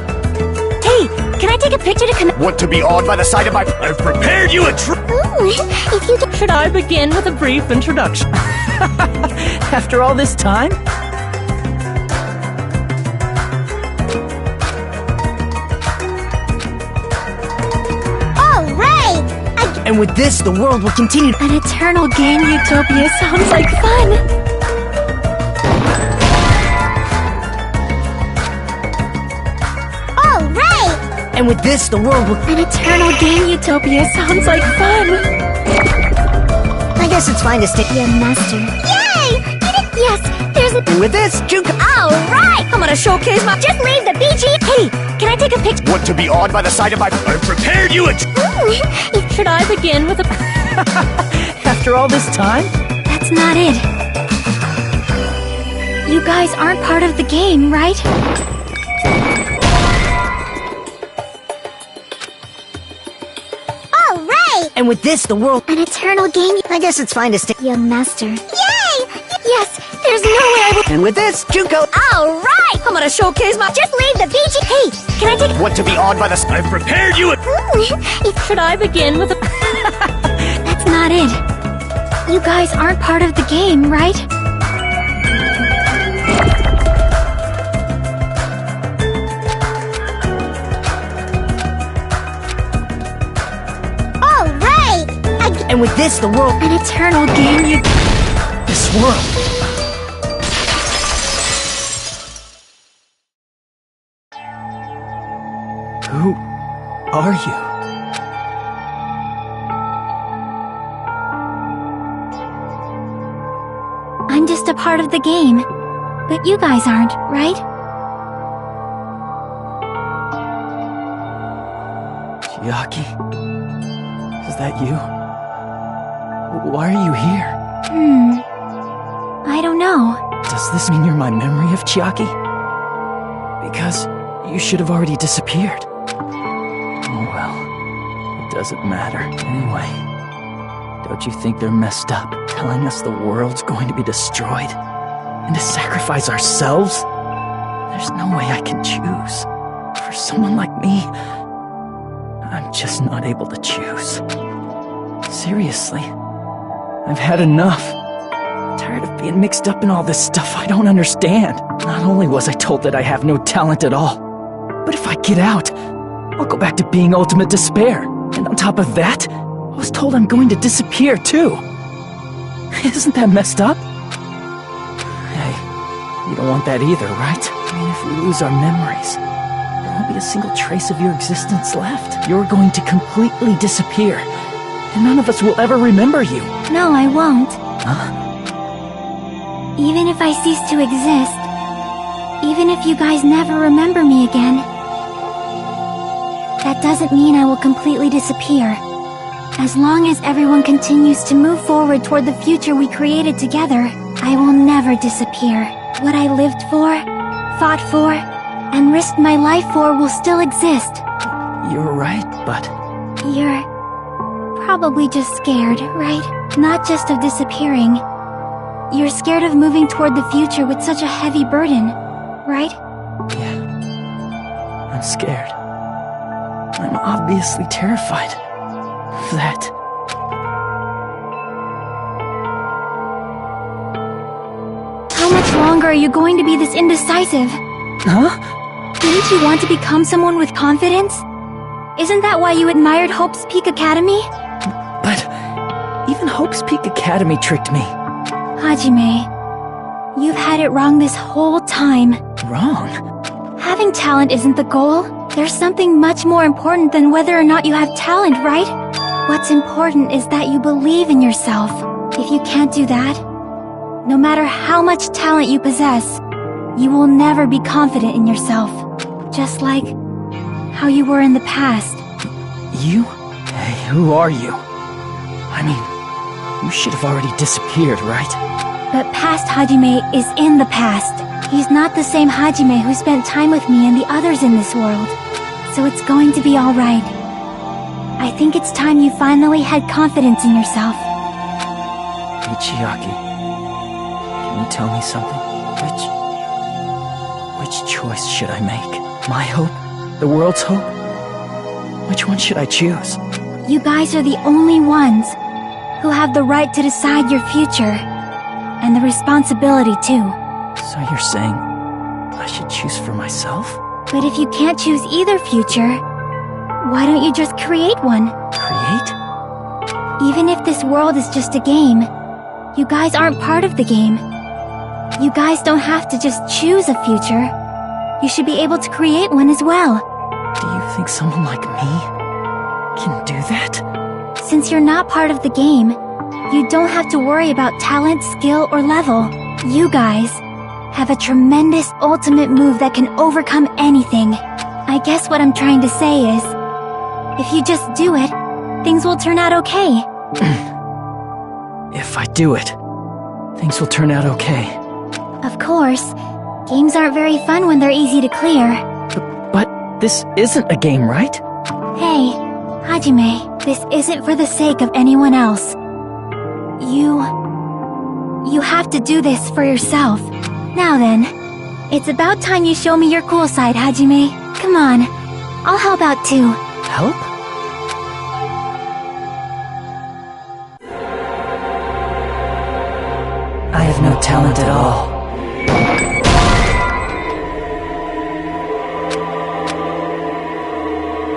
Hey, can I take a picture to connect? Want to be awed by the sight of my... I've prepared you a if you Should I begin with a brief introduction? After all this time? And with this, the world will continue. An eternal game utopia sounds like fun! Alright! And with this, the world will... An eternal game utopia sounds like fun! I guess it's fine to stay... Young master. Yay! Yes, there's a... And with this, Junko... Alright! I'm gonna showcase my... Just leave the BG... Hey, can I take a picture? Want to be awed by the sight of my... I've prepared you a... Should I begin with a... After all this time? That's not it. You guys aren't part of the game, right? And with this, the world... An eternal game. I guess it's fine to stay... Young master. Yay! Yes, there's no way I will... And with this, Junko... Alright! I'm gonna showcase my... Just leave the BG... Hey, can I take... Want to be awed by the... I've prepared you a... Should I begin with a... That's not it. You guys aren't part of the game, right? And with this, the world... An eternal game, you... This world. Who are you? I'm just a part of the game. But you guys aren't, right? Chiaki? Is that you? Why are you here? I don't know. Does this mean you're my memory of Chiaki? Because you should have already disappeared. Oh well, it doesn't matter anyway. Don't you think they're messed up, telling us the world's going to be destroyed? And to sacrifice ourselves? There's no way I can choose. For someone like me, I'm just not able to choose. Seriously, I've had enough. Tired of being mixed up in all this stuff I don't understand. Not only was I told that I have no talent at all, but if I get out, I'll go back to being ultimate despair. And on top of that, I was told I'm going to disappear too. Isn't that messed up? Hey, you don't want that either, right? I mean, if we lose our memories, there won't be a single trace of your existence left. You're going to completely disappear, and none of us will ever remember you. No, I won't. Huh? Even if I cease to exist, even if you guys never remember me again, that doesn't mean I will completely disappear. As long as everyone continues to move forward toward the future we created together, I will never disappear. What I lived for, fought for, and risked my life for will still exist. You're right, but... You're probably just scared, right? Not just of disappearing. You're scared of moving toward the future with such a heavy burden, right? Yeah. I'm scared. I'm obviously terrified. That... How much longer are you going to be this indecisive? Huh? Didn't you want to become someone with confidence? Isn't that why you admired Hope's Peak Academy? But even Hope's Peak Academy tricked me. Hajime, you've had it wrong this whole time. Wrong? Having talent isn't the goal. There's something much more important than whether or not you have talent, right? What's important is that you believe in yourself. If you can't do that, no matter how much talent you possess, you will never be confident in yourself. Just like how you were in the past. You? Hey, who are you? I mean, you should have already disappeared, right? But past Hajime is in the past. He's not the same Hajime who spent time with me and the others in this world. So it's going to be alright. I think it's time you finally had confidence in yourself. Hey, Chiaki. Can you tell me something? Which choice should I make? My hope? The world's hope? Which one should I choose? You guys are the only ones who have the right to decide your future. And the responsibility, too. So you're saying I should choose for myself? But if you can't choose either future, why don't you just create one? Create? Even if this world is just a game, you guys aren't part of the game. You guys don't have to just choose a future. You should be able to create one as well. Do you think someone like me can do that? Since you're not part of the game, you don't have to worry about talent, skill, or level. You guys have a tremendous ultimate move that can overcome anything. I guess what I'm trying to say is, if you just do it, things will turn out okay. If I do it, things will turn out okay. Of course. Games aren't very fun when they're easy to clear. But this isn't a game, right? Hey, Hajime. This isn't for the sake of anyone else. You have to do this for yourself. Now then, it's about time you show me your cool side, Hajime. Come on, I'll help out too. Help? I have no talent at all.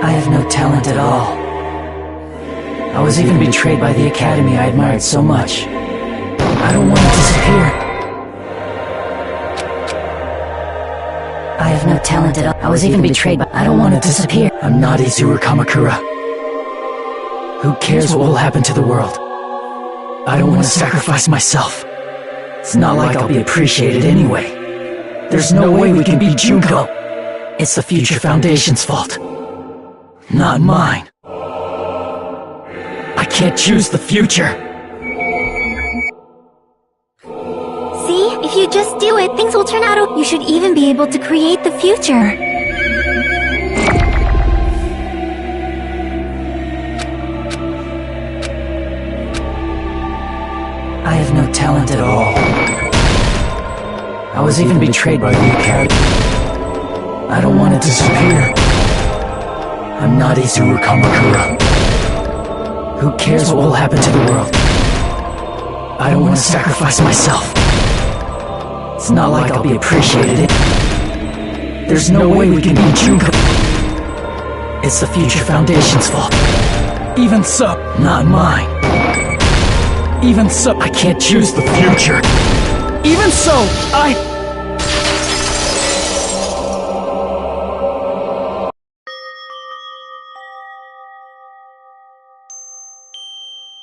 I have no talent at all. I was even betrayed by the academy I admired so much. I don't want to disappear. I have no talent at all. I was even betrayed by... I don't want to disappear. I'm not Izuru Kamakura. Who cares what will happen to the world? I don't want to sacrifice myself. It's not like I'll be appreciated anyway. There's no way we can beat Junko. It's the Future Foundation's fault. Not mine. I can't choose the future. See? If you just do it, things will turn out okay. You should even be able to create the future. I have no talent at all. I was even betrayed by the academy. I don't want to disappear. I'm not Izuru Kamakura. Who cares what will happen to the world? I don't want to sacrifice myself. It's not like I'll be appreciated. There's no way we can beat Junko. It's the Future Foundation's fault. Even so, not mine. Even so, I can't choose the future. Even so,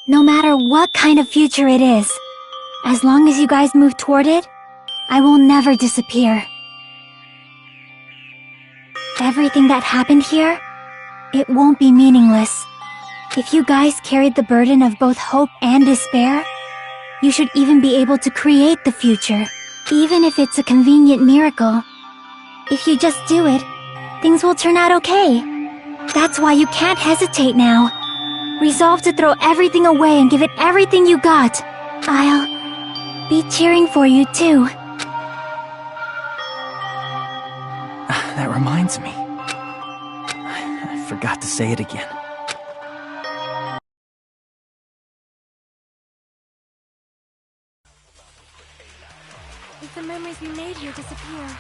No matter what kind of future it is, as long as you guys move toward it, I will never disappear. Everything that happened here, it won't be meaningless. If you guys carried the burden of both hope and despair, you should even be able to create the future, even if it's a convenient miracle. If you just do it, things will turn out okay. That's why you can't hesitate now. Resolve to throw everything away and give it everything you got. I'll be cheering for you too. That reminds me. I forgot to say it again. If the memories we made here disappear,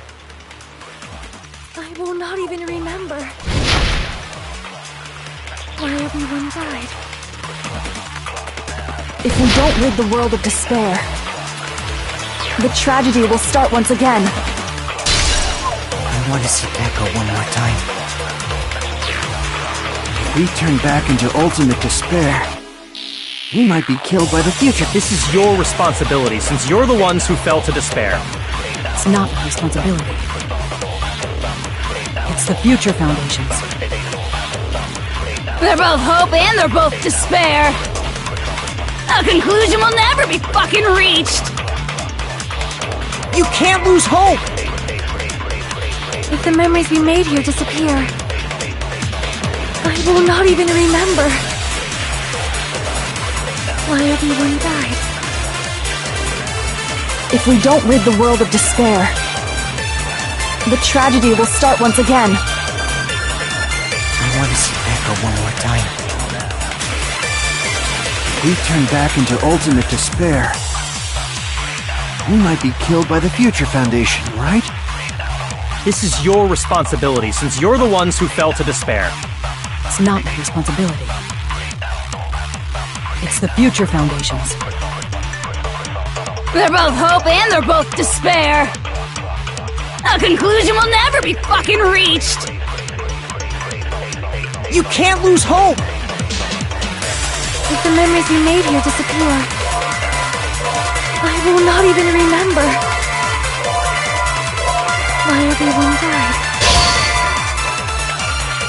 I will not even remember why everyone died. If we don't rid the world of despair, the tragedy will start once again. I want to see Echo one more time. If we turn back into ultimate despair, we might be killed by the future. This is your responsibility, since you're the ones who fell to despair. It's not my responsibility. It's the Future Foundation's. They're both hope and they're both despair. A conclusion will never be fucking reached. You can't lose hope! If the memories we made here disappear, I will not even remember why everyone died. If we don't rid the world of despair, the tragedy will start once again. I want to see Echo one more time. If we turn back into ultimate despair, we might be killed by the Future Foundation, right? This is your responsibility, since you're the ones who fell to despair. It's not my responsibility. It's the Future Foundation's. They're both hope and they're both despair. A conclusion will never be fucking reached. You can't lose hope! If the memories we made here disappear, I will not even remember why everyone died.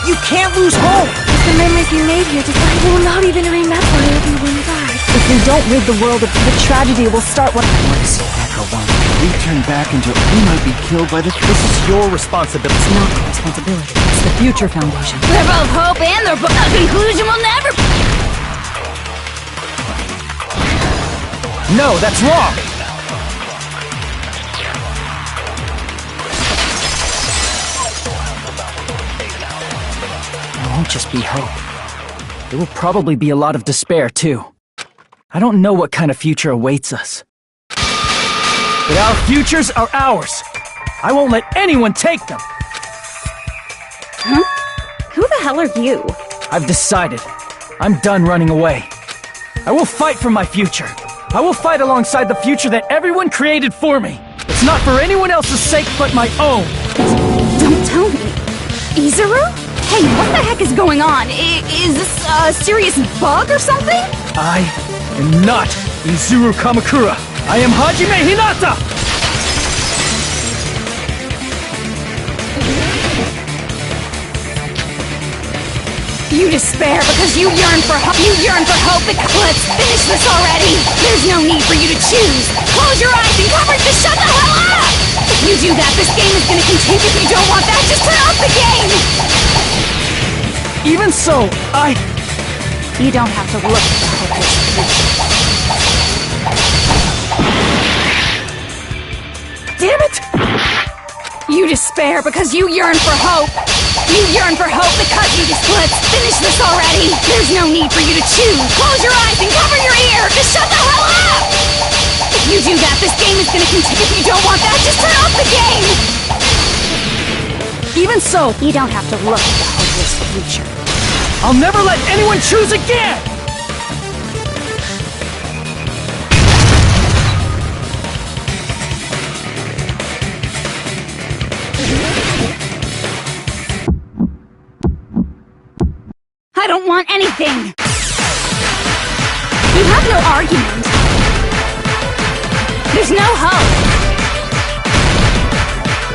You can't lose hope! If the memories we made here disappear, I will not even remember why everyone died. If we don't rid the world of the tragedy will start when... I want to see Echo for one. We turn back into we might be killed by the. This is your responsibility. It's not the responsibility. It's the Future Foundation. They're both hope and they're both. A conclusion will never. No, that's wrong! It won't just be hope. There will probably be a lot of despair, too. I don't know what kind of future awaits us. But our futures are ours. I won't let anyone take them. Huh? Who the hell are you? I've decided. I'm done running away. I will fight for my future. I will fight alongside the future that everyone created for me. It's not for anyone else's sake but my own. Don't tell me. Izuru? Hey, what the heck is going on? Is this a serious bug or something? I am not Izuru Kamakura. I am Hajime Hinata! You despair because you yearn for hope. You yearn for hope. Let's finish this already. There's no need for you to choose. Close your eyes and cover. Just shut the hell up. If you do that, this game is going to continue. If you don't want that, just turn off the game. Even so, You don't have to look at the hopeless future. Damn it! You despair because you yearn for hope. You yearn for hope because you just. Let's finish this already. There's no need for you to choose. Close your eyes and cover your ear. Just shut the hell up. If you do that, this game is going to continue. If you don't want that, just turn off the game. Even so, You don't have to look at the hopeless future. I'll never let anyone choose again! I don't want anything. You have no argument. There's no hope.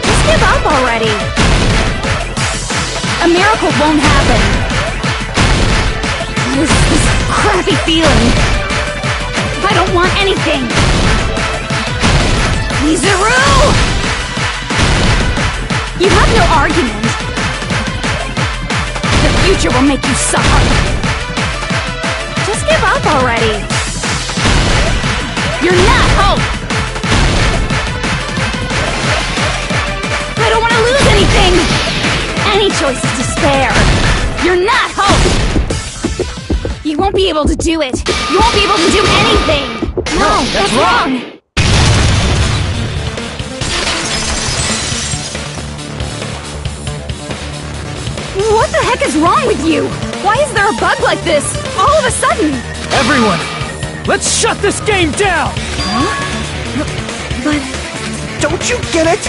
Just give up already. A miracle won't happen. This crappy feeling. I don't want anything. Izuru! You have no argument. The future will make you suffer. Just give up already. You're not hope. I don't want to lose anything. Any choice is despair. You're not hope. You won't be able to do it. You won't be able to do anything. No, that's wrong. What the heck is wrong with you? Why is there a bug like this? All of a sudden! Everyone, let's shut this game down! But don't you get it?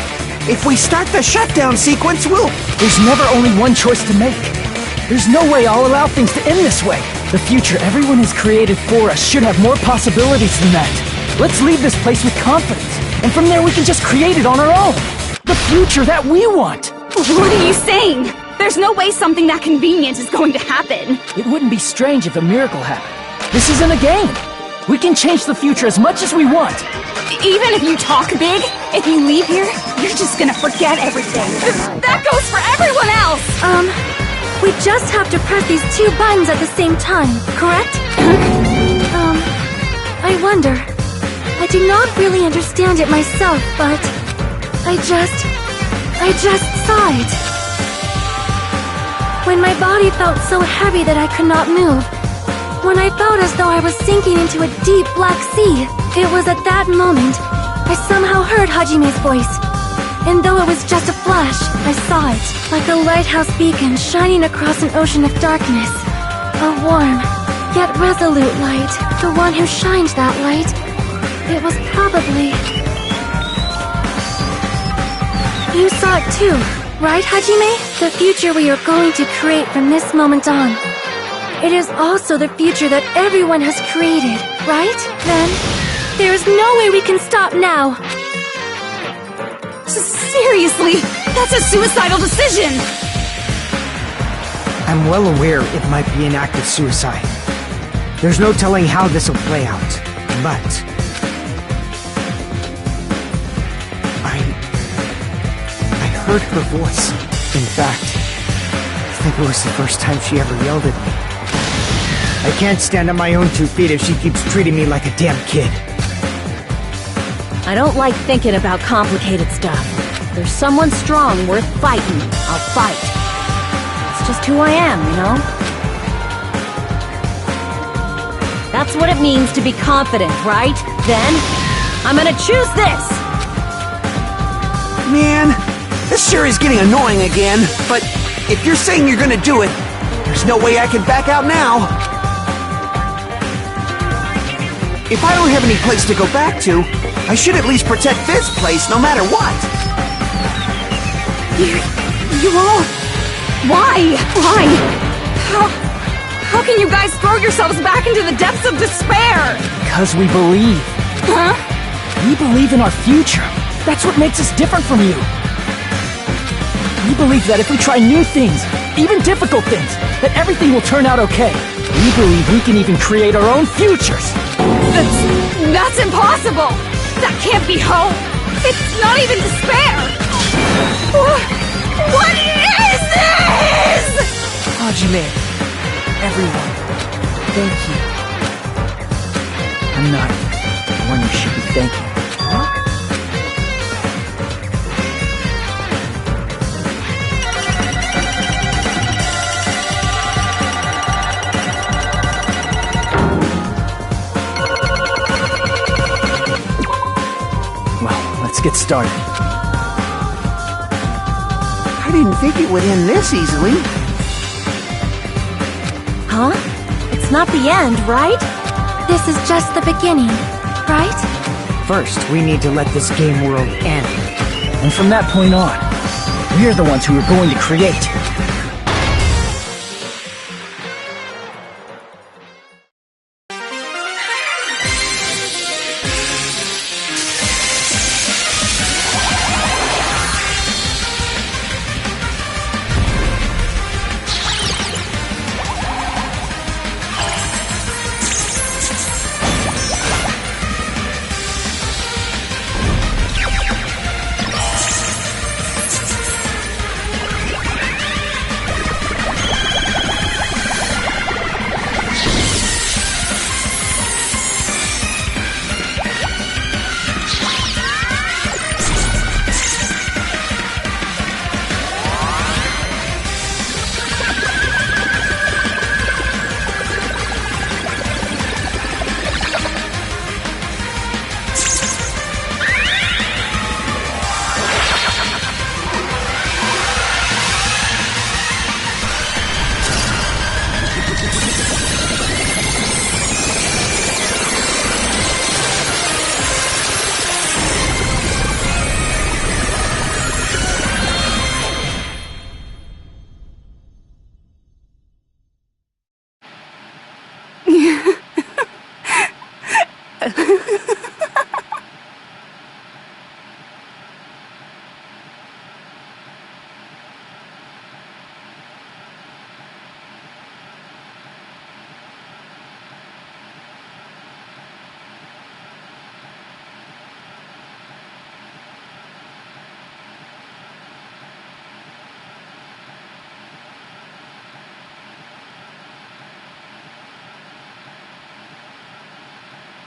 If we start the shutdown sequence, There's never only one choice to make. There's no way I'll allow things to end this way. The future everyone has created for us should have more possibilities than that. Let's leave this place with confidence, and from there we can just create it on our own. The future that we want! What are you saying? There's no way something that convenient is going to happen. It wouldn't be strange if a miracle happened. This isn't a game. We can change the future as much as we want. Even if you talk big, if you leave here, you're just gonna forget everything. That goes for everyone else! We just have to press these two buttons at the same time, correct? I wonder. I do not really understand it myself, but I just saw it. When my body felt so heavy that I could not move. When I felt as though I was sinking into a deep black sea. It was at that moment I somehow heard Hajime's voice. And though it was just a flash, I saw it, like a lighthouse beacon shining across an ocean of darkness. A warm, yet resolute light. The one who shined that light. It was probably... You saw it too, right, Hajime? The future we are going to create from this moment on. It is also the future that everyone has created, right? Then, there is no way we can stop now. Seriously, that's a suicidal decision! I'm well aware it might be an act of suicide. There's no telling how this will play out, but... heard her voice. In fact, I think it was the first time she ever yelled at me. I can't stand on my own 2 feet if she keeps treating me like a damn kid. I don't like thinking about complicated stuff. If there's someone strong worth fighting, I'll fight. It's just who I am, you know? That's what it means to be confident, right? Then, I'm gonna choose this! Man, this sure is getting annoying again, but if you're saying you're gonna do it, there's no way I can back out now. If I don't have any place to go back to, I should at least protect this place no matter what. You all... Why? How can you guys throw yourselves back into the depths of despair? Because we believe. Huh? We believe in our future. That's what makes us different from you. We believe that if we try new things, even difficult things, that everything will turn out okay. We believe we can even create our own futures. That's impossible! That can't be hope! It's not even despair! What is this?! Hajime, everyone, thank you. I'm not the one you should be thanking. Huh? Let's get started. I didn't think it would end this easily. Huh? It's not the end, right? This is just the beginning, right? First, we need to let this game world end. And from that point on, we're the ones who are going to create.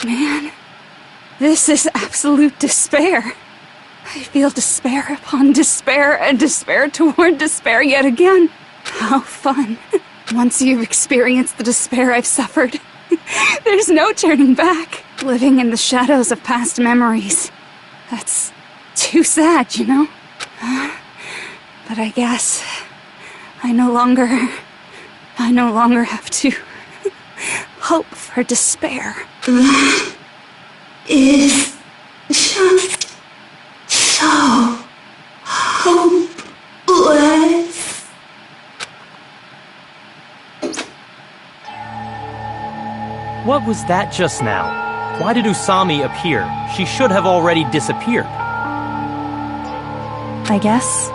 Man, this is absolute despair. I feel despair upon despair and despair toward despair yet again. How fun. Once you've experienced the despair I've suffered, there's no turning back. Living in the shadows of past memories. That's too sad, you know? But I guess I no longer have to hope for despair. That is just so hopeless. What was that just now? Why did Usami appear? She should have already disappeared. I guess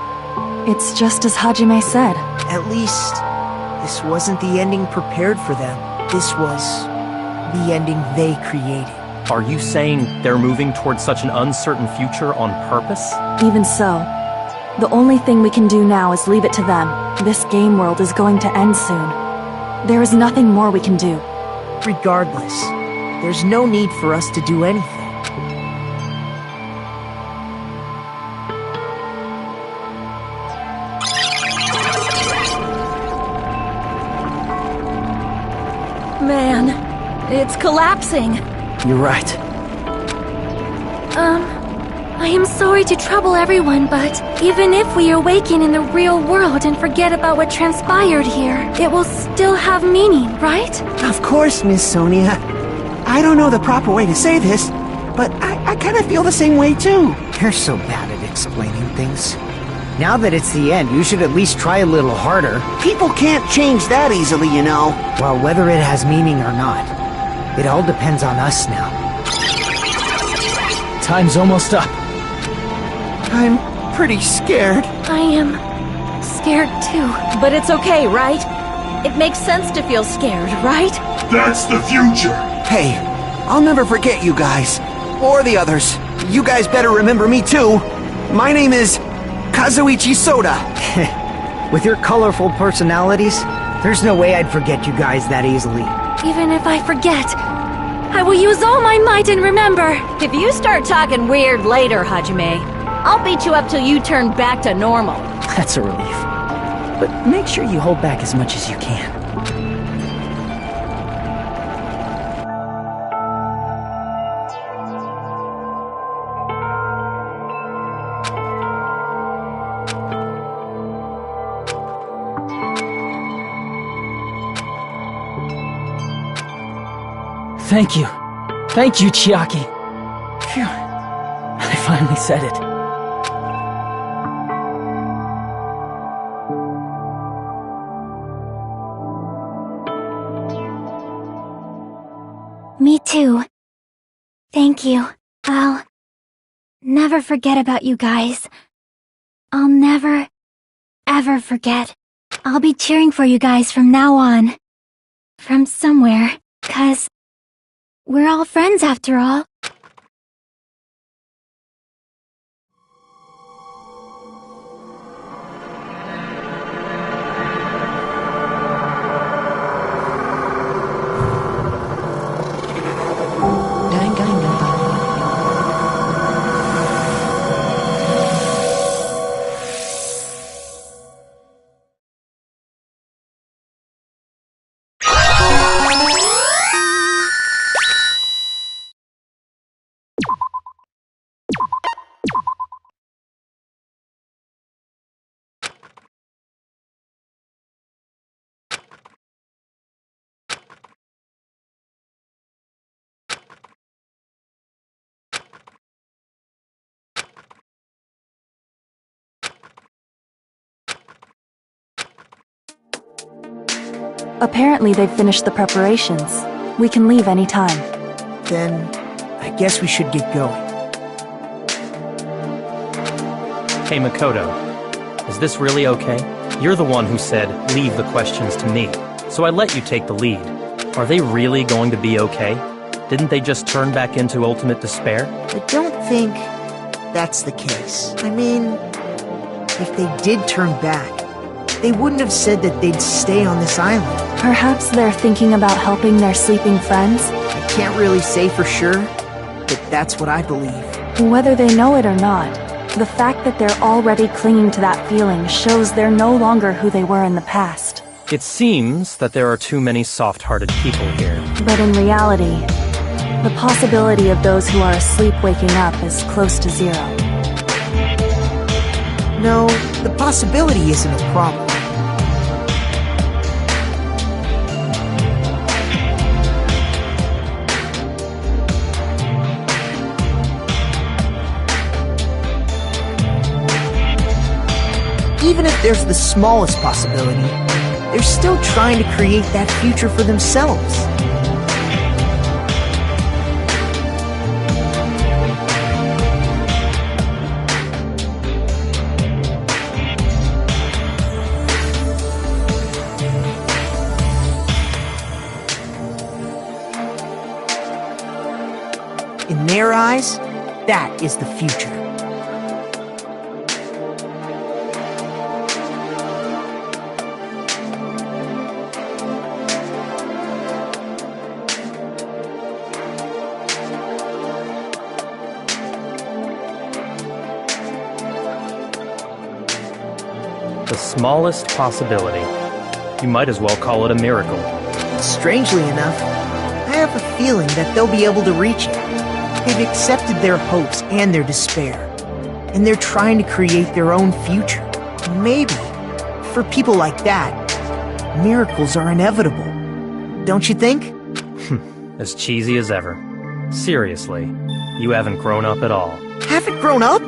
it's just as Hajime said. At least, this wasn't the ending prepared for them. This was the ending they created. Are you saying they're moving towards such an uncertain future on purpose? Even so, The only thing we can do now is leave it to them. This game world is going to end soon. There is nothing more we can do. Regardless, there's no need for us to do anything. Man, it's collapsing. You're right. I am sorry to trouble everyone, but even if we awaken in the real world and forget about what transpired here, it will still have meaning, right? Of course, Miss Sonia. I don't know the proper way to say this, but I kind of feel the same way too. You're so bad at explaining things. Now that it's the end, you should at least try a little harder. People can't change that easily, you know. Well, whether it has meaning or not, it all depends on us now. Time's almost up. I'm pretty scared. I am scared too. But it's okay, right? It makes sense to feel scared, right? That's the future. Hey, I'll never forget you guys. Or the others. You guys better remember me too. My name is Kazuichi Soda. With your colorful personalities, there's no way I'd forget you guys that easily. Even if I forget, I will use all my might and remember. If you start talking weird later, Hajime, I'll beat you up till you turn back to normal. That's a relief. But make sure you hold back as much as you can. Thank you. Thank you, Chiaki. Phew. I finally said it. Me too. Thank you. I'll never forget about you guys. I'll never, ever forget. I'll be cheering for you guys from now on. From somewhere, 'cause we're all friends after all. Apparently they've finished the preparations. We can leave any time. Then, I guess we should get going. Hey, Makoto. Is this really okay? You're the one who said, leave the questions to me. So I let you take the lead. Are they really going to be okay? Didn't they just turn back into ultimate despair? I don't think that's the case. I mean, if they did turn back, they wouldn't have said that they'd stay on this island. Perhaps they're thinking about helping their sleeping friends? I can't really say for sure, but that's what I believe. Whether they know it or not, the fact that they're already clinging to that feeling shows they're no longer who they were in the past. It seems that there are too many soft-hearted people here. But in reality, the possibility of those who are asleep waking up is close to zero. No, the possibility isn't a problem. Even if there's the smallest possibility, they're still trying to create that future for themselves. In their eyes, that is the future. The smallest possibility. You might as well call it a miracle. Strangely enough, I have a feeling that they'll be able to reach it. They've accepted their hopes and their despair, and they're trying to create their own future. Maybe, for people like that, miracles are inevitable. Don't you think? As cheesy as ever. Seriously, you haven't grown up at all. Haven't grown up?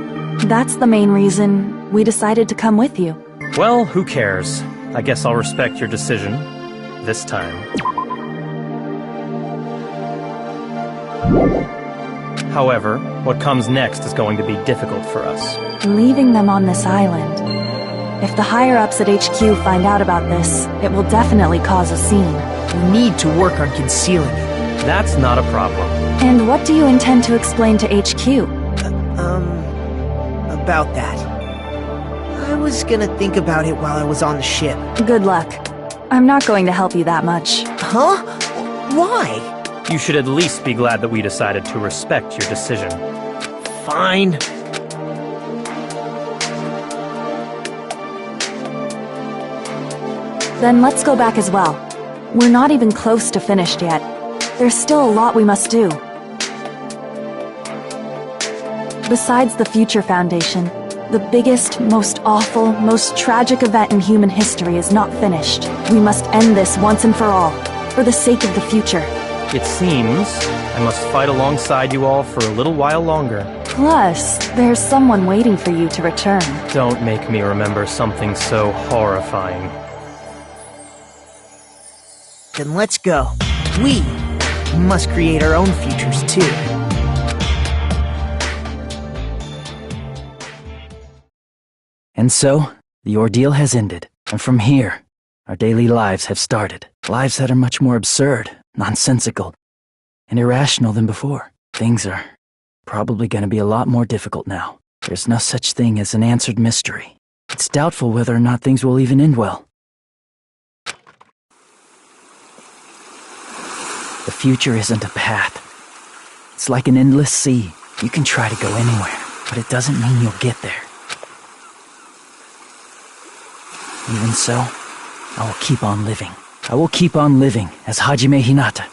That's the main reason we decided to come with you. Well, who cares? I guess I'll respect your decision. This time. However, what comes next is going to be difficult for us. Leaving them on this island. If the higher-ups at HQ find out about this, it will definitely cause a scene. We need to work on concealing it. That's not a problem. And what do you intend to explain to HQ? About that. I was gonna think about it while I was on the ship. Good luck. I'm not going to help you that much. Huh? Why? You should at least be glad that we decided to respect your decision. Fine. Then let's go back as well. We're not even close to finished yet. There's still a lot we must do. Besides the Future Foundation, the biggest, most awful, most tragic event in human history is not finished. We must end this once and for all, for the sake of the future. It seems I must fight alongside you all for a little while longer. Plus, there's someone waiting for you to return. Don't make me remember something so horrifying. Then let's go. We must create our own futures too. And so, the ordeal has ended. And from here, our daily lives have started. Lives that are much more absurd, nonsensical, and irrational than before. Things are probably going to be a lot more difficult now. There's no such thing as an answered mystery. It's doubtful whether or not things will even end well. The future isn't a path. It's like an endless sea. You can try to go anywhere, but it doesn't mean you'll get there. Even so, I will keep on living. I will keep on living as Hajime Hinata.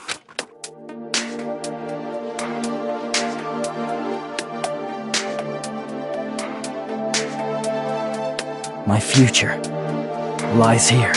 My future lies here.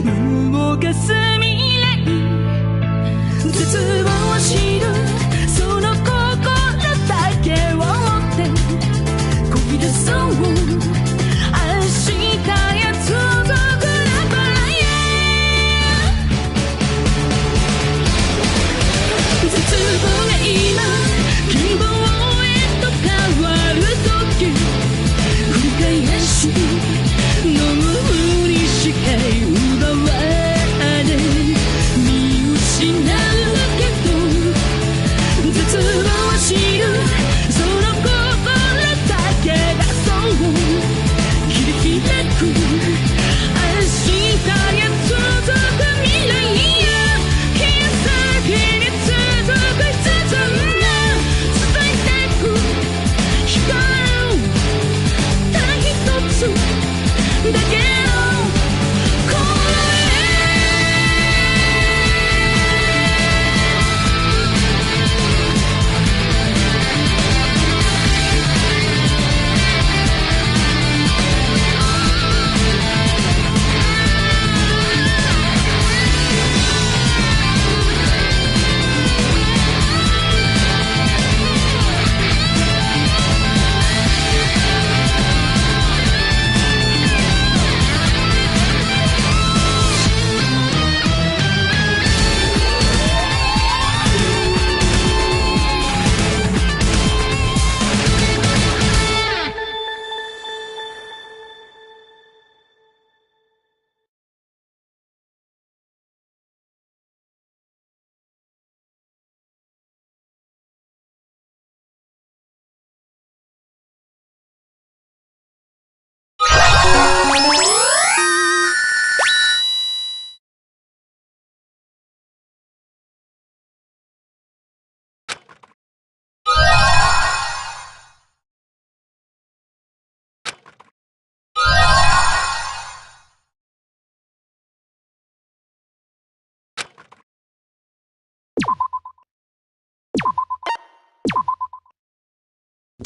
動かす未来絶望を知るその心だけを持って漕ぎ出そう明日へ続くナンバーへ絶望が今希望へと変わる時繰り返し飲むふりして奪われ見失うけど絶望を知るその心だけがそう切り開く明日へ続く未来へ奇跡に続く5つが続いていく光るただ一つだけの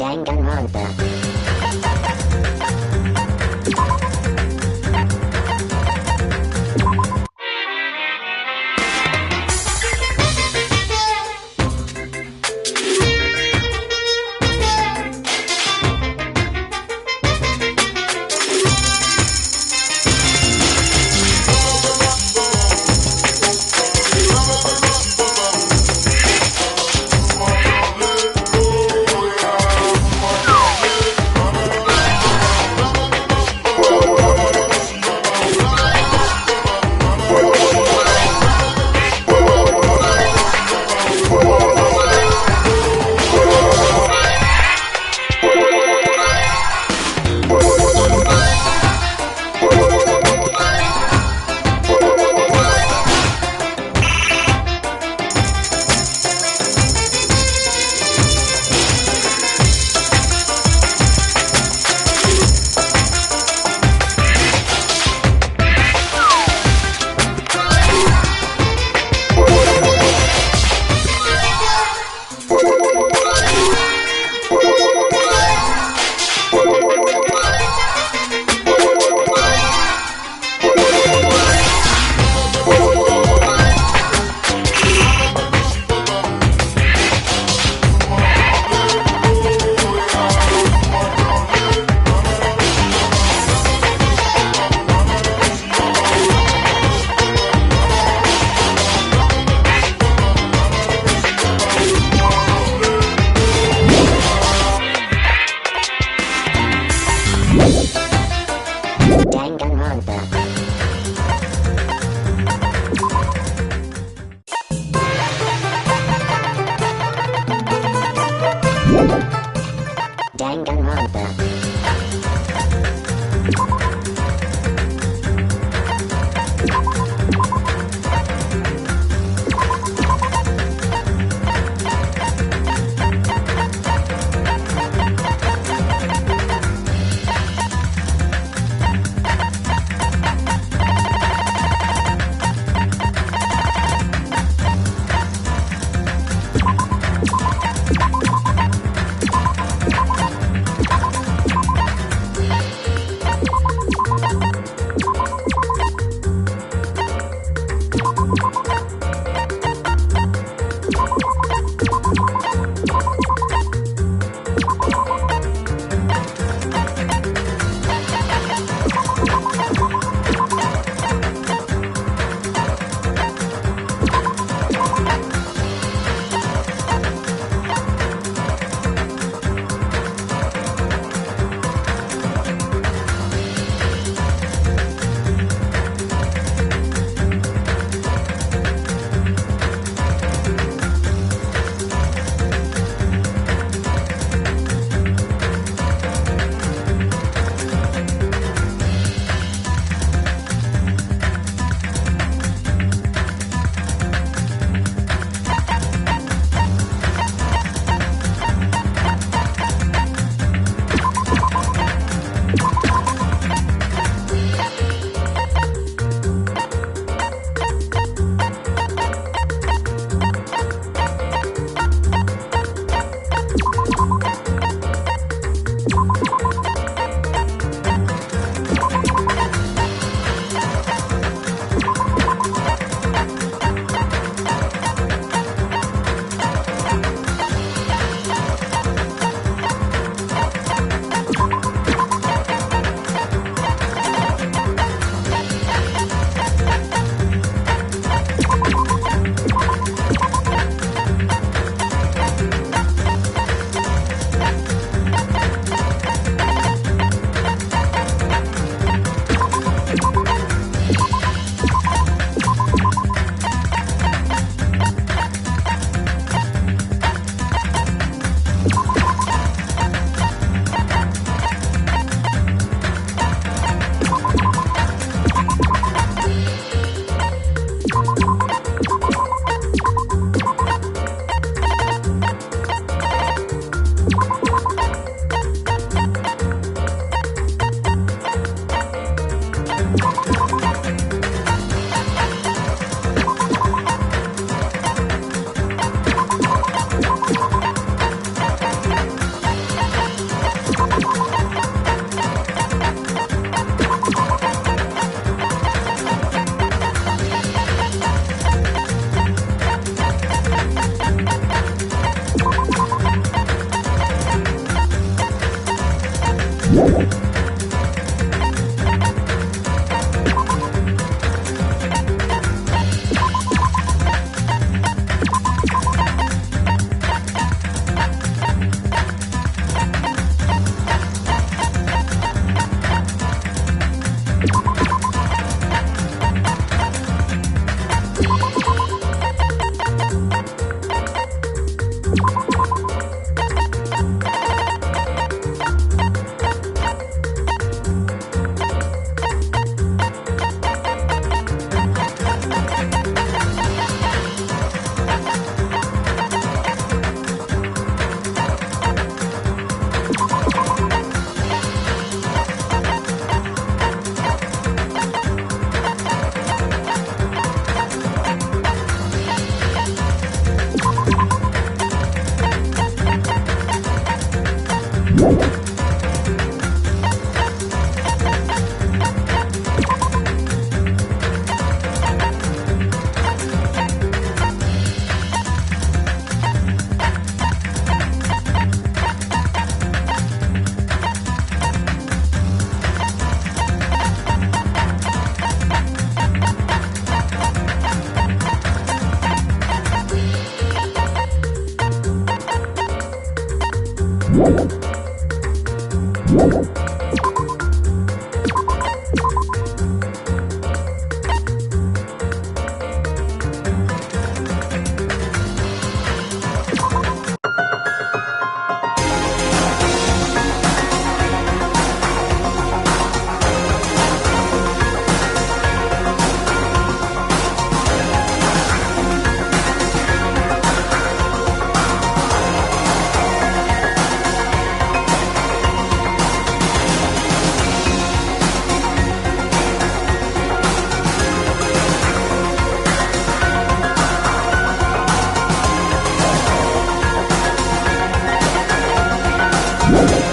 Danganronpa.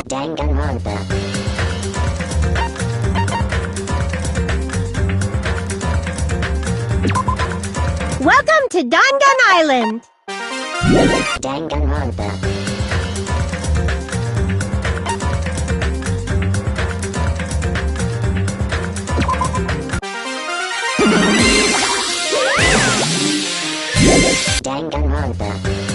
Danganronpa. Welcome to Dangan Island! Danganronpa. Danganronpa.